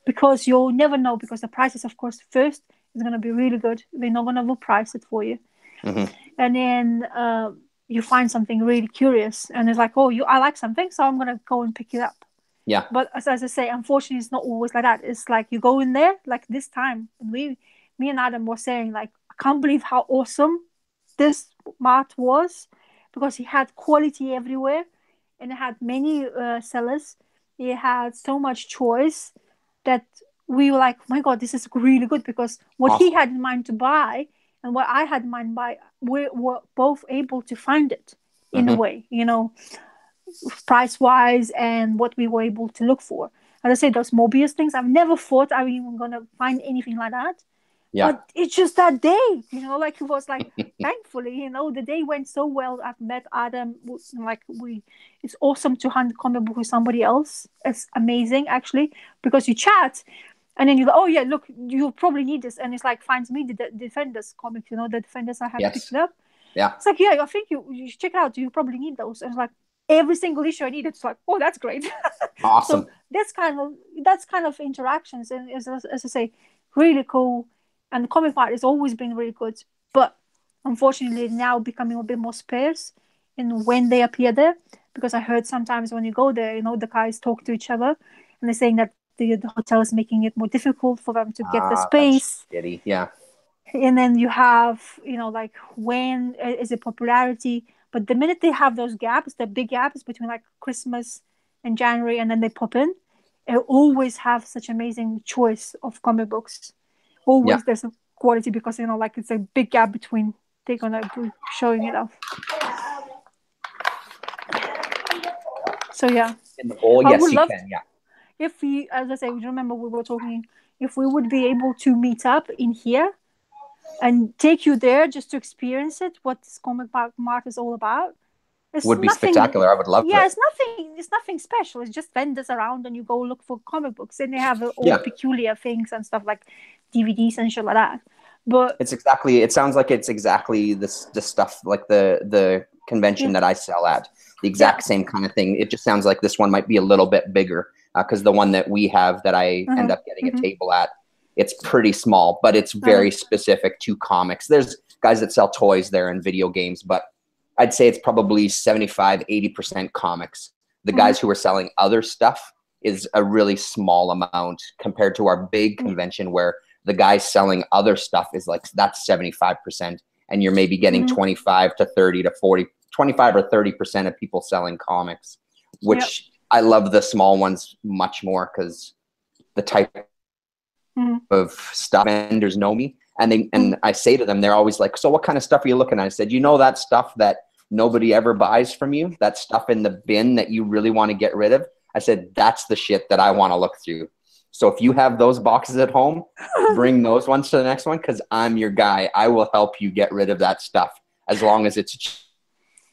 because you'll never know, because the prices, of course, first is going to be really good. They're not going to overprice it for you. Mm-hmm. And then you find something really curious, and it's like, oh, I like something, so I'm going to go and pick it up. Yeah. But as I say, unfortunately, it's not always like that. It's like you go in there, like this time, and me and Adam were saying, like, I can't believe how awesome this mart was, because he had quality everywhere, and it had many sellers. It had so much choice that we were like, oh my God, this is really good, because what he had in mind to buy and what I had in mind to buy, we were both able to find it in a way, price wise, and what we were able to look for. As I say, those Mobius things, I've never thought I was even gonna find anything like that. Yeah. But it's just that day, like it was like, thankfully, the day went so well. I've met Adam, it's awesome to hunt comic book with somebody else. It's amazing, actually, because you chat, and then you're like, oh yeah, look, you probably need this, and it's like finds me the Defenders comics, the Defenders I have picked up. Yeah. It's like, yeah, I think you should check it out. You probably need those. And it's like every single issue I need. It's like, oh, that's great. Awesome. So that's kind of interactions, and as I say, really cool. And the comic part has always been really good, but unfortunately now becoming a bit more sparse in when they appear there, because I heard sometimes when you go there, the guys talk to each other, and they're saying that the hotel is making it more difficult for them to get the space. That's shitty. Yeah. And then you have, like, when is it popularity? But the minute they have those gaps, the big gaps between like Christmas and January, and then they pop in, they always have such amazing choice of comic books. Always there's a quality, because like it's a big gap between they're gonna be showing it off. So yeah. In the bowl, yes, you can. Yeah. If we, as I say, remember we were talking, if we would be able to meet up in here and take you there just to experience it, what this comic mart is all about. Would be spectacular. I would love to. Yeah, it's nothing special. It's just vendors around, and you go look for comic books, and they have all peculiar things and stuff like DVDs and shit like that. But it sounds like it's exactly the stuff like the convention that I sell at. The exact same kind of thing. It just sounds like this one might be a little bit bigger, because the one that we have that I end up getting a table at, it's pretty small, but it's very specific to comics. There's guys that sell toys there and video games, but I'd say it's probably 75, 80% comics. The guys who are selling other stuff is a really small amount compared to our big convention, where the guys selling other stuff is like, that's 75%. And you're maybe getting 25 to 30 to 40, 25 or 30% of people selling comics, which I love the small ones much more, because the type of stuff vendors know me. And I say to them, they're always like, so what kind of stuff are you looking at? I said, that stuff that nobody ever buys from you, that stuff in the bin that you really want to get rid of. I said, that's the shit that I want to look through. So if you have those boxes at home, bring those ones to the next one, because I'm your guy. I will help you get rid of that stuff as long as it's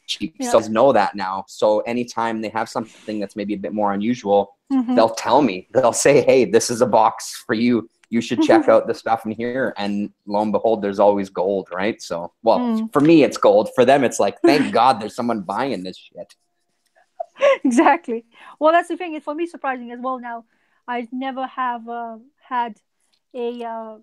cheap. Yeah. So know that now. So anytime they have something that's maybe a bit more unusual, they'll tell me. They'll say, hey, this is a box for you. You should check out the stuff in here. And lo and behold, there's always gold, right? So, for me, it's gold. For them, it's like, thank God there's someone buying this shit. Exactly. Well, that's the thing. It's for me surprising as well now. I never have had a,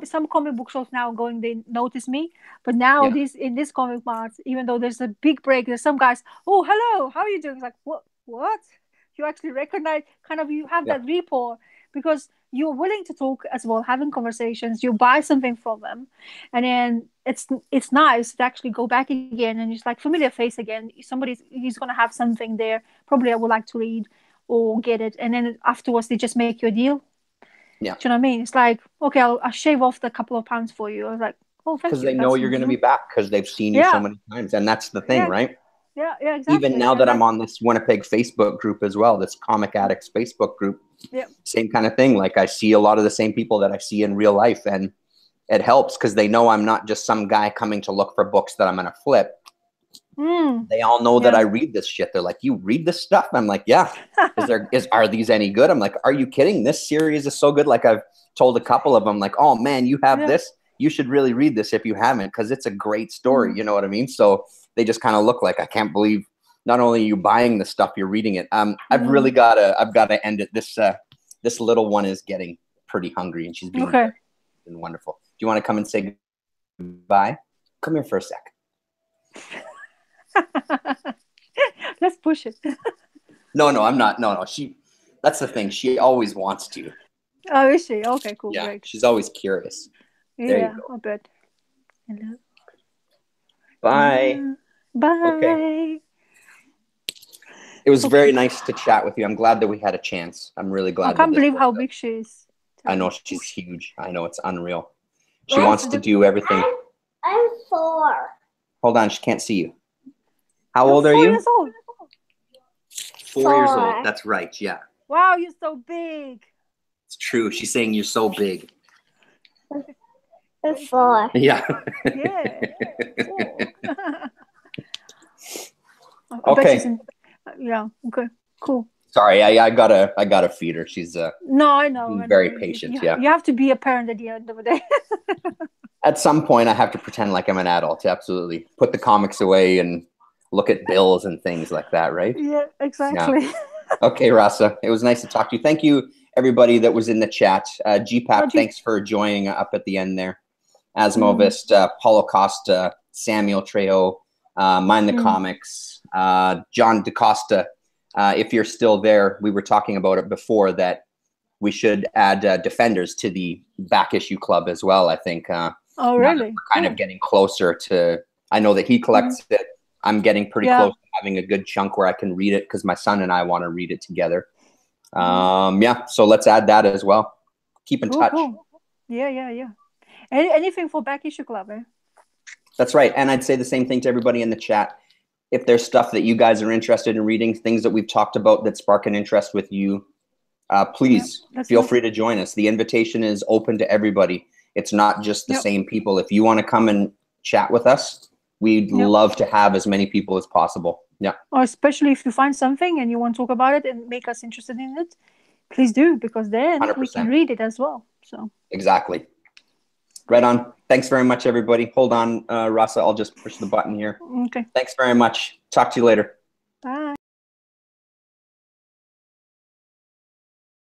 some comic book shows now going, they notice me. But now in this comic mart, even though there's a big break, there's some guys, oh, hello, how are you doing? It's like, what? You actually recognize, you have that rapport, because you're willing to talk as well, having conversations, you buy something from them, and then it's nice to actually go back again, and it's like familiar face again. He's going to have something there, probably I would like to read or get it, and then afterwards they just make you a deal. Yeah. Do you know what I mean? It's like, okay, I'll shave off the couple of pounds for you. I was like, oh, thank you. Because they know you're going to be back, because they've seen you so many times, and that's the thing, right? Yeah, yeah, exactly. Even now that I'm on this Winnipeg Facebook group as well, this Comic Addicts Facebook group, same kind of thing. Like I see a lot of the same people that I see in real life, and it helps because they know I'm not just some guy coming to look for books that I'm going to flip. They all know that I read this shit. They're like, "You read this stuff?" I'm like, "Yeah." Are these any good? I'm like, "Are you kidding? This series is so good." Like I've told a couple of them, like, "Oh man, you have this. You should really read this if you haven't, because it's a great story." You know what I mean? So they just kind of look like, I can't believe not only are you buying the stuff, you're reading it. I've got to end it. This little one is getting pretty hungry, and she's being wonderful. Do you want to come and say goodbye? Come here for a sec. Let's push it. No, I'm not. No. That's the thing. She always wants to. Oh, is she? Okay, cool. Yeah, Great. she's always curious. Yeah, I bet. Hello. Bye. Bye. Okay. It was very nice to chat with you. I'm glad that we had a chance. I'm really glad. I can't believe how big she is. I know she's huge. I know, it's unreal. She wants to do everything. I'm 4. Hold on, she can't see you. How old are you? 4 years old. 4 years old. That's right. Yeah. Wow, you're so big. It's true. She's saying you're so big. I'm 4. Yeah. Yeah. Okay. Yeah. Okay. Cool. Sorry, I gotta feed her. She's no, I know. Very patient. You have to be a parent at the end of the day. At some point, I have to pretend like I'm an adult. Absolutely, put the comics away and look at bills and things like that. Right? Yeah, exactly. Yeah. Okay, Rasa, it was nice to talk to you. Thank you, everybody that was in the chat. GPAP, thanks for joining up at the end there. Asmovist, Paulo Costa, Samuel Trejo, Mind the Comics, John DaCosta. If you're still there, we were talking about it before that we should add Defenders to the back issue club as well. I think. Oh, really? We're kind of getting closer to. I know that he collects it. I'm getting pretty close to having a good chunk where I can read it because my son and I want to read it together. Yeah, so let's add that as well. Keep in touch. Cool. Yeah. Anything for back issue club, eh? That's right, and I'd say the same thing to everybody in the chat. If there's stuff that you guys are interested in reading, things that we've talked about that spark an interest with you, please feel free to join us. The invitation is open to everybody. It's not just the same people. If you want to come and chat with us, we'd love to have as many people as possible. Yeah. Or especially if you find something and you want to talk about it and make us interested in it, please do, because then 100%. we can read it as well. So exactly. Right on. Thanks very much, everybody. Hold on, Rasa. I'll just push the button here. Okay. Thanks very much. Talk to you later.